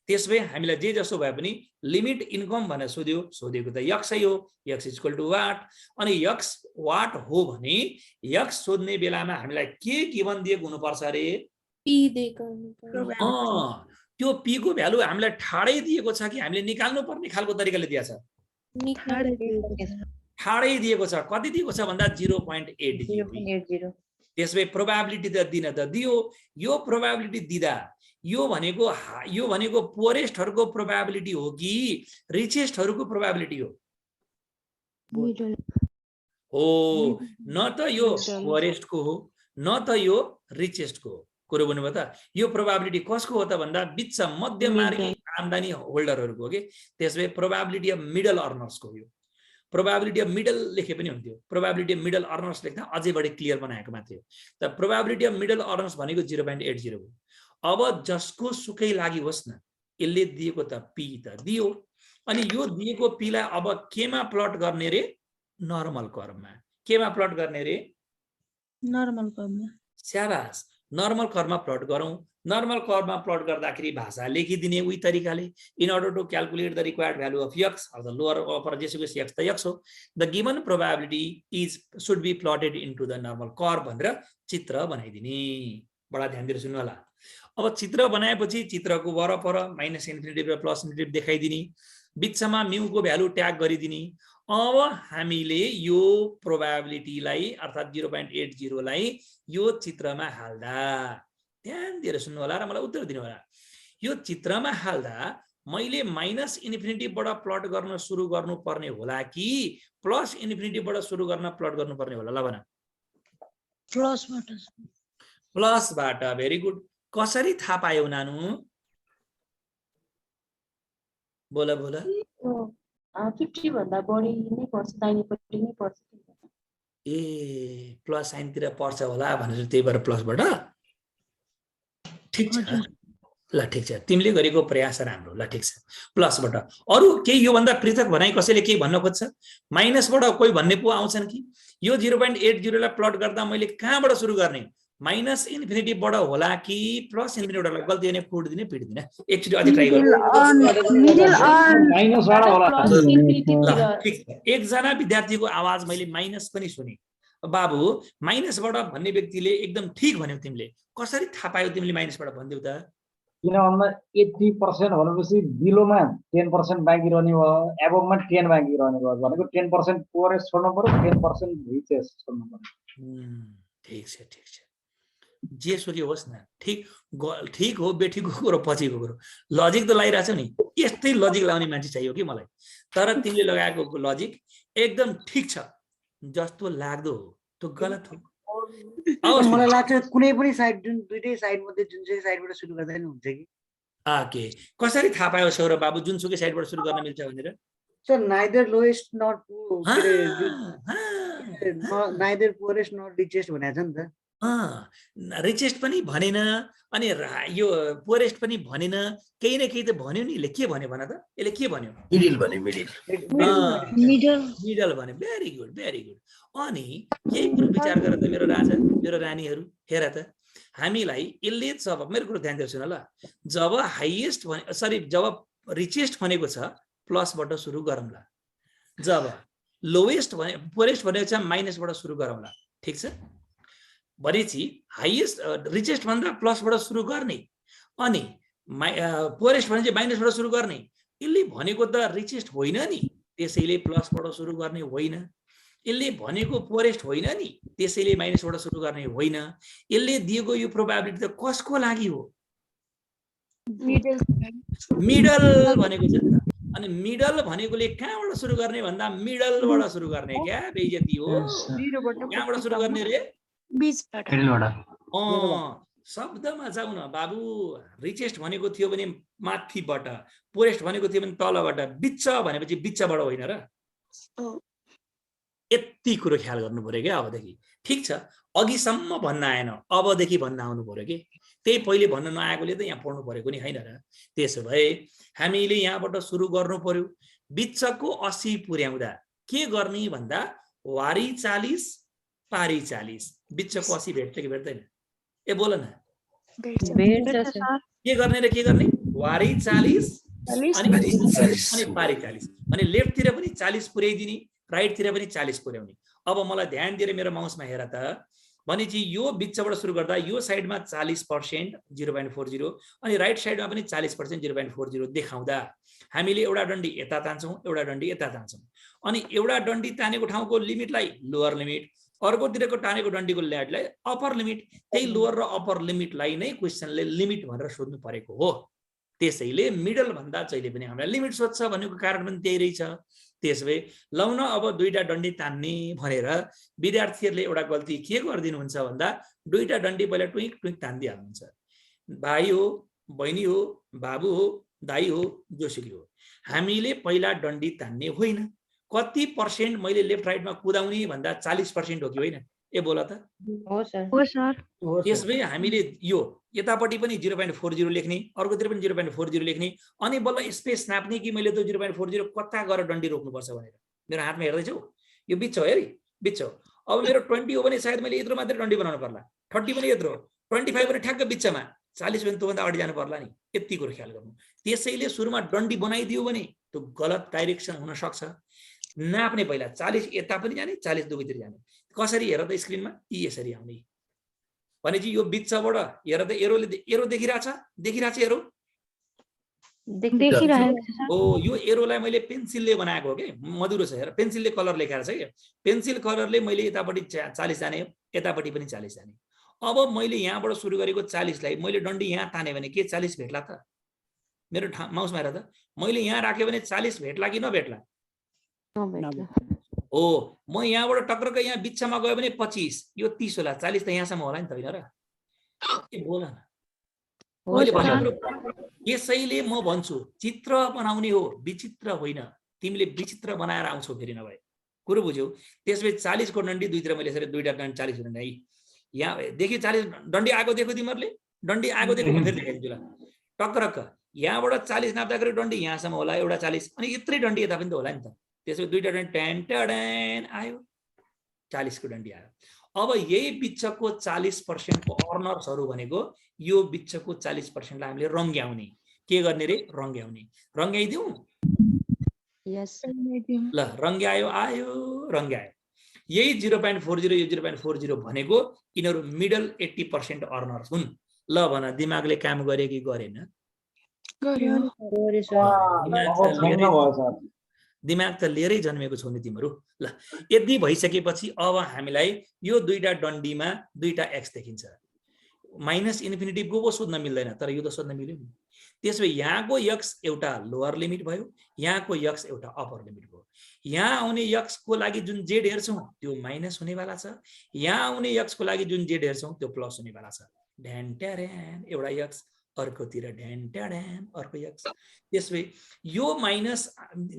त्यसमै हामीलाई जे जसो भए पनि लिमिट इन्कम भनेर सोधेको त यक्सै हो यक्स इक्वल टु वाट अनि यक्स वाट हो भने यक्स सोध्ने बेलामा हामीलाई के गिभन दिएको हुनुपर्छ अरे पी दिएको त्यो पी को भ्यालु हामीलाई ठाडै दिएको छ कि हामीले निकाल्नु पर्ने खालको तरिकाले दिएको छ ठाडै दिएको छ कति दिएको छ भन्दा 0.80 त्यसमै प्रोबेबिलिटी त दिन त दियो यो प्रोबेबिलिटी दिदा यो भनेको पुअरेस्टहरुको प्रोबेबिलिटी हो कि रिचेस्टहरुको प्रोबेबिलिटी हो न त यो पुअरेस्टको हो न त यो रिचेस्टको हो कुरो भन्नुभयो त यो प्रोबेबिलिटी कसको हो त भन्दा बिच मध्यमार्गी आम्दानी होल्डरहरुको हो के त्यसमै प्रोबेबिलिटी अफ मिडल अर्नर्सको हो यो प्रोबेबिलिटी अफ मिडल लेखे पनि हुन्थ्यो प्रोबेबिलिटी अफ मिडल अर्नर्स लेख्दा अझै बढी क्लियर बनाएको माथि हो त प्रोबेबिलिटी अफ मिडल अर्नर्स भनेको 0.80 हो अब जसको सुकै लागि होस् न यसले दिएको त पी त दियो अनि यो दिएको पी लाई अब केमा प्लट गर्ने रे नर्मल कर्वमा केमा प्लट गर्ने रे नर्मल कर्वमा स्याबास नर्मल कर्वमा प्लट गरौँ नर्मल कर्वमा प्लट गर्दाखेरि भाषा लेखिदिने उही तरिकाले in order to calculate the required value of x of the lower upper जेसुको यक्स त यक्स हो the given probability should be plotted into the normal curve भनेर चित्र बनाइदिने बडा ध्यान दिएर सुन्नु होला अब चित्र बनाएपछि चित्रको वरपर माइनस इन्फिनिटी र प्लस इन्फिनिटी देखाइदिने बिचमा म्युको भ्यालु ट्याग गरिदिने अब हामीले यो प्रोबेबिलिटीलाई अर्थात 0.80 लाई यो चित्रमा हाल्दा ध्यान दिएर सुन्नु होला र मलाई उत्तर दिनु होला यो चित्रमा हाल्दा मैले माइनस इन्फिनिटी बाट प्लट गर्न सुरु गर्नुपर्ने होला कि प्लस इन्फिनिटी बाट सुरु गर्न प्लट गर्नुपर्ने होला ल भन प्लसबाट भेरी गुड कसरी थाहा पायौ नानु बोला बोला 50 भन्दा बढी नै पर्छ दाहिनेपट्टि नै पर्छ ए प्लस साइनतिर पर्छ होला भनेर त्यही भएर प्लसबाट ठिक छ ल ठिक छ तिमीले गरेको प्रयास राम्रो ल ठिक छ प्लसबाट अरु केही यो भन्दा पृथक भनाइ कसैले केही भन्न खोज्छ माइनसबाट कोही भन्ने पो आउँछन् कि यो 0.80 लाई प्लट गर्दा मैले कहाँबाट सुरु गर्ने माइनस इन्फिनिटीबाट होला कि प्लस इन्फिनिटीबाट गल्ती भने फुट दिने पिट दिने एकचोटि अझै ट्राई गरौँ माइनसबाट होला ठिक छ एकजना विद्यार्थीको आवाज मैले माइनस पनि सुने बाबु माइनसबाट भन्ने व्यक्तिले एकदम ठिक भन्यौ तिमीले कसरी थाहा पायौ तिमीले माइनसबाट भन्दियौ त किन भन्दा 80% भनेपछि बिलोमा 10% बाँकी रहने भयो एबोभमा 10 बाँकी रहने भयो भनेको 10% पोरेस्ट छोड्नु पर्यो 10% रिचेस्ट छोड्नु पर्यो ठिक छ जे सुकै होस् न ठिक हो बेठीको कुरो पछिको कुरो लजिक त लगाइरहेछौ नि यस्तै लजिक लगाउने मान्छे चाहियो कि मलाई तर तिमीले लगाएको लजिक एकदम ठिक छ जस्तो लाग्दो हो त्यो गलत हो मलाई लाग्छ कुनै पनि साइड जुन दुईटै साइड मध्ये जुन चाहिँ साइडबाट सुरु गर्दा नि हुन्छ कि ओके कसरी थाहा पायो सौरभ बाबु जुनसुकै साइडबाट सुरु गर्न मिल्छ भनेर sir neither lowest nor neither poorest nor richest भनेको छ नि त रिचेस्ट पनि भनेन अनि यो पोरेस्ट पनि भनेन केही न केही त भन्यो नि यसले के भन्यो भन त यसले के भन्यो मिडल भन्यो भेरी गुड अनि यही कुरो विचार गर त मेरो राजा मेरो रानीहरू हेर त हामीलाई यसले जब मेरो कुरो ध्यान दिएर सुन ल जब हाइएस्ट जब रिचेस्ट भनेको छ प्लसबाट सुरु गरौँला जब लोएस्ट भने पोरेस्ट भनेको छ माइनसबाट सुरु गरौँला ठिक छ भनेपछि हाइएस्ट रिचेस्ट भन्दा प्लसबाट सुरु गर्ने अनि पोरेस्ट भने चाहिँ माइनसबाट सुरु गर्ने यसले भनेको त रिचेस्ट होइन नि त्यसैले प्लसबाट सुरु गर्ने होइन यसले भनेको पोरेस्ट होइन नि त्यसैले माइनसबाट सुरु गर्ने होइन यसले दिएको यो प्रोबेबिलिटी त कसको लागि हो मिडल भनेको छ नि त अनि मिडल भनेकोले कहाँबाट सुरु गर्ने भन्दा मिडलबाट सुरु गर्ने क्या बेइज्जती हो कहाँबाट सुरु गर्ने रे शब्दमा जाऊ न बाबु रिचेस्ट भनेको थियो भने माथिबाट पोरेस्ट भनेको थियो भने तलबाट बिच्च भनेपछि बिच्चबाट होइन र यति कुरो ख्याल गर्नु पर्यो क्या अबदेखि ठिक छ अघिसम्म भन्न आएन अबदेखि भन्न आउनु पर्यो कि त्यही पहिले भन्न नआएकोले त यहाँ पढ्नु परेको नि होइन र त्यसो भए हामीले यहाँबाट सुरु गर्नु पर्यो बिच्चको 80 पुर्याउँदा के गर्ने भन्दा वारी 40 पारी 40 बिच्चको 80 भेट्छ कि भेट्दैन ए बोल न के गर्ने र के गर्ने वारी 40 अनि पारी 40 अनि लेफ्टतिर पनि 40 पुर्याइदिने राइटतिर पनि 40 पुर्याउने अब मलाई ध्यान दिएर मेरो माउसमा हेर त भनेपछि यो बिचबाट सुरु गर्दा यो साइडमा 40% 0.40 अनि राइट साइडमा पनि 40% 0.40 देखाउँदा हामीले एउटा डन्डी यता तान्छौँ एउटा डन्डी यता तान्छौँ अनि एउटा डन्डी तानेको ठाउँको लिमिटलाई लोअर लिमिट अर्कोतिरको टानेको डन्डीको ल्याडलाई अप्पर लिमिट त्यही लोअर र अप्पर लिमिटलाई नै क्वेसनले लिमिट भनेर सोध्नु परेको हो त्यसैले मिडल भन्दा जहिले पनि हामीलाई लिमिट सोध्छ भनेको कारण पनि त्यही रहेछ त्यसैले लौन अब दुईटा डन्डी तान्ने भनेर विद्यार्थीहरूले एउटा गल्ती के गरिदिनुहुन्छ भन्दा दुईटा डन्डी पहिला टुइक टुइक तान्दिहाल्नुहुन्छ भाइ हो बहिनी हो बाबु हो दाइ हो जोसुकै हो हामीले पहिला डन्डी तान्ने होइन कति पर्सेन्ट मैले लेफ्ट राइटमा कुदाउने भन्दा 40% हो कि होइन ए बोला त हो सर त्यसमै हामीले यो यतापट्टि पनि 0.40 लेख्ने अर्कोतिर पनि 0.40 लेख्ने अनि बल्ल स्पेस नाप्ने कि मैले त 0.40 कता गएर डन्डी रोक्नुपर्छ भनेर मेरो हातमा हेर्दैछौ यो बिच हो हेरी बिच हो अब मेरो 20 हो भने सायद मैले यत्रो मात्रै डन्डी बनाउनु पर्ला 30 पनि यत्रो 25 पनि ठ्याक्क बिचमा 40 पनि त्योभन्दा अगाडि जानु पर्ला नि यति कुरो ख्याल गर्नु त्यसैले सुरुमा डन्डी बनाइदियो भने त्यो गलत डाइरेक्सन हुन सक्छ नाप्ने पहिला 40 यता पनि जाने 40 दुवैतिर जाने कसरी हेर त स्क्रिनमा यसरी आउने भनेपछि यो बिचबाट हेर त एरो देखिरहेछ एरो देखिरहेको हो यो एरोलाई मैले पेन्सिलले बनाएको हो के मधुरो छ हेर पेन्सिलले कलर लेखेर छ के पेन्सिल कलरले मैले यतापट्टि 40 जाने यतापट्टि पनि 40 जाने अब मैले यहाँबाट सुरु गरेको 40 लाई मैले डन्डी यहाँ ताने भने के 40 भेट्ला त मेरो माउसमा हेर त मैले यहाँ राखे भने 40 भेट्ला कि नभेट्ला हो म यहाँबाट टक्रक यहाँ बिचमा गयो भने 25 यो 30 होला 40 त यहाँसम्म होला नि त होइन र के बोल न मैले भनेको यसैले म भन्छु चित्र बनाउने हो विचित्र होइन तिमीले विचित्र बनाएर आउँछौ फेरि नभए कुरो बुझ्यौ त्यसपछि 40 को डन्डी दुईतिर मैले यसरी दुईटा डन्डी 40 डन्डी है यहाँ देखि 40 डन्डी आएको देखो तिमीहरूले डन्डी आएको देखो म फेरि देखाइदिन्छु ल टक्रक यहाँबाट 40 नाप्दाखेरि डन्डी यहाँसम्म होला एउटा 40 अनि यत्रै डन्डी यता पनि त होला नि त त्यसपछि दुईटा डन्डी ट्यान ट्यान आयो 40 को डन्डी आयो अब यही बिचको 40% को अर्नर्सहरू भनेको यो बिचको 40% लाई हामीले रङ्ग्याउने के गर्ने रे रङ्ग्याउने रङ्ग्याइदिउँ यस ल रङ्ग्यायो आयो रङ्ग्यायो यही 0.40 यो 0.40 भनेको यिनीहरू मिडल 80% अर्नर्स हुन् ल भन दिमागले काम गरे कि गरेन दिमाग त लिएरै जन्मेको छौ नि तिमीहरू ल यदि भइसकेपछि अब हामीलाई यो दुईटा डन्डीमा दुईटा एक्स देखिन्छ माइनस इन्फिनिटी को सोध्न मिल्दैन तर यो त सोध्न मिल्यो नि त्यसो भए यहाँको यक्स एउटा लोअर लिमिट भयो यहाँको यक्स एउटा अप्पर लिमिट भयो यहाँ आउने यक्स को लागि जुन जेड हेर्छौँ त्यो माइनस हुनेवाला छ यहाँ आउने यक्स को लागि जुन जेड हेर्छौँ त्यो प्लस हुनेवाला छ ढ्यान ट्यारेन एउटा यक्स अर्कोतिर ढ्यान ट्याडेन अर्को यक्स त्यसै यो माइनस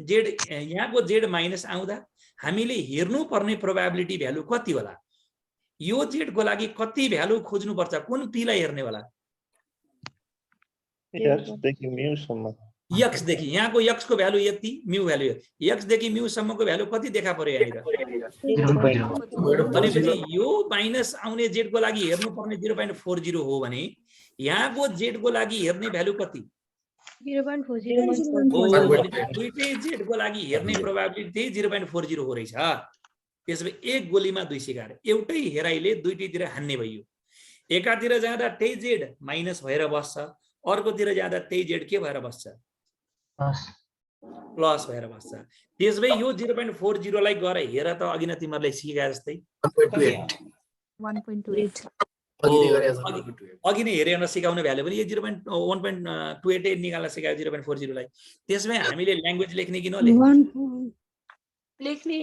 जेड यहाँको जेड माइनस आउँदा हामीले हेर्नु पर्ने प्रोबेबिलिटी भ्यालु कति होला यो जेड को लागि कति भ्यालु खोज्नु पर्छ कुन पी लाई हेर्ने होला यक्स देखि यहाँको यक्स को भ्यालु यति म्यू भ्यालु यक्स देखि म्यू सम्मको भ्यालु कति देखा पर्यो यहाँनिर भनेपछि यो माइनस आउने जेड को लागि हेर्नु पर्ने 0.40 हो भने यहाँको जेड को लागि हेर्ने भ्यालु कति 0.40 दुईटै जेड को लागि हेर्ने प्रोबेबिलिटी 0.40 हो रहेछ त्यसैले एक गोलीमा दुई शिकार एउटै हेराइले दुईटैतिर हान्ने भयो एकातिर जाँदा त्यही जेड माइनस भएर बस्छ अर्कोतिर जाँदा त्यही जेड के भएर बस्छ प्लस भएर बस्छ त्यसैले यो 0.40 लाई गएर हेर त अघि न तिमीहरुले सिकाए जस्तै 1.28 अघि नै हेरेर सिकाउने भ्यालु पनि 0.1.28 निकाल्न सिकायो 0.40 लाई त्यसमै हामीले ल्याङ्ग्वेज लेख्ने कि नलेख्ने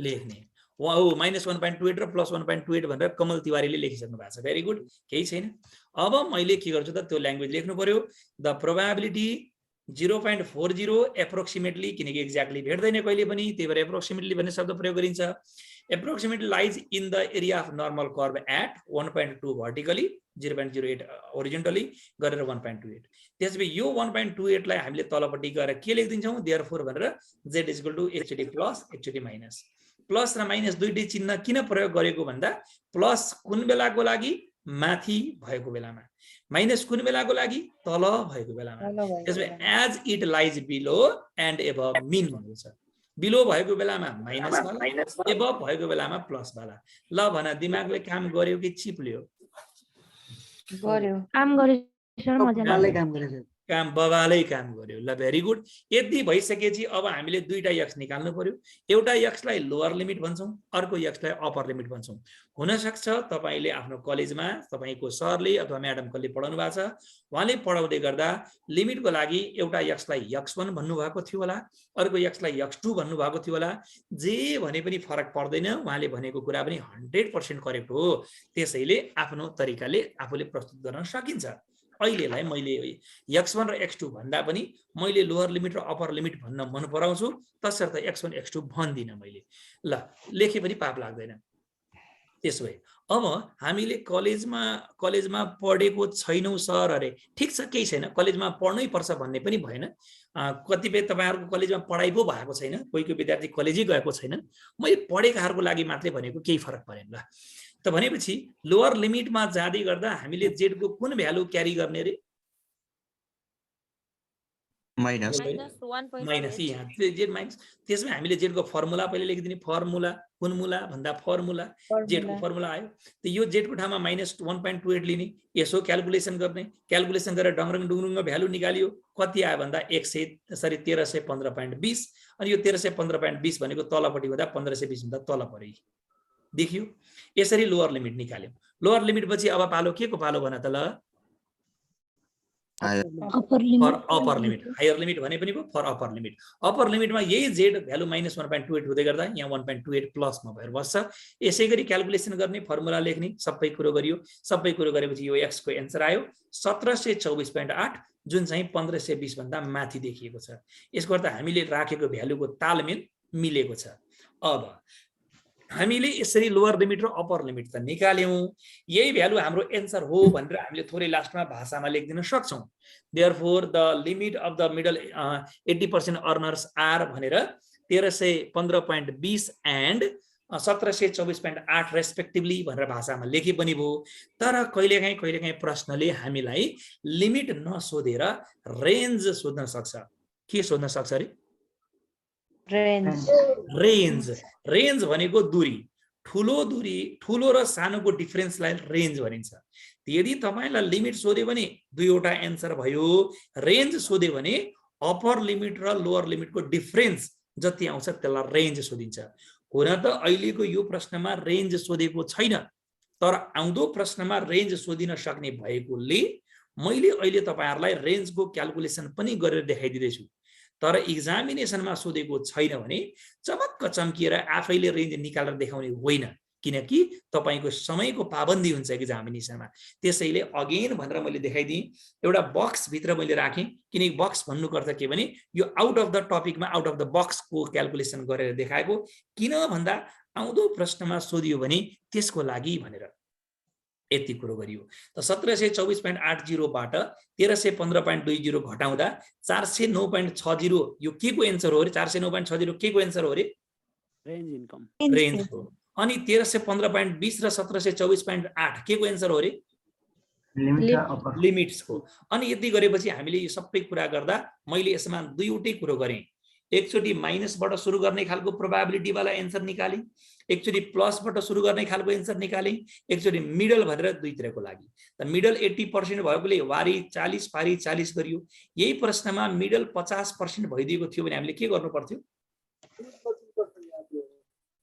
लेख्ने वाउ -1.28 र +1.28 भनेर कमल तिवारीले लेखिसक्नु भएको छ भेरी गुड केही छैन अब मैले के गर्छु त त्यो ल्याङ्ग्वेज लेख्नु पर्यो द प्रोबेबिलिटी 0.40 एप्रोक्सिमेटली किनकि एक्ज्याक्टली भेट्दैन कहिले पनि त्यही भएर एप्रोक्सिमेटली भन्ने शब्द प्रयोग गरिन्छ approximately lies in the area of normal curve at 1.2 vertically 0.08 horizontally गरेर 1.28 त्यसपछि यो 1.28 लाई हामीले तलपट्टि गएर के लेख्दिन्छौं therefore भनेर z = hd plus hd minus plus र माइनस दुईटै चिन्ह किन प्रयोग गरेको भन्दा प्लस कुन बेलाको लागि माथि भएको बेलामा माइनस कुन बेलाको लागि तल भएको बेलामा त्यसपछि as it lies below and above mean भनेको छ बिलो भएको बेलामा माइनस वाला एबभ भएको बेलामा प्लस वाला ल भन दिमागले काम गर्यो कि चिप्ल्यो गर्यो काम गर्यो सर मजाले काम बबालै काम गर्यो ल भेरी गुड यदि भइसकेपछि अब हामीले दुईटा यक्स निकाल्नु पर्यो एउटा यक्सलाई लोअर लिमिट भन्छौं अर्को यक्सलाई अप्पर लिमिट भन्छौं हुन सक्छ तपाईले आफ्नो कलेजमा तपाईको सरले अथवा म्याडम कसले पढाउनु भएको छ उहाँले पढाउँदै गर्दा लिमिटको लागि एउटा यक्सलाई x1 भन्नु भएको थियो होला अर्को यक्सलाई x2 भन्नु भएको थियो होला जे भने पनि फरक पर्दैन उहाँले भनेको कुरा पनि 100% करेक्ट हो त्यसैले आफ्नो तरिकाले आफूले प्रस्तुत गर्न सकिन्छ अहिलेलाई मैले x1 र x2 भन्दा पनि मैले लोअर लिमिट र अप्पर लिमिट भन्न मन पराउँछु तसर्थ x1 x2 भन्दिन मैले ल लेखे पनि पाप लाग्दैन त्यसो भए अब हामीले कलेजमा पढेको छैनौं सर अरे ठीक छ केही छैन कलेजमा पढ्नै पर्छ भन्ने पनि भएन कतिपय तपाईहरुको कलेजमा पढाइ पो भएको छैन कोहीको विद्यार्थी कलेजै गएको छैन मैले पढेकाहरुको लागि मात्रै भनेको केही फरक परेन ल त भनेपछि लोअर लिमिटमा जाँदै गर्दा हामीले जेड को कुन भ्यालु क्यारी गर्ने रे माइनस यहाँ जेड माइनस त्यसमै हामीले जेड को फर्मुला पहिले लेखिदिने फर्मुला कुन मुला भन्दा फर्मुला जेड को फर्मुला आयो त यो जेड को ठाउँमा -1.28 लिने यसो क्याल्कुलेसन गर्ने क्याल्कुलेसन गरेर डङरङ डुङरुङको भ्यालु निकालियो कति आयो भन्दा 1315.20 अनि यो 1315.20 भनेको तलपट्टि भन्दा 1520 भन्दा तल पर्यो देखियो यसरी लोअर लिमिट निकाल्यो लोअर लिमिट पछि अब पालो के को पालो भन त ल upper for upper limit higher limit भने पनि भयो फर अपर लिमिट अपर लिमिटमा यही जेड भ्यालु माइनस 1.28 हुँदै गर्दा यहाँ 1.28 प्लसमा भएर बस्छ यसै गरी क्याल्कुलेसन गर्ने फर्मुला लेख्ने सबै कुरो गरियो सबै कुरो गरेपछि यो x को एन्सर आयो 1724.8 जुन चाहिँ 1520 भन्दा माथि देखिएको छ यसको अर्थ हामीले राखेको भ्यालुको तालमेल मिलेको छ अब हामीले यसरी लोअर लिमिट र अपर लिमिट त निकाल्यौं यही भ्यालु हाम्रो एन्सर हो भनेर हामीले थोरै लास्टमा भाषामा लेख्दिन सक्छौं therefore the limit of the middle 80% earners are भनेर 1315.20 एन्ड 1724.8 रेस्पेक्टिभली भनेर भाषामा लेखे पनि भयो तर कहिलेकाहीँ प्रश्नले हामीलाई लिमिट नसोधेर रेन्ज सोध्न सक्छ के सोध्न सक्छ रे रेन्ज भनेको दूरी ठुलो र सानोको डिफरेन्सलाई रेन्ज भनिन्छ यदि तपाईलाई लिमिट सोध्यो भने दुईवटा एन्सर भयो रेन्ज सोध्यो भने अपर लिमिट र लोअर लिमिटको डिफरेन्स जति आउँछ त्यसलाई रेन्ज सोधिन्छ हुन त अहिलेको यो प्रश्नमा रेन्ज सोधेको छैन तर आउँदो प्रश्नमा रेन्ज सोधिन सक्ने भएकोले मैले अहिले तपाईहरुलाई रेन्जको क्याल्कुलेसन पनि गरेर देखाइदिदैछु तर एक्जामिनेसनमा सोधेको छैन भने चमक्क चम्किएर आफैले रेन्ज निकालेर देखाउने होइन किनकि तपाईको समयको पाबन्दी हुन्छ एक्जामिनेसनमा त्यसैले अगेन भनेर मैले देखाइदिएँ एउटा बक्स भित्र मैले राखेँ किनकि बक्स भन्नुको अर्थ के भने यो आउट अफ द टपिकमा आउट अफ द बक्सको क्याल्कुलेसन गरेर देखाएको किन भन्दा आउँदो प्रश्नमा सोधियो भने त्यसको लागि भनेर यति कुरो गरियो त 1724.80 बाट 1315.20 घटाउँदा 409.60 यो के को एन्सर हो रे 409.60 के को एन्सर हो रे रेन्ज इन्कम रेन्ज हो अनि 1315.20 र 1724.8 के को एन्सर हो रे लिमिट्स हो अनि यति गरेपछि हामीले यो सबै कुरा गर्दा मैले यसमा दुईवटै कुरो गरे एकचोटी माइनसबाट सुरु गर्ने खालको प्रोबेबिलिटी वाला एन्सर निकाले एकचोटी प्लसबाट सुरु गर्ने खालको एन्सर निकाले एकचोटी मिडल भनेर दुईतिरको लागि त मिडल 80% भएकोले वारी 40 पारी 40 गरियो यही प्रश्नमा मिडल 50% भइदिएको थियो भने हामीले के गर्नु पर्थ्यो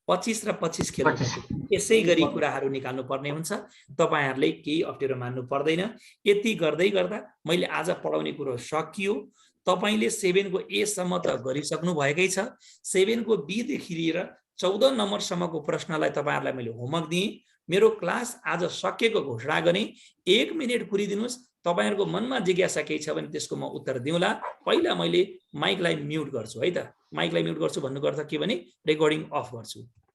25 र 25 खेल्नु यसै गरी कुराहरू निकाल्नु पर्ने हुन्छ तपाईहरुले केही अप्ठ्यारो मान्नु पर्दैन यति गर्दै गर्दा मैले आज पढाउने कुरो सकियो तपाईले 7 को ए सम्म त गरिसक्नु भएकै छ 7 को बी देखि लिएर 14 नम्बर सम्मको प्रश्नलाई तपाईहरुलाई मैले होमवर्क दिएँ मेरो क्लास आज सकिएको घोषणा गरे 1 मिनेट कुरिदिनुस् तपाईहरुको मनमा जिज्ञासा केही छ भने त्यसको म उत्तर दिउँला पहिला मैले माइकलाई म्युट गर्छु है त माइकलाई म्युट गर्छु भन्नुको अर्थ के भने रेकर्डिङ अफ गर्छु